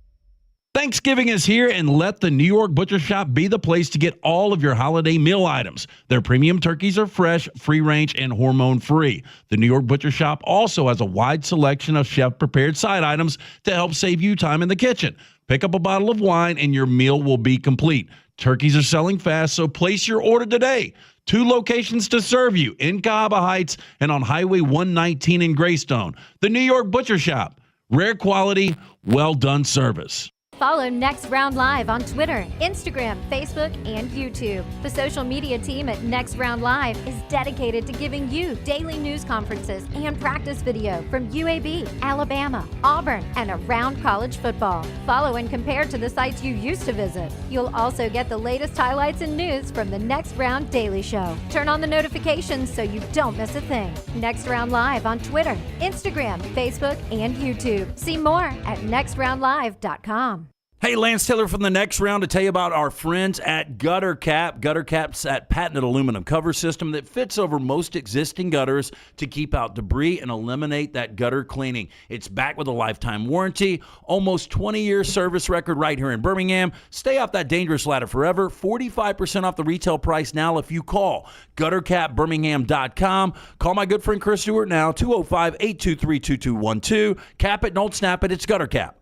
Thanksgiving is here, and let the New York Butcher Shop be the place to get all of your holiday meal items. Their premium turkeys are fresh, free-range, and hormone-free. The New York Butcher Shop also has a wide selection of chef-prepared side items to help save you time in the kitchen. Pick up a bottle of wine, and your meal will be complete. Turkeys are selling fast, so place your order today. 2 locations to serve you, in Cahaba Heights and on Highway 119 in Greystone. The New York Butcher Shop. Rare quality, well-done service. Follow Next Round Live on Twitter, Instagram, Facebook, and YouTube. The social media team at Next Round Live is dedicated to giving you daily news conferences and practice video from UAB, Alabama, Auburn, and around college football. Follow and compare to the sites you used to visit. You'll also get the latest highlights and news from the Next Round Daily Show. Turn on the notifications so you don't miss a thing. Next Round Live on Twitter, Instagram, Facebook, and YouTube. See more at nextroundlive.com. Hey, Lance Taylor from the Next Round to tell you about our friends at Gutter Cap. Gutter Cap's that patented aluminum cover system that fits over most existing gutters to keep out debris and eliminate that gutter cleaning. It's backed with a lifetime warranty, almost 20-year service record right here in Birmingham. Stay off that dangerous ladder forever. 45% off the retail price now if you call guttercapbirmingham.com. Call my good friend Chris Stewart now, 205-823-2212. Cap it, don't snap it. It's Gutter Cap.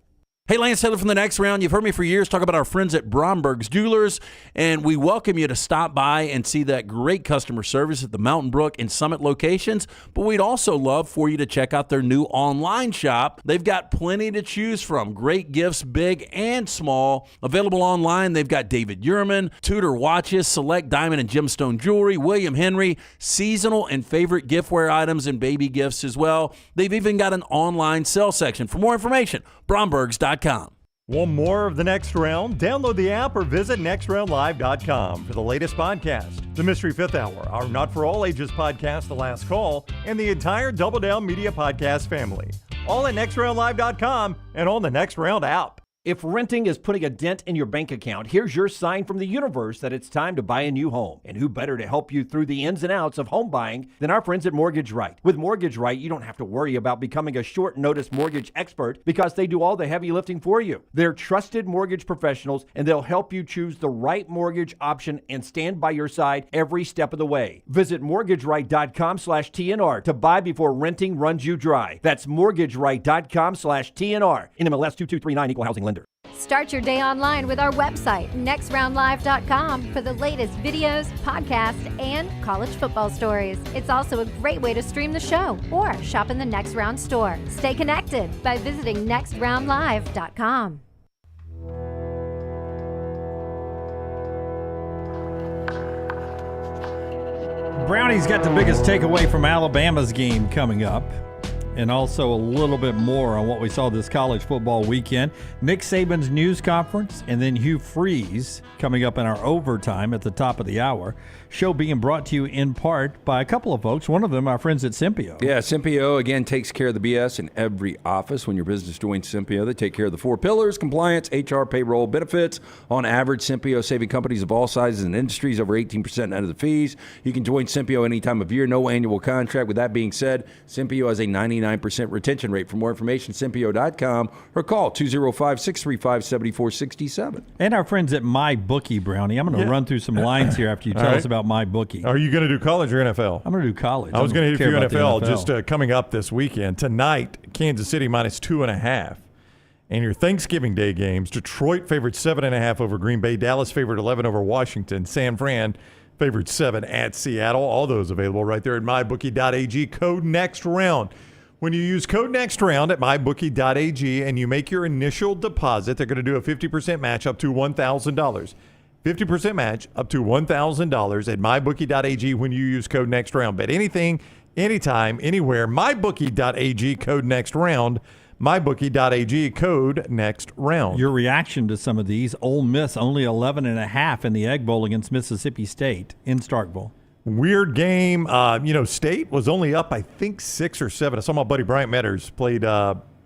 Hey, Lance Taylor from the Next Round. You've heard me for years talk about our friends at Bromberg's Jewelers, and we welcome you to stop by and see that great customer service at the Mountain Brook and Summit locations, but we'd also love for you to check out their new online shop. They've got plenty to choose from. Great gifts, big and small. Available online, they've got David Yurman, Tudor watches, select diamond and gemstone jewelry, William Henry, seasonal and favorite giftware items, and baby gifts as well. They've even got an online sale section. For more information, brombergs.com. Want more of the Next Round? Download the app or visit nextroundlive.com for the latest podcast, the Mystery Fifth Hour, our Not For All Ages podcast, The Last Call, and the entire Double Down Media podcast family. All at nextroundlive.com and on the Next Round app. If renting is putting a dent in your bank account, here's your sign from the universe that it's time to buy a new home. And who better to help you through the ins and outs of home buying than our friends at Mortgage Right. With Mortgage Right, you don't have to worry about becoming a short notice mortgage expert because they do all the heavy lifting for you. They're trusted mortgage professionals, and they'll help you choose the right mortgage option and stand by your side every step of the way. Visit mortgageright.com/TNR to buy before renting runs you dry. That's mortgageright.com/TNR. NMLS 2239, Equal Housing Lender. Start your day online with our website, nextroundlive.com, for the latest videos, podcasts, and college football stories. It's also a great way to stream the show or shop in the Next Round store. Stay connected by visiting nextroundlive.com. Brownie's got the biggest takeaway from Alabama's game coming up, and also a little bit more on what we saw this college football weekend. Nick Saban's news conference, and then Hugh Freeze coming up in our overtime at the top of the hour. Show being brought to you in part by a couple of folks. One of them, our friends at Simpio. Yeah, Simpio, again, takes care of the BS in every office. When your business joins Simpio, they take care of the 4 pillars: compliance, HR, payroll, benefits. On average, Simpio saving companies of all sizes and industries over 18% out of the fees. You can join Simpio any time of year, no annual contract. With that being said, Simpio has a 99% retention rate. For more information, Simpio.com or call 205-635-7467. And our friends at MyBookie, Brownie. I'm going to run through some lines here after you tell us about MyBookie. Are you going to do college or NFL? I'm going to do college. I was going to hit a few NFL. Just coming up this weekend. Tonight, Kansas City -2.5. And your Thanksgiving Day games, Detroit favored 7.5 over Green Bay. Dallas favored 11 over Washington. San Fran favored 7 at Seattle. All those available right there at mybookie.ag. Code NEXTROUND. When you use code NEXTROUND at mybookie.ag and you make your initial deposit, they're going to do a 50% match up to $1,000. 50% match up to $1,000 at mybookie.ag when you use code NEXTROUND. Bet anything, anytime, anywhere. mybookie.ag, code NEXTROUND. mybookie.ag, code NEXTROUND. Your reaction to some of these: Ole Miss only 11.5 in the Egg Bowl against Mississippi State in Starkville. Weird game. State was only up, I think, 6 or 7. I saw my buddy Bryant Metters played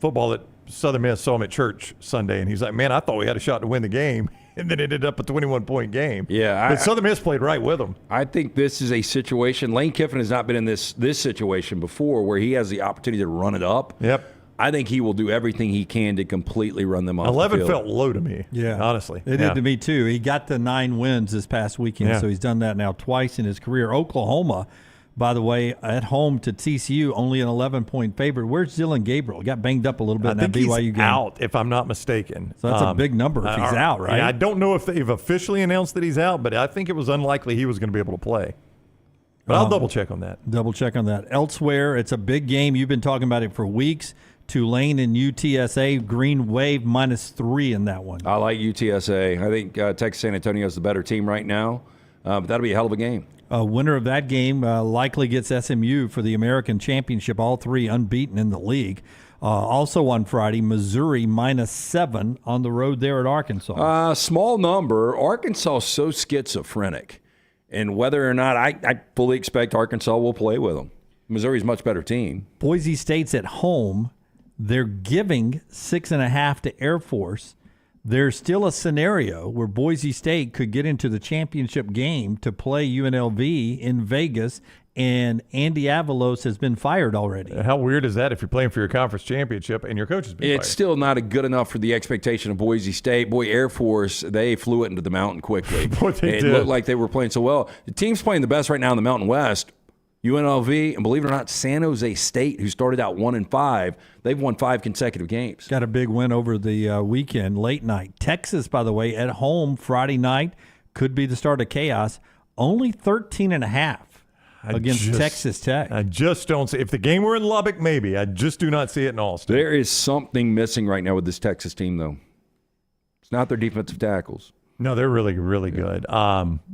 football at Southern Miss. Saw him at church Sunday, and he's like, man, I thought we had a shot to win the game. And then it ended up a 21-point game. Yeah, but Southern Miss played right with them. I think this is a situation. Lane Kiffin has not been in this situation before where he has the opportunity to run it up. Yep. I think he will do everything he can to completely run them off 11 the field. felt low to me, honestly. It did to me, too. He got the 9 wins this past weekend, so he's done that now twice in his career. Oklahoma, by the way, at home to TCU, only an 11-point favorite. Where's Dylan Gabriel? Got banged up a little bit in that BYU game. He's out, if I'm not mistaken. So that's a big number if he's out, right? Yeah, I don't know if they've officially announced that he's out, but I think it was unlikely he was going to be able to play. But I'll double-check on that. Double-check on that. Elsewhere, it's a big game. You've been talking about it for weeks. Tulane and UTSA, Green Wave -3 in that one. I like UTSA. I think Texas San Antonio is the better team right now, but that'll be a hell of a game. Winner of that game likely gets SMU for the American Championship, all three unbeaten in the league. Also on Friday, Missouri -7 on the road there at Arkansas. Small number. Arkansas is so schizophrenic. And whether or not I fully expect Arkansas will play with them. Missouri's a much better team. Boise State's at home. They're giving 6.5 to Air Force. There's still a scenario where Boise State could get into the championship game to play UNLV in Vegas, and Andy Avalos has been fired already. How weird is that if you're playing for your conference championship and your coach has been fired? It's still not good enough for the expectation of Boise State. Boy, Air Force, they flew it into the mountain quickly. It looked like they were playing so well. The team's playing the best right now in the Mountain West. UNLV, and believe it or not, San Jose State, who started out 1-5, they've won 5 consecutive games. Got a big win over the weekend, late night. Texas, by the way, at home Friday night, could be the start of chaos. Only 13.5 against Texas Tech. I just don't see. If the game were in Lubbock, maybe. I just do not see it in Austin. There is something missing right now with this Texas team, though. It's not their defensive tackles. No, they're really, really good.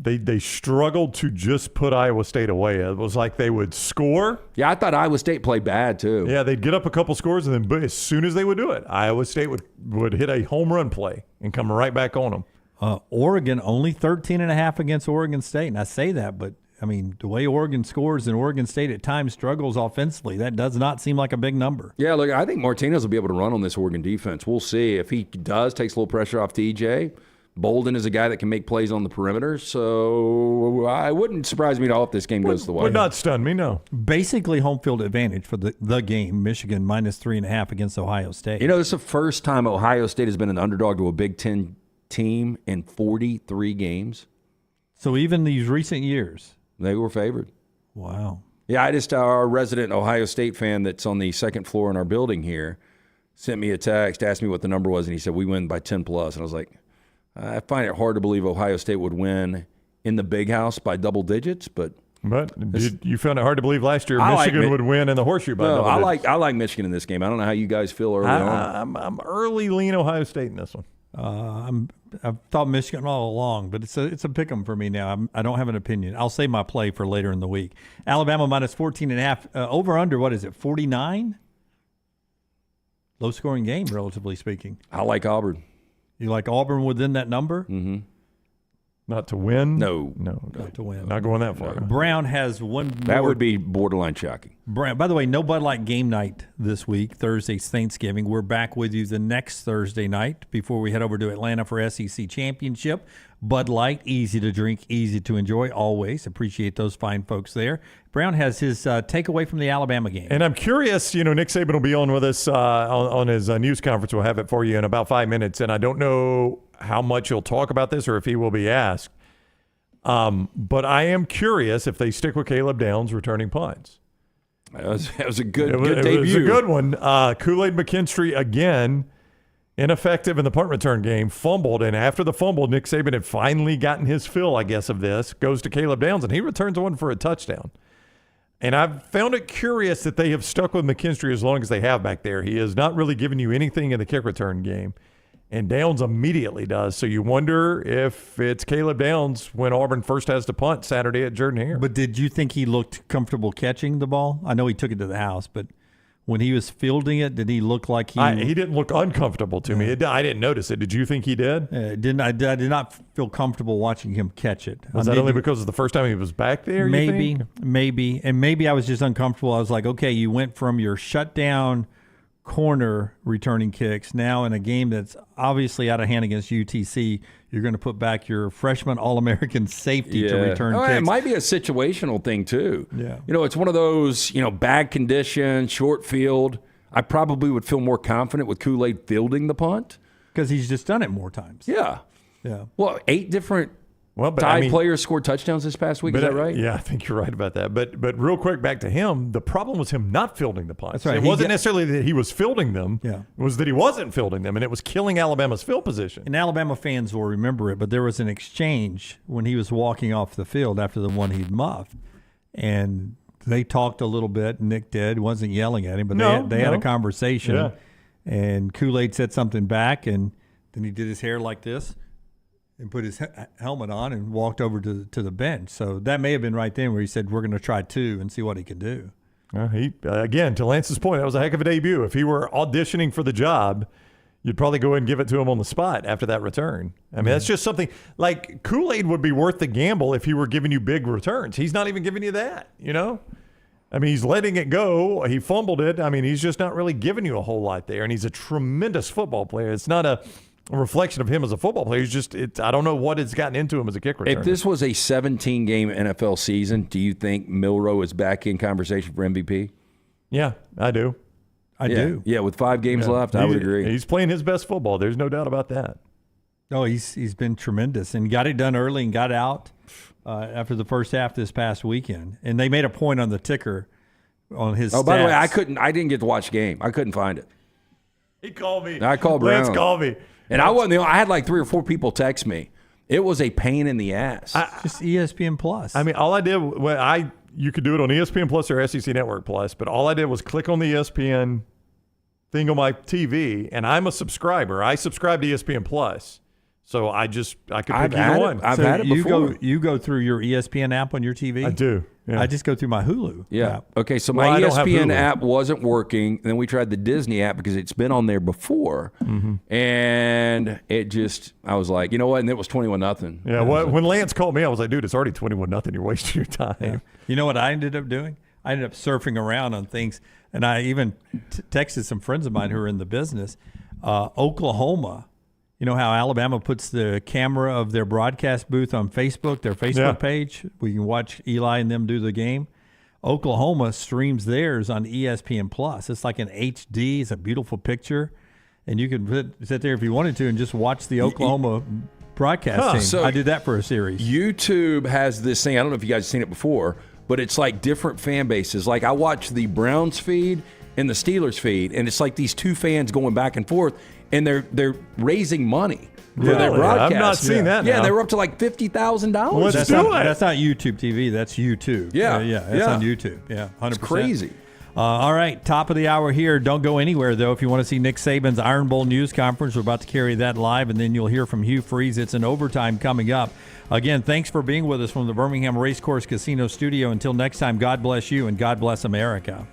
They struggled to just put Iowa State away. It was like they would score. Yeah, I thought Iowa State played bad, too. Yeah, they'd get up a couple scores, and then as soon as they would do it, Iowa State would hit a home run play and come right back on them. Oregon, only 13.5 against Oregon State. And I say that, but, I mean, the way Oregon scores and Oregon State at times struggles offensively, that does not seem like a big number. Yeah, look, I think Martinez will be able to run on this Oregon defense. We'll see. If he does, takes a little pressure off TJ. Bolden is a guy that can make plays on the perimeter, so I wouldn't surprise me at all if this game goes the way. Would not stun me, no. Basically home field advantage for the game. Michigan -3.5 against Ohio State. You know, this is the first time Ohio State has been an underdog to a Big Ten team in 43 games. So even these recent years? They were favored. Wow. Yeah, our resident Ohio State fan that's on the second floor in our building here sent me a text, asked me what the number was, and he said, we win by 10+. And I was like, I find it hard to believe Ohio State would win in the big house by double digits, but you found it hard to believe last year Michigan would win in the horseshoe by double digits. I like Michigan in this game. I don't know how you guys feel early on. I'm early lean Ohio State in this one. I've thought Michigan all along, but it's a pick 'em for me now. I don't have an opinion. I'll save my play for later in the week. Alabama -14.5. Over under, what is it, 49? Low scoring game, relatively speaking. I like Auburn. You like Auburn within that number? Mm-hmm. Not to win? No, not to win. Not going that far. Brown has one more. That would be borderline shocking. Brown. By the way, no Bud Light game night this week. Thursday's Thanksgiving. We're back with you the next Thursday night before we head over to Atlanta for SEC Championship. Bud Light, easy to drink, easy to enjoy, always. Appreciate those fine folks there. Brown has his takeaway from the Alabama game. And I'm curious, Nick Sabin will be on with us on his news conference. We'll have it for you in about 5 minutes. And I don't know how much he'll talk about this or if he will be asked. But I am curious if they stick with Caleb Downs returning punts. That was a good debut. It was a good one. Kool-Aid McKinstry again. Ineffective in the punt return game, fumbled, and after the fumble, Nick Saban had finally gotten his fill, I guess, of this, goes to Caleb Downs, and he returns one for a touchdown. And I've found it curious that they have stuck with McKinstry as long as they have back there. He has not really given you anything in the kick return game, and Downs immediately does. So you wonder if it's Caleb Downs when Auburn first has to punt Saturday at Jordan-Hare. But did you think he looked comfortable catching the ball? I know he took it to the house, but when he was fielding it, did he look like he didn't look uncomfortable to me. I didn't notice it. Did you think he did? I did not feel comfortable watching him catch it. Was that only because of the first time he was back there, maybe, you think? Maybe. And maybe I was just uncomfortable. I was like, okay, you went from your shutdown corner returning kicks. Now in a game that's obviously out of hand against UTC, you're going to put back your freshman All-American safety to return kicks. It might be a situational thing too. Yeah. It's one of those, bad condition, short field. I probably would feel more confident with Kool-Aid fielding the punt. Because he's just done it more times. Yeah. Yeah. Well, 8 different players scored touchdowns this past week. Is that right? Yeah, I think you're right about that. But real quick, back to him. The problem was him not fielding the punts. That's right. It wasn't necessarily that he was fielding them. Yeah. It was that he wasn't fielding them, and it was killing Alabama's field position. And Alabama fans will remember it, but there was an exchange when he was walking off the field after the one he'd muffed. And they talked a little bit. Nick did. Wasn't yelling at him, but they had a conversation. Yeah. And Kool-Aid said something back, and then he did his hair like this and put his helmet on and walked over to the bench. So that may have been right then where he said, we're going to try 2 and see what he can do. Again, to Lance's point, that was a heck of a debut. If he were auditioning for the job, you'd probably go ahead and give it to him on the spot after that return. I mean, that's just something like Kool-Aid would be worth the gamble if he were giving you big returns. He's not even giving you that, I mean, he's letting it go. He fumbled it. I mean, he's just not really giving you a whole lot there. And he's a tremendous football player. It's not a reflection of him as a football player. He's just, I don't know what has gotten into him as a kick returner. If this was a 17-game NFL season, do you think Milroe is back in conversation for MVP? Yeah, I do. I do. Yeah, with 5 games left, I would agree. He's playing his best football. There's no doubt about that. No, he's been tremendous and got it done early and got out after the first half this past weekend. And they made a point on the ticker on his stats. By the way, I didn't get to watch the game. I couldn't find it. He called me. I called Brown. Lance called me. And I wasn't I had like 3 or 4 people text me. It was a pain in the ass. Just ESPN Plus. I mean, all I did you could do it on ESPN Plus or SEC Network Plus, but all I did was click on the ESPN thing on my TV, and I'm a subscriber. I subscribe to ESPN Plus. So I could pick either one. I've had it before. You go through your ESPN app on your TV? I do. Yeah. I just go through my Hulu app. Okay, so my ESPN app wasn't working. And then we tried the Disney app because it's been on there before. Mm-hmm. And it just, I was like, you know what? And it was 21-0. Yeah, when Lance called me, I was like, dude, it's already 21-0. You're wasting your time. Yeah. You know what I ended up doing? I ended up surfing around on things. And I even texted some friends of mine who are in the business. Oklahoma. You know how Alabama puts the camera of their broadcast booth on Facebook, their Facebook page? We can watch Eli and them do the game. Oklahoma streams theirs on ESPN Plus. It's like an HD. It's a beautiful picture. And you can sit there if you wanted to and just watch the Oklahoma broadcast team. So I did that for a series. YouTube has this thing. I don't know if you guys have seen it before, but it's like different fan bases. Like I watch the Browns feed and the Steelers feed, and it's like these 2 fans going back and forth. And they're raising money for their broadcast. I've not seen that. Yeah, they were up to like $50,000. Let's do it. That's not YouTube TV. That's YouTube. Yeah, that's on YouTube. Yeah, 100%. It's crazy. All right, top of the hour here. Don't go anywhere though. If you want to see Nick Saban's Iron Bowl news conference, we're about to carry that live, and then you'll hear from Hugh Freeze. It's an overtime coming up. Again, thanks for being with us from the Birmingham Racecourse Casino Studio. Until next time, God bless you and God bless America.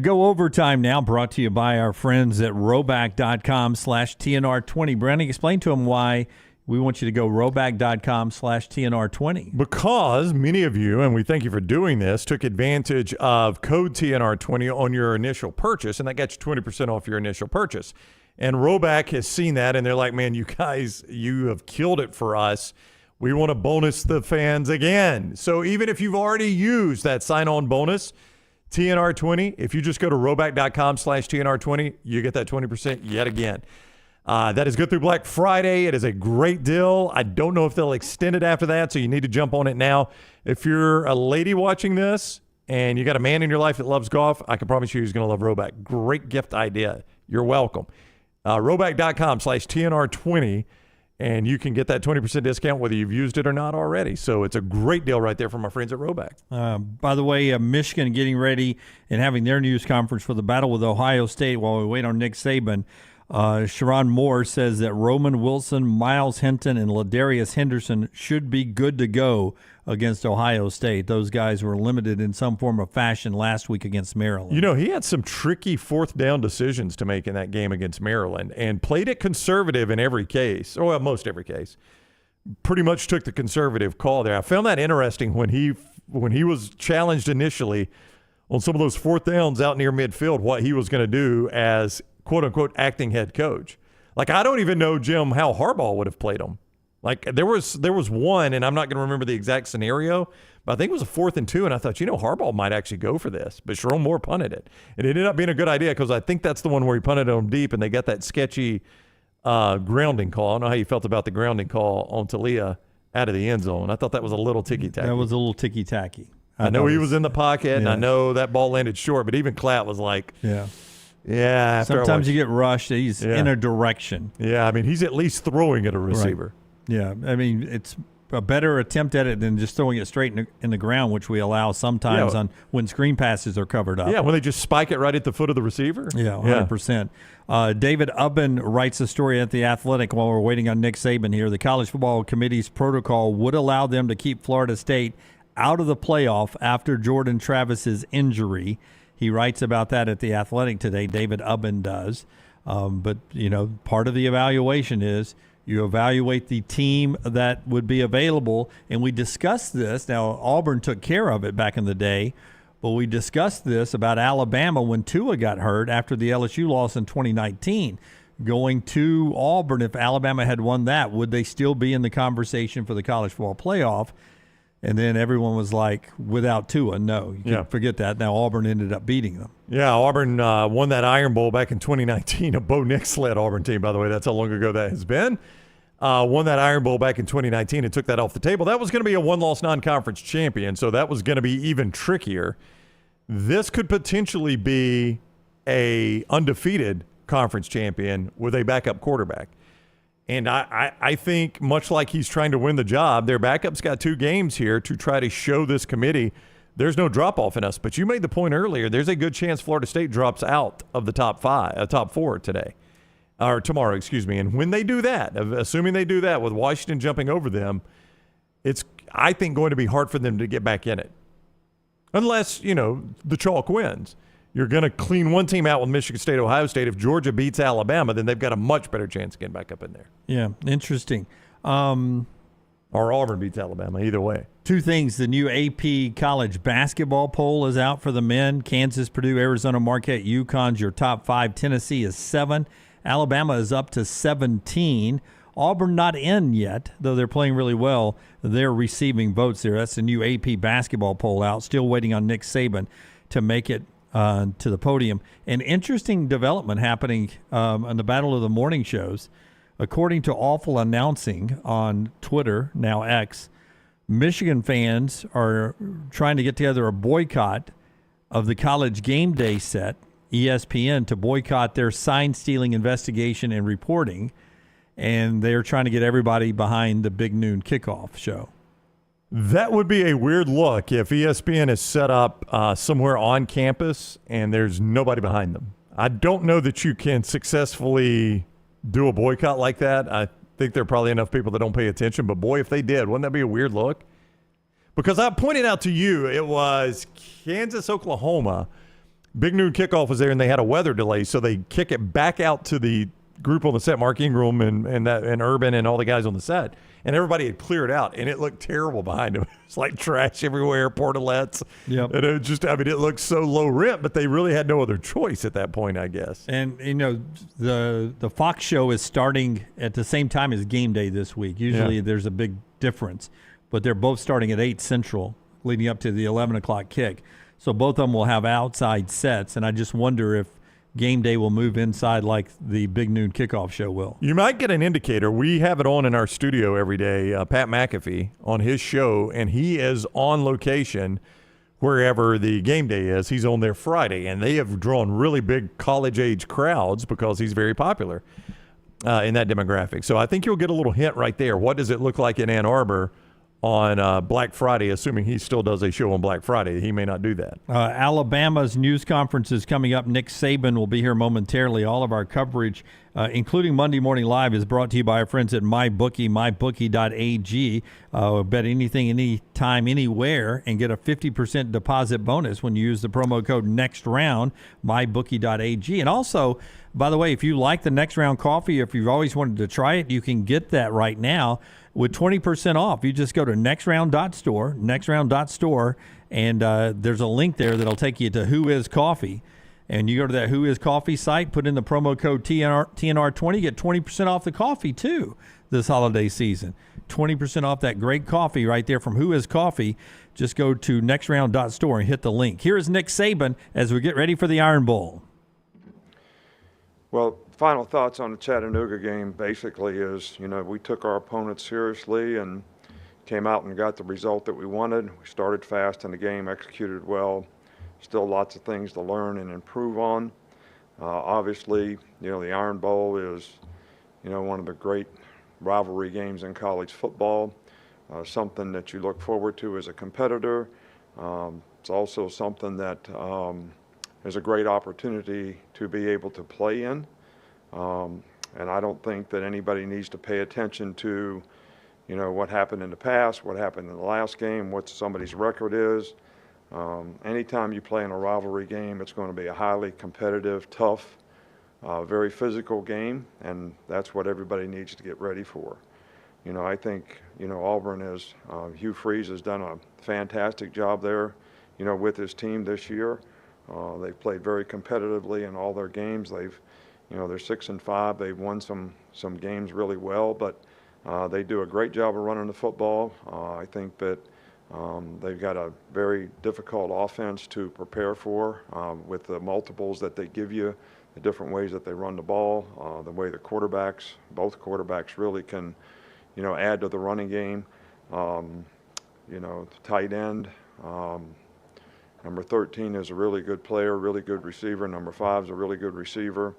Go overtime now, brought to you by our friends at roback.com/TNR20. Brandon, explain to them why we want you to go roback.com/TNR20. Because many of you, and we thank you for doing this, took advantage of code TNR20 on your initial purchase, and that got you 20% off your initial purchase. And Roback has seen that, and they're like, man, you guys, you have killed it for us. We want to bonus the fans again. So even if you've already used that sign-on bonus, TNR20, if you just go to roback.com/TNR20, you get that 20% yet again. That is good through Black Friday. It is a great deal. I don't know if they'll extend it after that, so you need to jump on it now. If you're a lady watching this and you got a man in your life that loves golf, I can promise you he's going to love Roback. Great gift idea. You're welcome. Roback.com/TNR20. And you can get that 20% discount whether you've used it or not already. So it's a great deal right there from our friends at Roback. By the way, Michigan getting ready and having their news conference for the battle with Ohio State while we wait on Nick Saban. Sharon Moore says that Roman Wilson, Miles Hinton, and Ladarius Henderson should be good to go against Ohio State. Those guys were limited in some form or fashion last week against Maryland. You know, he had some tricky 4th down decisions to make in that game against Maryland and played it conservative in every case, or well, most every case. Pretty much took the conservative call there. I found that interesting when he was challenged initially on some of those 4th downs out near midfield, what he was going to do as quote-unquote acting head coach. Like, I don't even know, Jim, how Harbaugh would have played him. Like there was one, and I'm not going to remember the exact scenario, but I think it was a 4th and 2, and I thought, Harbaugh might actually go for this, but Sharon Moore punted it. And it ended up being a good idea because I think that's the one where he punted them deep, and they got that sketchy grounding call. I don't know how you felt about the grounding call on Talia out of the end zone. I thought that was a little ticky-tacky. That was a little ticky-tacky. I know he was in the pocket, and I know that ball landed short, but even Klatt was like, yeah. Sometimes you get rushed. He's in a direction. Yeah, I mean, he's at least throwing at a receiver. Right. Yeah, I mean, it's a better attempt at it than just throwing it straight in the ground, which we allow sometimes on when screen passes are covered up. Yeah, when they just spike it right at the foot of the receiver. Yeah, 100%. David Ubben writes a story at The Athletic while we're waiting on Nick Sabin here. The College Football Committee's protocol would allow them to keep Florida State out of the playoff after Jordan Travis's injury. He writes about that at The Athletic today. David Ubben does. But, part of the evaluation is you evaluate the team that would be available. And we discussed this. Now, Auburn took care of it back in the day. But we discussed this about Alabama when Tua got hurt after the LSU loss in 2019. Going to Auburn, if Alabama had won that, would they still be in the conversation for the college football playoff? And then everyone was like, without Tua, no. You can forget that. Now Auburn ended up beating them. Yeah, Auburn won that Iron Bowl back in 2019. A Bo Nix-led Auburn team, by the way. That's how long ago that has been. Won that Iron Bowl back in 2019 and took that off the table. That was going to be a one-loss non-conference champion, so that was going to be even trickier. This could potentially be a undefeated conference champion with a backup quarterback. And I think much like he's trying to win the job, their backup's got 2 games here to try to show this committee there's no drop-off in us. But you made the point earlier, there's a good chance Florida State drops out of the top 4 today. Or tomorrow, excuse me. And when they do that, assuming they do that with Washington jumping over them, it's, I think, going to be hard for them to get back in it. Unless, the chalk wins. You're going to clean one team out with Michigan State, Ohio State. If Georgia beats Alabama, then they've got a much better chance of getting back up in there. Yeah, interesting. Or Auburn beats Alabama, either way. 2 things. The new AP college basketball poll is out for the men. Kansas, Purdue, Arizona, Marquette, UConn's your top 5. Tennessee is 7. Alabama is up to 17. Auburn not in yet, though they're playing really well. They're receiving votes there. That's the new AP basketball poll out. Still waiting on Nick Saban to make it to the podium. An interesting development happening on the Battle of the Morning shows. According to Awful Announcing on Twitter, now X, Michigan fans are trying to get together a boycott of the College Game Day set, ESPN, to boycott their sign-stealing investigation and reporting. And they're trying to get everybody behind the Big Noon Kickoff show. That would be a weird look if ESPN is set up somewhere on campus and there's nobody behind them. I don't know that you can successfully do a boycott like that. I think there are probably enough people that don't pay attention. But, boy, if they did, wouldn't that be a weird look? Because I pointed out to you it was Kansas, Oklahoma. Big Noon Kickoff was there, and they had a weather delay, so they kick it back out to the group on the set, Mark Ingram and Urban and all the guys on the set, and everybody had cleared out, and it looked terrible behind them. It's like trash everywhere, portalettes. Yep. And it looked so low rent, but they really had no other choice at that point, I guess. And, the Fox show is starting at the same time as Game Day this week. Usually there's a big difference, but they're both starting at 8 Central, leading up to the 11 o'clock kick. So both of them will have outside sets, and I just wonder if Game Day will move inside like the Big Noon Kickoff show will. You might get an indicator. We have it on in our studio every day, Pat McAfee, on his show, and he is on location wherever the game day is. He's on there Friday, and they have drawn really big college-age crowds because he's very popular in that demographic. So I think you'll get a little hint right there. What does it look like in Ann Arbor on Black Friday, assuming he still does a show on Black Friday? He may not do that. Alabama's news conference is coming up. Nick Saban will be here momentarily. All of our coverage, including Monday Morning Live, is brought to you by our friends at MyBookie, mybookie.ag. Bet anything, anytime, anywhere, and get a 50% deposit bonus when you use the promo code NEXTROUND, mybookie.ag. And also, by the way, if you like the Next Round coffee, if you've always wanted to try it, you can get that right now with 20% off. You just go to nextround.store, and there's a link there that'll take you to Who Is Coffee. And you go to that Who Is Coffee site, put in the promo code TNR20, get 20% off the coffee too this holiday season. 20% off that great coffee right there from Who Is Coffee. Just go to nextround.store and hit the link. Here is Nick Sabin as we get ready for the Iron Bowl. Well, final thoughts on the Chattanooga game basically is, we took our opponents seriously and came out and got the result that we wanted. We started fast in the game, executed well. Still lots of things to learn and improve on. Obviously, the Iron Bowl is, one of the great rivalry games in college football, something that you look forward to as a competitor. It's also something that is a great opportunity to be able to play in. And I don't think that anybody needs to pay attention to, what happened in the past, what happened in the last game, what somebody's record is. Anytime you play in a rivalry game, it's going to be a highly competitive, tough, very physical game, and that's what everybody needs to get ready for. I think, Auburn is, Hugh Freeze has done a fantastic job there, with his team this year. They've played very competitively in all their games. They're 6-5. They've won some games really well, but they do a great job of running the football. I think that they've got a very difficult offense to prepare for with the multiples that they give you, the different ways that they run the ball, the way the quarterbacks, both quarterbacks really can, add to the running game. The tight end, number 13 is a really good player, really good receiver. Number 5 is a really good receiver.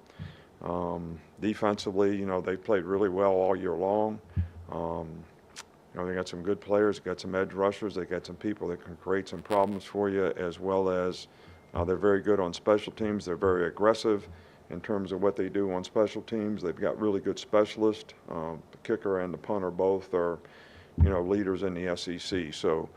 Defensively, they've played really well all year long. They got some good players, got some edge rushers, they got some people that can create some problems for you, as well as they're very good on special teams. They're very aggressive in terms of what they do on special teams. They've got really good specialists. The kicker and the punter both are, leaders in the SEC. So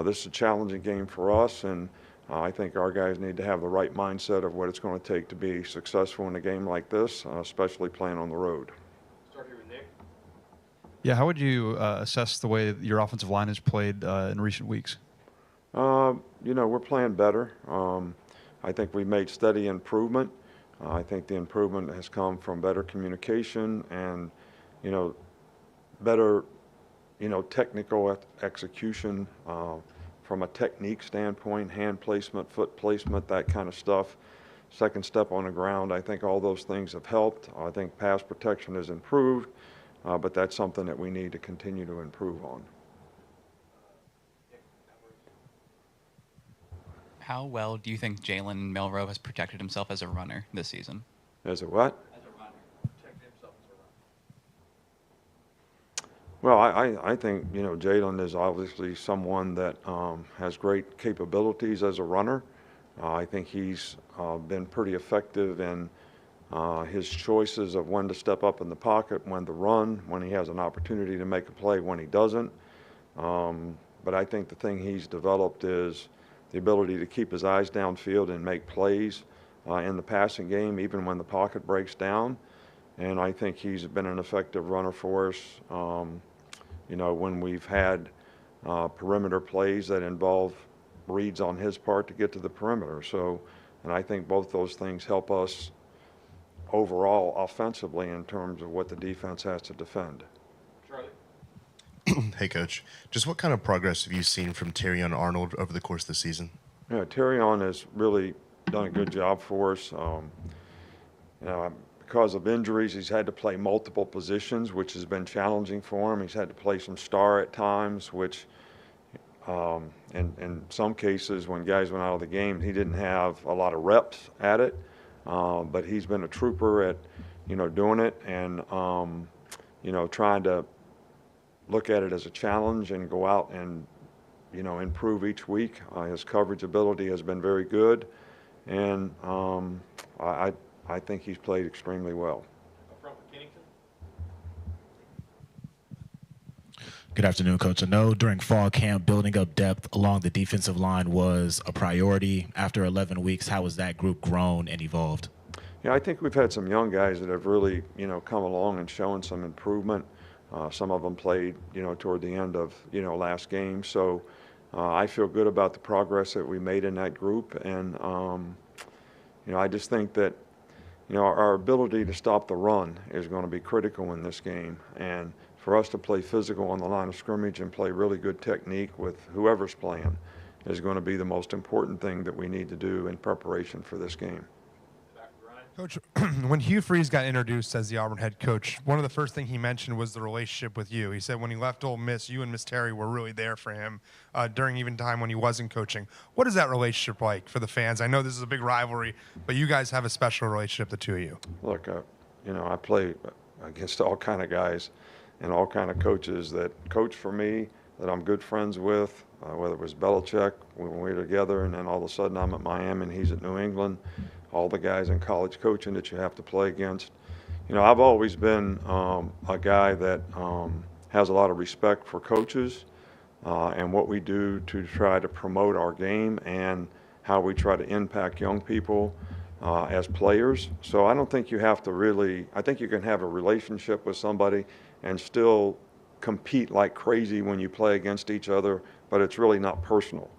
this is a challenging game for us, and I think our guys need to have the right mindset of what it's going to take to be successful in a game like this, especially playing on the road. Yeah, how would you assess the way your offensive line has played in recent weeks? We're playing better. I think we made steady improvement. I think the improvement has come from better communication and, better, technical execution from a technique standpoint, hand placement, foot placement, that kind of stuff. Second step on the ground, I think all those things have helped. I think pass protection has improved. But that's something that we need to continue to improve on. How well do you think Jalen Milroe has protected himself as a runner this season? As a what? As a runner. Protected himself as a runner. Well, I think, Jalen is obviously someone that has great capabilities as a runner. I think he's been pretty effective in his choices of when to step up in the pocket, when to run, when he has an opportunity to make a play, when he doesn't. But I think the thing he's developed is the ability to keep his eyes downfield and make plays in the passing game, even when the pocket breaks down. And I think he's been an effective runner for us, when we've had perimeter plays that involve reads on his part to get to the perimeter. So, and I think both those things help us overall offensively in terms of what the defense has to defend. Hey, Coach. Just what kind of progress have you seen from Terrion Arnold over the course of the season? Yeah, Terrion has really done a good job for us. Because of injuries, he's had to play multiple positions, which has been challenging for him. He's had to play some star at times, which in some cases when guys went out of the game, he didn't have a lot of reps at it. But he's been a trooper at, doing it and, trying to look at it as a challenge and go out and, improve each week. His coverage ability has been very good, and I think he's played extremely well. Good afternoon, Coach. I know during fall camp, building up depth along the defensive line was a priority. After 11 weeks, how has that group grown and evolved? Yeah, I think we've had some young guys that have really, come along and shown some improvement. Some of them played, toward the end of, last game. So I feel good about the progress that we made in that group. And, I just think that, our ability to stop the run is going to be critical in this game. And for us to play physical on the line of scrimmage and play really good technique with whoever's playing is going to be the most important thing that we need to do in preparation for this game. Coach, when Hugh Freeze got introduced as the Auburn head coach, one of the first things he mentioned was the relationship with you. He said when he left Ole Miss, you and Miss Terry were really there for him during even time when he wasn't coaching. What is that relationship like for the fans? I know this is a big rivalry, but you guys have a special relationship, the two of you. Look, I play against all kind of guys and all kind of coaches that coach for me, that I'm good friends with, whether it was Belichick when we were together, and then all of a sudden I'm at Miami and he's at New England. All the guys in college coaching that you have to play against. I've always been a guy that has a lot of respect for coaches and what we do to try to promote our game and how we try to impact young people as players. So I don't think you have to really, I think you can have a relationship with somebody and still compete like crazy when you play against each other, but it's really not personal.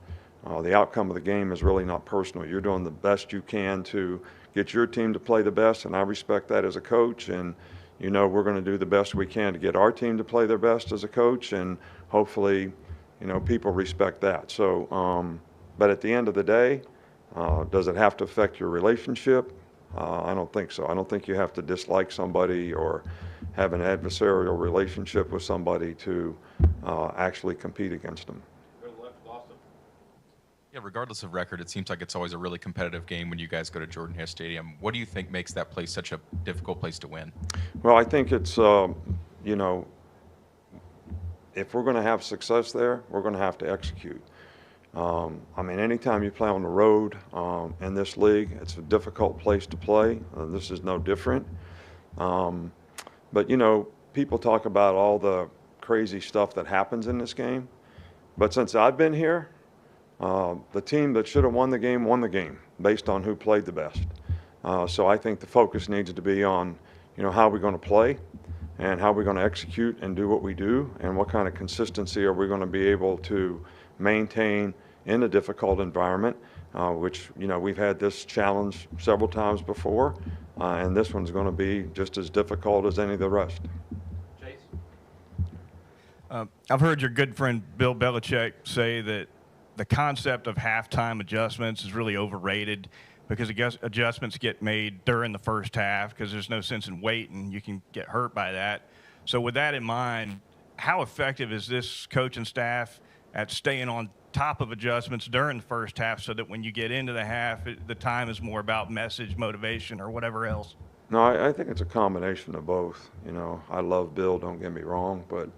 The outcome of the game is really not personal. You're doing the best you can to get your team to play the best, and I respect that as a coach. And, we're going to do the best we can to get our team to play their best as a coach, and hopefully, people respect that. So, but at the end of the day, does it have to affect your relationship? I don't think so. I don't think you have to dislike somebody or have an adversarial relationship with somebody to actually compete against them. Yeah, regardless of record, it seems like it's always a really competitive game when you guys go to Jordan-Hare Stadium. What do you think makes that place such a difficult place to win? Well, I think it's, if we're going to have success there, we're going to have to execute. Anytime you play on the road in this league, it's a difficult place to play. This is no different. But, people talk about all the crazy stuff that happens in this game. But since I've been here, the team that should have won the game based on who played the best. So I think the focus needs to be on, how we're going to play and how we're going to execute and do what we do and what kind of consistency are we going to be able to maintain in a difficult environment, which, we've had this challenge several times before, and this one's going to be just as difficult as any of the rest. I've heard your good friend Bill Belichick say that the concept of halftime adjustments is really overrated because adjustments get made during the first half because there's no sense in waiting. You can get hurt by that. So with that in mind, how effective is this coaching staff at staying on top of adjustments during the first half so that when you get into the half, the time is more about message, motivation, or whatever else? No, I think it's a combination of both. I love Bill, don't get me wrong, but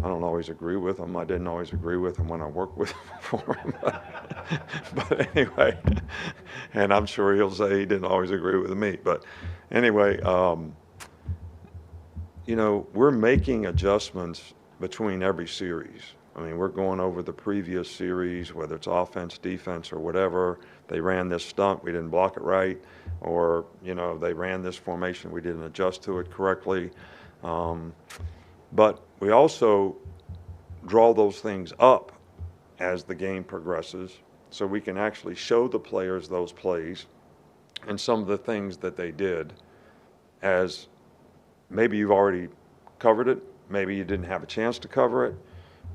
I don't always agree with him. I didn't always agree with him when I worked with him for him. But anyway, and I'm sure he'll say he didn't always agree with me. But anyway, we're making adjustments between every series. We're going over the previous series, whether it's offense, defense, or whatever. They ran this stunt, we didn't block it right, or, they ran this formation, we didn't adjust to it correctly. But we also draw those things up as the game progresses so we can actually show the players those plays and some of the things that they did as maybe you've already covered it, maybe you didn't have a chance to cover it,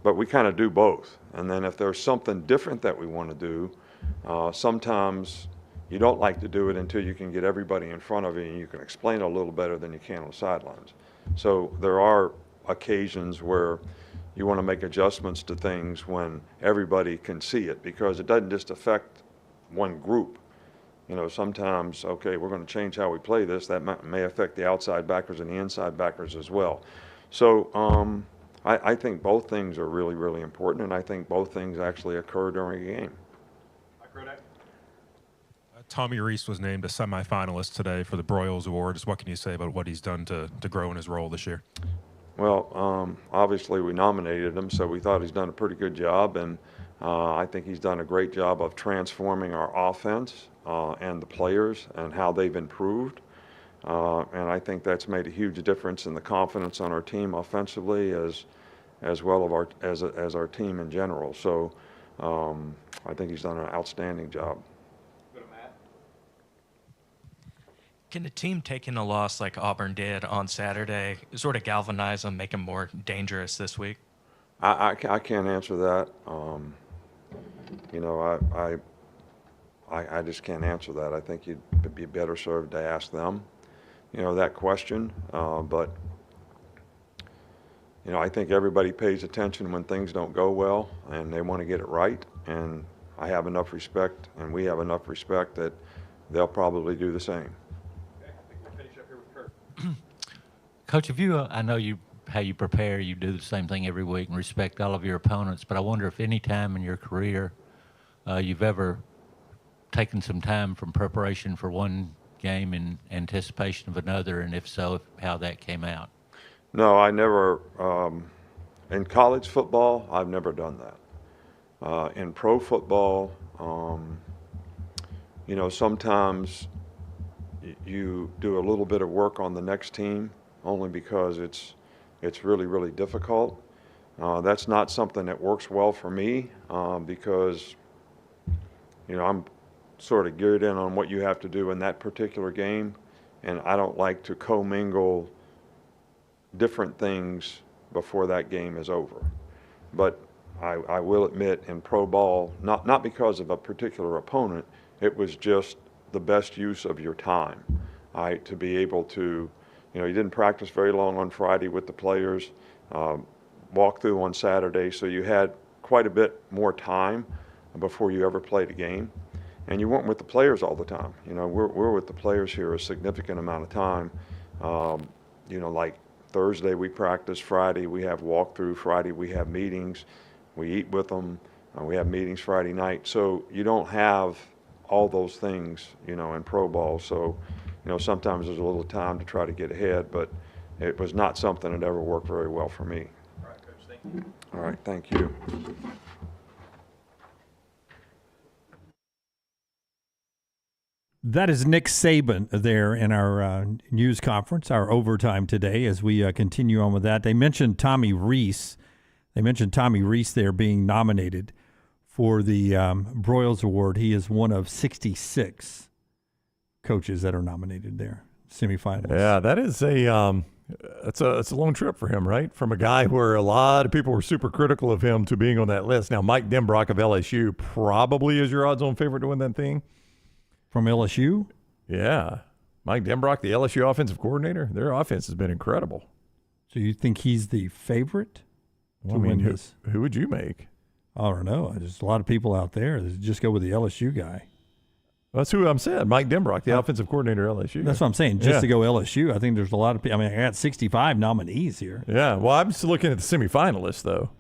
but we kind of do both. And then if there's something different that we want to do, sometimes you don't like to do it until you can get everybody in front of you and you can explain it a little better than you can on the sidelines. So there are occasions where you want to make adjustments to things when everybody can see it because it doesn't just affect one group. Sometimes, okay, we're going to change how we play this. That may affect the outside backers and the inside backers as well. So I think both things are really, really important, and I think both things actually occur during a game. Tommy Reese was named a semifinalist today for the Broyles Awards. What can you say about what he's done to grow in his role this year? Well, obviously we nominated him, so we thought he's done a pretty good job, and I think he's done a great job of transforming our offense and the players and how they've improved. And I think that's made a huge difference in the confidence on our team offensively as well as our team in general. So I think he's done an outstanding job. Can a team taking a loss like Auburn did on Saturday sort of galvanize them, make them more dangerous this week? I can't answer that. I just can't answer that. I think you'd be better served to ask them, that question. But I think everybody pays attention when things don't go well, and they want to get it right. And I have enough respect, and we have enough respect that they'll probably do the same. Coach, I know how you prepare, you do the same thing every week and respect all of your opponents, but I wonder if any time in your career you've ever taken some time from preparation for one game in anticipation of another, and if so, how that came out. No, I never, in college football, I've never done that. In pro football, sometimes you do a little bit of work on the next team only because it's really, really difficult. That's not something that works well for me because, I'm sort of geared in on what you have to do in that particular game, and I don't like to commingle different things before that game is over. But I will admit in pro ball, not because of a particular opponent, it was just the best use of your time, to be able to, you didn't practice very long on Friday with the players, walk through on Saturday, so you had quite a bit more time before you ever played a game. And you weren't with the players all the time. We're with the players here a significant amount of time. Like Thursday we practice, Friday we have walkthrough, Friday we have meetings, we eat with them, we have meetings Friday night. So you don't have all those things, in pro ball. So, sometimes there's a little time to try to get ahead, but it was not something that ever worked very well for me. All right, Coach, thank you. All right, thank you. That is Nick Sabin there in our news conference, our overtime today, as we continue on with that. They mentioned Tommy Reese. They mentioned Tommy Reese there being nominated for the Broyles Award. He is one of 66 coaches that are nominated there, semifinalists. Yeah, that is it's a long trip for him, right? From a guy where a lot of people were super critical of him to being on that list. Now, Mike Denbrock of LSU probably is your odds-on favorite to win that thing. From LSU? Yeah. Mike Denbrock, the LSU offensive coordinator, their offense has been incredible. So you think he's the favorite to win this? Who would you make? I don't know. There's a lot of people out there that just go with the LSU guy. That's who I'm saying. Mike Denbrock, the offensive coordinator at LSU. That's what I'm saying. Just to go LSU, I think there's a lot of people. I got 65 nominees here. Yeah. Well, I'm just looking at the semifinalists, though.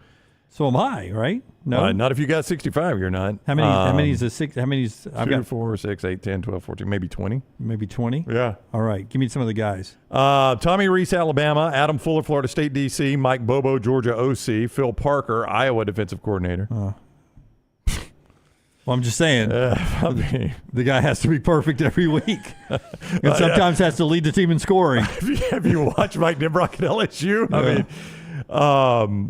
So am I, right? No, not if you got 65. You're not. How many is the six? How many is? I've 2, got 4, 6, 8, 10, 12, 14, maybe 20. Maybe 20. Yeah. All right. Give me some of the guys. Tommy Reese, Alabama. Adam Fuller, Florida State DC. Mike Bobo, Georgia OC. Phil Parker, Iowa defensive coordinator. Well, I'm just saying, the guy has to be perfect every week, and sometimes has to lead the team in scoring. Have you watched Mike Denbrock at LSU? I mean,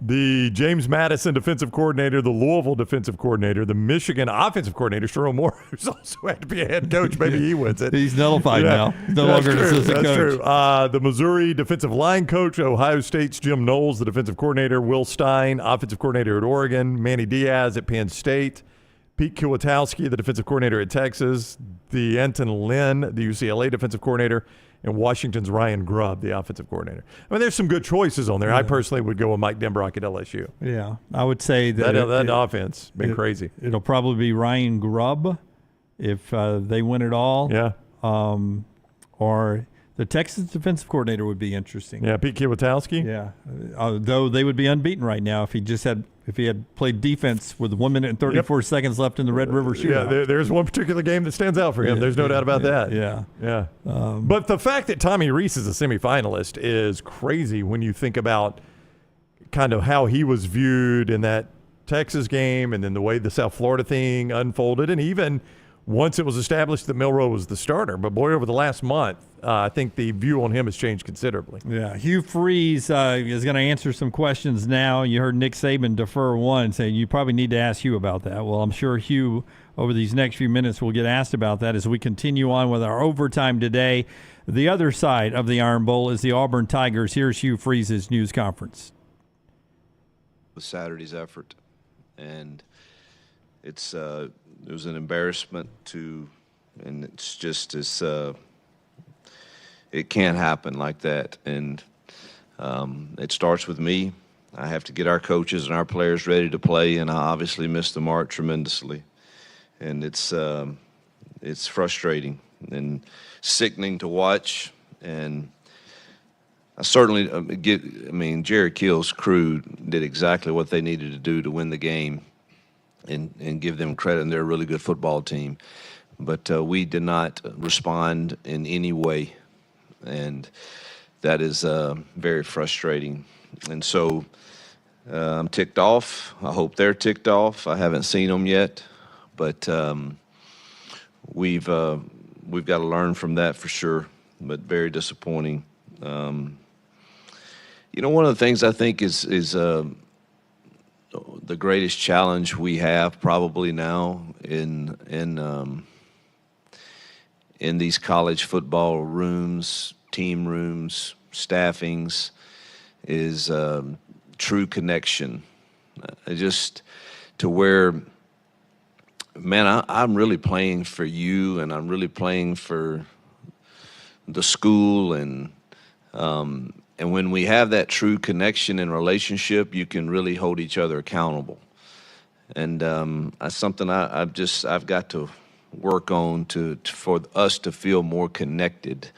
the James Madison defensive coordinator, the Louisville defensive coordinator, the Michigan offensive coordinator, Sherrell Moore, who's also had to be a head coach. Maybe he wins it. He's nullified now. He's no longer an assistant coach. That's true. The Missouri defensive line coach, Ohio State's Jim Knowles, the defensive coordinator, Will Stein, offensive coordinator at Oregon, Manny Diaz at Penn State, Pete Kwiatkowski, the defensive coordinator at Texas, the Anton Lynn, the UCLA defensive coordinator, and Washington's Ryan Grubb, the offensive coordinator. I mean, there's some good choices on there. I personally would go with Mike Denbrock at LSU. Yeah, I would say that offense been crazy. It'll probably be Ryan Grubb if they win it all. Yeah. Or the Texas defensive coordinator would be interesting. Yeah, Pete Kwiatkowski. Yeah, though they would be unbeaten right now if he had played defense with 1 minute and 34 seconds left in the Red River Shootout. Yeah, there's one particular game that stands out for him. There's no doubt about that. Yeah. But the fact that Tommy Reese is a semifinalist is crazy when you think about kind of how he was viewed in that Texas game and then the way the South Florida thing unfolded, and even once it was established that Milroe was the starter. But, boy, over the last month, I think the view on him has changed considerably. Yeah, Hugh Freeze is going to answer some questions now. You heard Nick Sabin defer one, saying you probably need to ask Hugh about that. Well, I'm sure Hugh, over these next few minutes, will get asked about that as we continue on with our overtime today. The other side of the Iron Bowl is the Auburn Tigers. Here's Hugh Freeze's news conference. Saturday's effort, and it was an embarrassment and it's just it can't happen like that, and it starts with me. I have to get our coaches and our players ready to play, and I obviously missed the mark tremendously, and it's frustrating and sickening to watch. And I certainly Jerry Kill's crew did exactly what they needed to do to win the game, and give them credit, and they're a really good football team. But we did not respond in any way, and that is very frustrating. And so I'm ticked off. I hope they're ticked off. I haven't seen them yet, but we've got to learn from that for sure. But very disappointing. One of the things I think is the greatest challenge we have probably now in these college football rooms, team rooms, staffings, is true connection. Just to where, man, I'm really playing for you, and I'm really playing for the school, and when we have that true connection and relationship, you can really hold each other accountable. And that's something I've got to work on for us to feel more connected.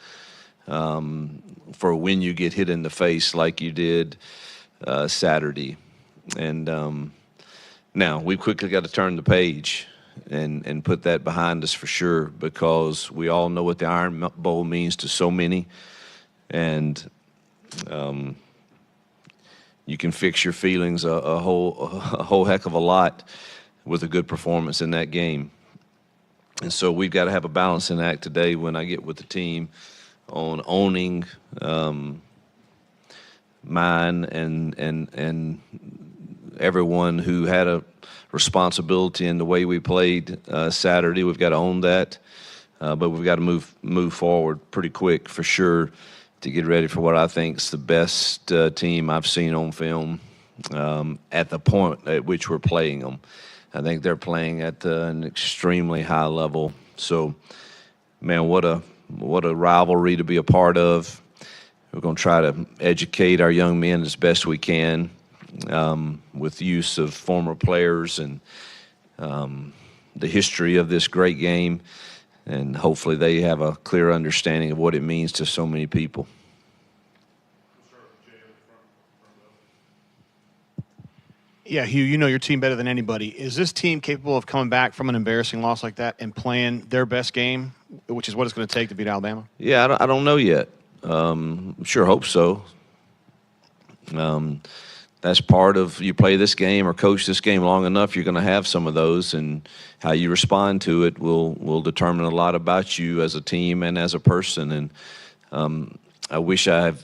For when you get hit in the face like you did Saturday, and now we quickly got to turn the page and put that behind us for sure, because we all know what the Iron Bowl means to so many, and you can fix your feelings a whole heck of a lot with a good performance in that game. And so we've got to have a balancing act today when I get with the team on owning mine and everyone who had a responsibility in the way we played Saturday. We've got to own that, but we've got to move forward pretty quick for sure to get ready for what I think is the best team I've seen on film at the point at which we're playing them. I think they're playing at an extremely high level. So, man, what a rivalry to be a part of. We're going to try to educate our young men as best we can with use of former players and the history of this great game. And hopefully they have a clear understanding of what it means to so many people. Yeah, Hugh, you know your team better than anybody. Is this team capable of coming back from an embarrassing loss like that and playing their best game, which is what it's going to take to beat Alabama? Yeah, I don't know yet. Sure hope so. That's part of, you play this game or coach this game long enough, you're going to have some of those, and how you respond to it will determine a lot about you as a team and as a person. And I wish I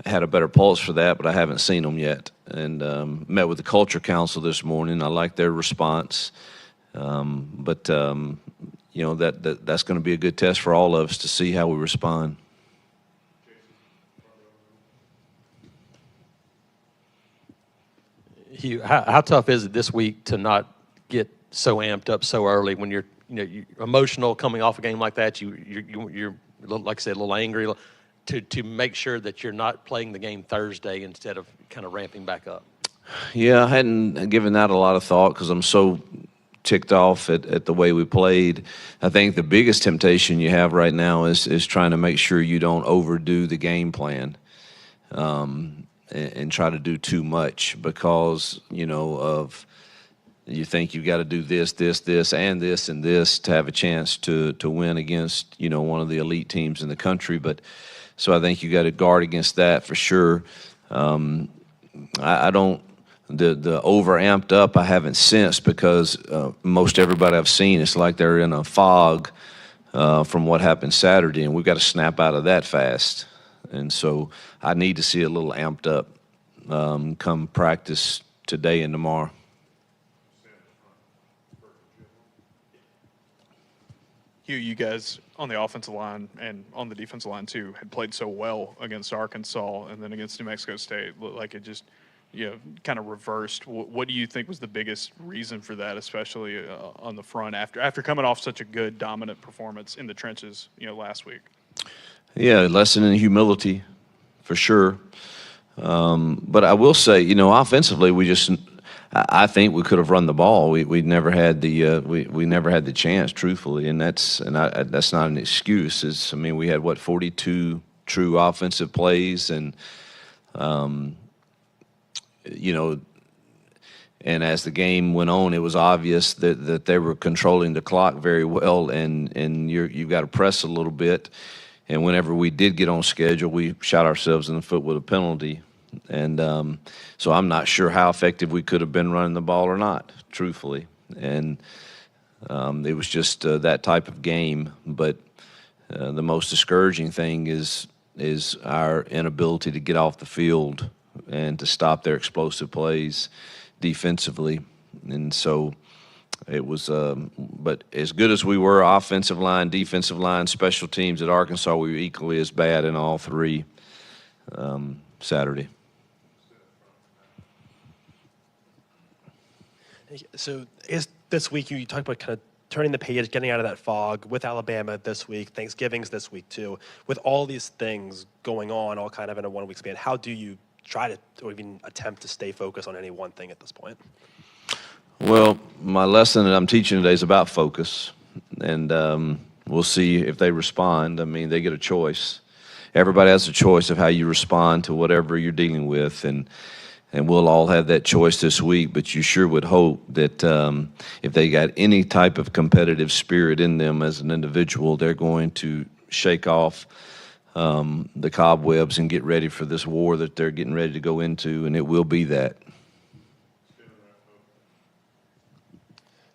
had a better pulse for that, but I haven't seen them yet. And met with the Culture Council this morning. I like their response. But that's going to be a good test for all of us to see how we respond. Hugh, how tough is it this week to not get so amped up so early when you're emotional coming off a game like that? You're like I said, a little angry, to make sure that you're not playing the game Thursday instead of kind of ramping back up. Yeah, I hadn't given that a lot of thought because I'm so ticked off at the way we played. I think the biggest temptation you have right now is trying to make sure you don't overdo the game plan. And try to do too much because, you think you've got to do this, and this to have a chance to win against, one of the elite teams in the country. But so I think you got to guard against that for sure. I don't the over amped up I haven't sensed because most everybody I've seen, it's like they're in a fog from what happened Saturday, and we've got to snap out of that fast. And so I need to see a little amped up come practice today and tomorrow. Hugh, you guys on the offensive line and on the defensive line too had played so well against Arkansas and then against New Mexico State. Looked like it just, kind of reversed. What do you think was the biggest reason for that, especially on the front after coming off such a good, dominant performance in the trenches, last week? Yeah, lesson in humility, for sure. But I will say, offensively, I think we could have run the ball. We never had we never had the chance, truthfully, and that's not an excuse. We had 42 true offensive plays, and and as the game went on, it was obvious that they were controlling the clock very well, and you've got to press a little bit. And whenever we did get on schedule, we shot ourselves in the foot with a penalty. And so I'm not sure how effective we could have been running the ball or not, truthfully. And it was just that type of game. But the most discouraging thing is our inability to get off the field and to stop their explosive plays defensively. And so it was, but as good as we were, offensive line, defensive line, special teams at Arkansas, we were equally as bad in all three Saturday. So this week you talked about kind of turning the page, getting out of that fog with Alabama this week, Thanksgiving's this week too. With all these things going on, all kind of in a 1 week span, how do you try to, or even attempt to stay focused on any one thing at this point? Well, my lesson that I'm teaching today is about focus, and we'll see if they respond. They get a choice. Everybody has a choice of how you respond to whatever you're dealing with, and we'll all have that choice this week, but you sure would hope that if they got any type of competitive spirit in them as an individual, they're going to shake off the cobwebs and get ready for this war that they're getting ready to go into, and it will be that.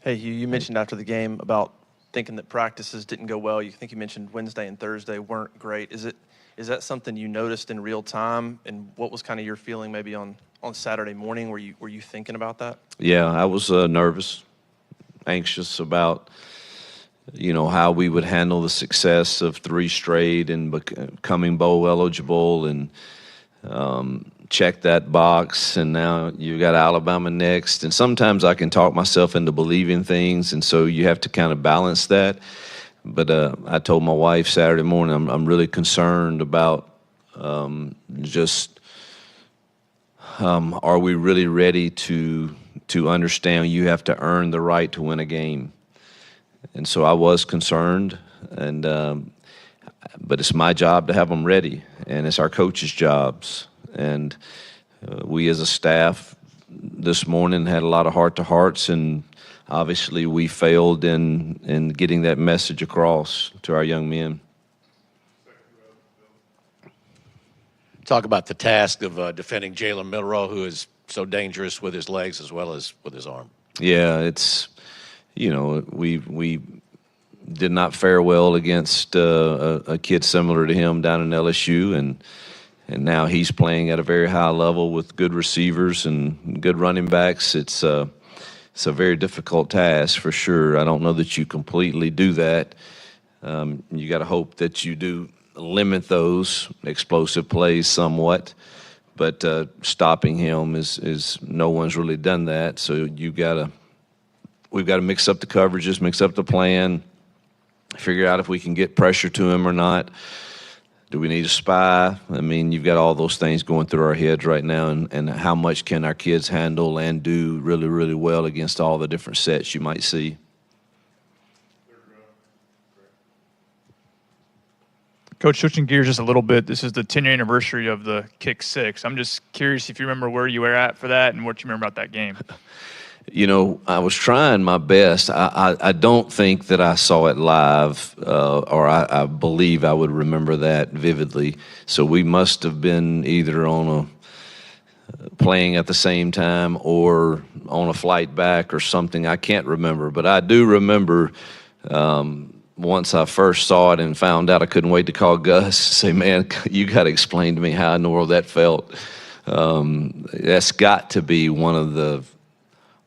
Hey, Hugh, you mentioned after the game about thinking that practices didn't go well. You mentioned Wednesday and Thursday weren't great. Is that something you noticed in real time? And what was kind of your feeling maybe on Saturday morning? Were you thinking about that? Yeah, I was nervous, anxious about how we would handle the success of 3 straight and becoming bowl eligible and check that box, and now you got Alabama next. And sometimes I can talk myself into believing things, and so you have to kind of balance that. But I told my wife Saturday morning I'm really concerned about are we really ready to understand you have to earn the right to win a game? And so I was concerned, and but it's my job to have them ready, and it's our coaches' jobs. And we as a staff this morning had a lot of heart-to-hearts, and obviously we failed in getting that message across to our young men. Talk about the task of defending Jalen Milroe, who is so dangerous with his legs as well as with his arm. Yeah, it's, we did not fare well against a kid similar to him down in LSU, and now he's playing at a very high level with good receivers and good running backs. It's a very difficult task for sure. I don't know that you completely do that. You got to hope that you do limit those explosive plays somewhat, but stopping him is no one's really done that. So we've got to mix up the coverages, mix up the plan, figure out if we can get pressure to him or not. Do we need a spy? You've got all those things going through our heads right now, and how much can our kids handle and do really, really well against all the different sets you might see. Coach, switching gears just a little bit, this is the 10-year anniversary of the Kick Six. I'm just curious if you remember where you were at for that and what you remember about that game. I was trying my best. I don't think that I saw it live, or I believe I would remember that vividly. So we must have been either on a playing at the same time or on a flight back or something. I can't remember, but I do remember once I first saw it and found out, I couldn't wait to call Gus, say, man, you got to explain to me how in the world that felt. That's got to be one of the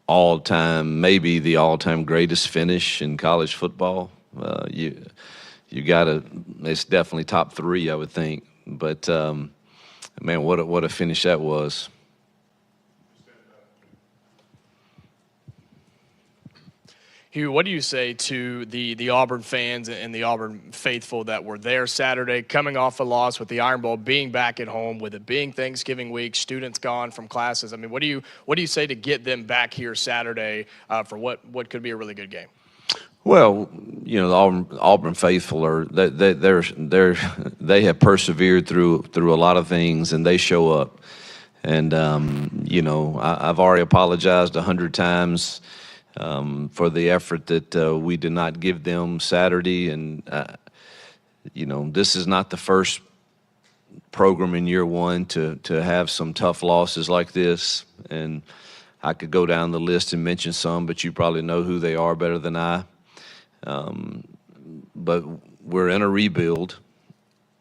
all-time, maybe the all-time greatest finish in college football. You got to, it's definitely top three, I would think. But, man, what a finish that was. Hugh, what do you say to the Auburn fans and the Auburn faithful that were there Saturday, coming off a loss with the Iron Bowl, being back at home, with it being Thanksgiving week, students gone from classes? I mean, what do you say to get them back here Saturday for what could be a really good game? Well, you know, the Auburn faithful they have persevered through a lot of things, and they show up. And you know, I've already apologized 100 times for the effort that we did not give them Saturday. And you know, this is not the first program in year one to have some tough losses like this. And I could go down the list and mention some, but you probably know who they are better than I. But we're in a rebuild.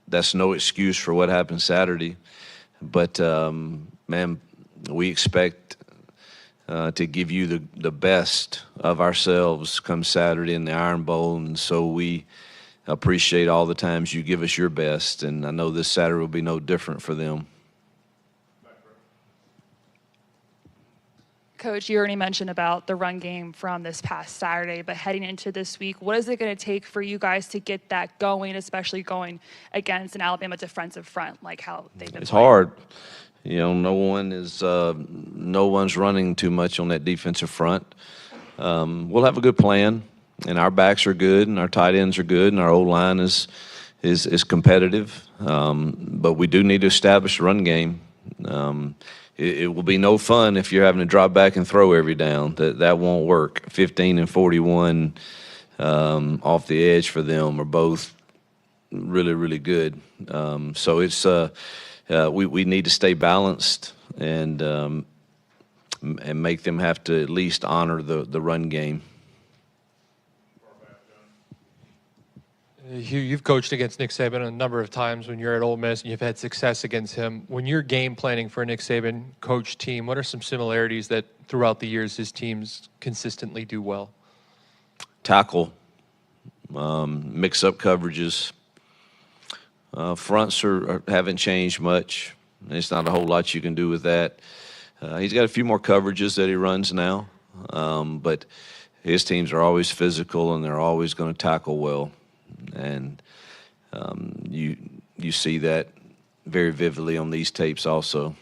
That's no excuse for what happened Saturday. But, man, we expect to give you the best of ourselves come Saturday in the Iron Bowl. And so we appreciate all the times you give us your best. And I know this Saturday will be no different for them. Coach, you already mentioned about the run game from this past Saturday, but heading into this week, what is it going to take for you guys to get that going, especially going against an Alabama defensive front like how they've been It's playing? hard. You know, no one's running too much on that defensive front. We'll have a good plan, and our backs are good, and our tight ends are good, and our O-line is competitive. But we do need to establish a run game. It will be no fun if you're having to drop back and throw every down. That won't work. 15 and 41 off the edge for them are both really, really good. So it's we need to stay balanced and make them have to at least honor the run game. Hugh, you've coached against Nick Saban a number of times when you're at Ole Miss, and you've had success against him. When you're game planning for a Nick Saban coach team, what are some similarities that throughout the years his teams consistently do well? Tackle, mix-up coverages. Fronts haven't changed much. There's not a whole lot you can do with that. He's got a few more coverages that he runs now, but his teams are always physical, and they're always going to tackle well. And you see that very vividly on these tapes also.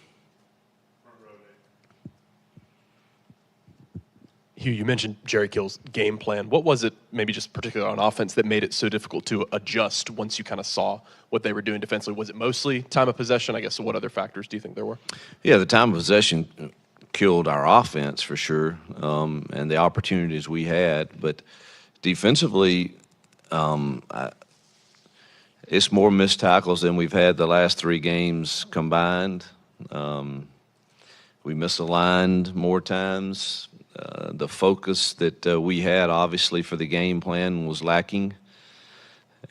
Hugh, you mentioned Jerry Kill's game plan. What was it, maybe just particularly on offense, that made it so difficult to adjust once you kind of saw what they were doing defensively? Was it mostly time of possession? I guess, so what other factors do you think there were? Yeah, the time of possession killed our offense for sure, and the opportunities we had. But defensively, it's more missed tackles than we've had the last 3 games combined. We misaligned more times. The focus that we had, obviously, for the game plan was lacking.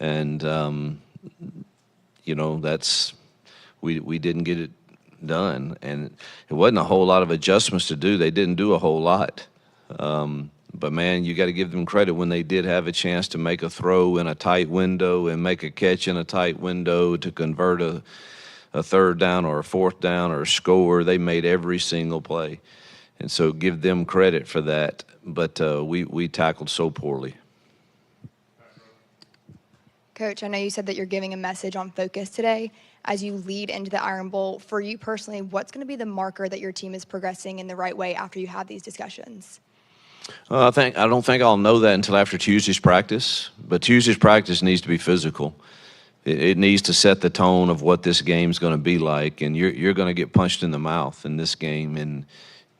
And, you know, we didn't get it done. And it wasn't a whole lot of adjustments to do. They didn't do a whole lot. But, man, you got to give them credit when they did have a chance to make a throw in a tight window and make a catch in a tight window to convert a 3rd down or a 4th down or a score. They made every single play. And so give them credit for that. But we tackled so poorly. Coach, I know you said that you're giving a message on focus today. As you lead into the Iron Bowl, for you personally, what's going to be the marker that your team is progressing in the right way after you have these discussions? I don't think I'll know that until after Tuesday's practice. But Tuesday's practice needs to be physical. It needs to set the tone of what this game's going to be like. And you're going to get punched in the mouth in this game, and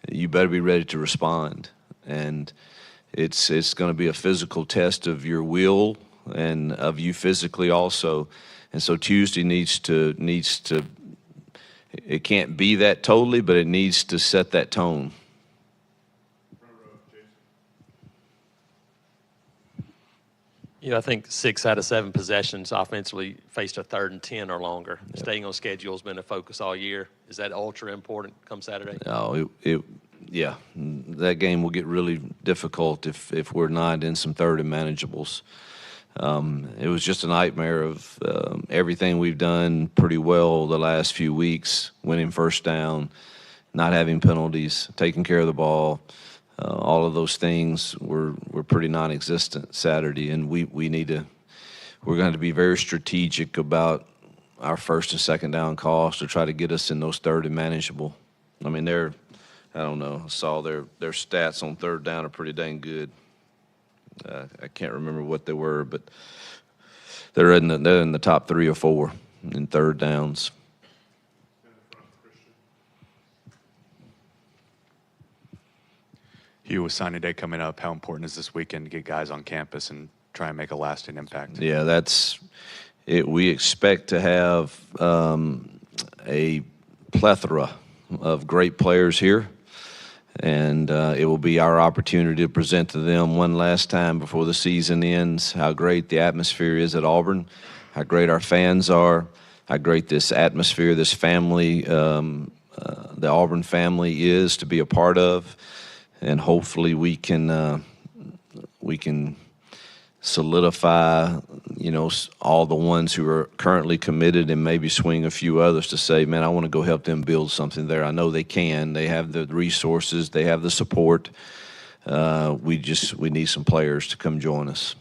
you better be ready to respond. And it's going to be a physical test of your will and of you physically also. And so Tuesday needs to it can't be that totally, but it needs to set that tone. I think 6 out of 7 possessions offensively faced a 3rd and 10 or longer. Yep. Staying on schedule has been a focus all year. Is that ultra important come Saturday? No, yeah, that game will get really difficult if we're not in some 3rd and manageables. It was just a nightmare of everything we've done pretty well the last few weeks, winning first down, not having penalties, taking care of the ball. All of those things were pretty non-existent Saturday, and we're going to have to be very strategic about our first and second down calls to try to get us in those 3rd and manageable. I mean, I don't know, I saw their stats on 3rd down are pretty dang good. I can't remember what they were, but they're in the top 3 or 4 in 3rd downs. Hugh, with signing day coming up, how important is this weekend to get guys on campus and try and make a lasting impact? Yeah, that's it. We expect to have a plethora of great players here, and it will be our opportunity to present to them one last time before the season ends how great the atmosphere is at Auburn, how great our fans are, how great this atmosphere, this family, the Auburn family is to be a part of. And hopefully we can solidify, all the ones who are currently committed and maybe swing a few others to say, man, I want to go help them build something there. I know they can. They have the resources. They have the support. We need some players to come join us.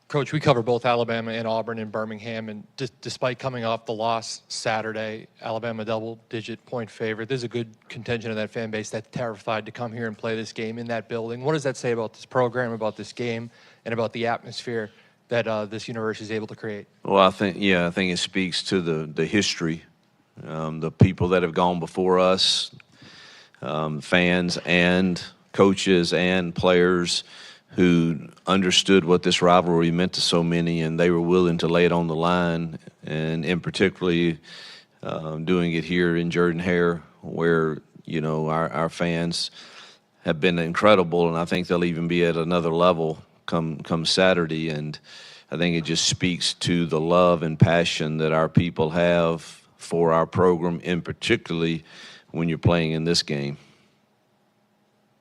Coach, we cover both Alabama and Auburn in Birmingham, and despite coming off the loss Saturday, Alabama double-digit point favorite. There's a good contingent of that fan base that's terrified to come here and play this game in that building. What does that say about this program, about this game, and about the atmosphere that this university is able to create? Well, I think it speaks to the history, the people that have gone before us, fans and coaches and players who understood what this rivalry meant to so many, and they were willing to lay it on the line, and in particularly doing it here in Jordan-Hare, where our fans have been incredible, and I think they'll even be at another level come Saturday. And I think it just speaks to the love and passion that our people have for our program, and particularly when you're playing in this game.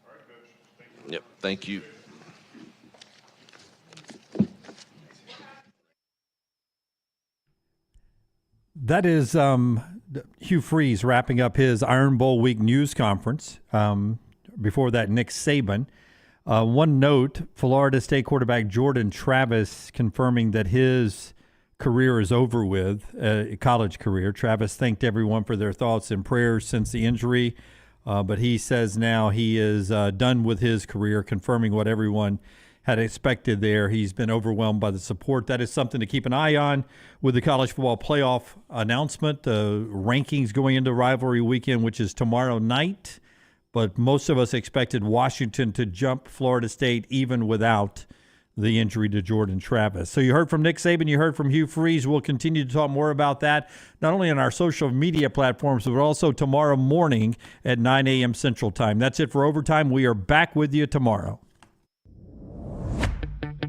All right, Coach. Yep, thank you. That is Hugh Freeze wrapping up his Iron Bowl week news conference. Before that, Nick Sabin. One note, Florida State quarterback Jordan Travis confirming that his career is over with, college career. Travis thanked everyone for their thoughts and prayers since the injury, but he says now he is done with his career, confirming what everyone had expected there. He's been overwhelmed by the support. That is something to keep an eye on with the college football playoff announcement, the rankings going into rivalry weekend, which is tomorrow night. But most of us expected Washington to jump Florida State even without the injury to Jordan Travis. So you heard from Nick Sabin, you heard from Hugh Freeze. We'll continue to talk more about that, not only on our social media platforms, but also tomorrow morning at 9 a.m. Central Time. That's it for Overtime. We are back with you tomorrow.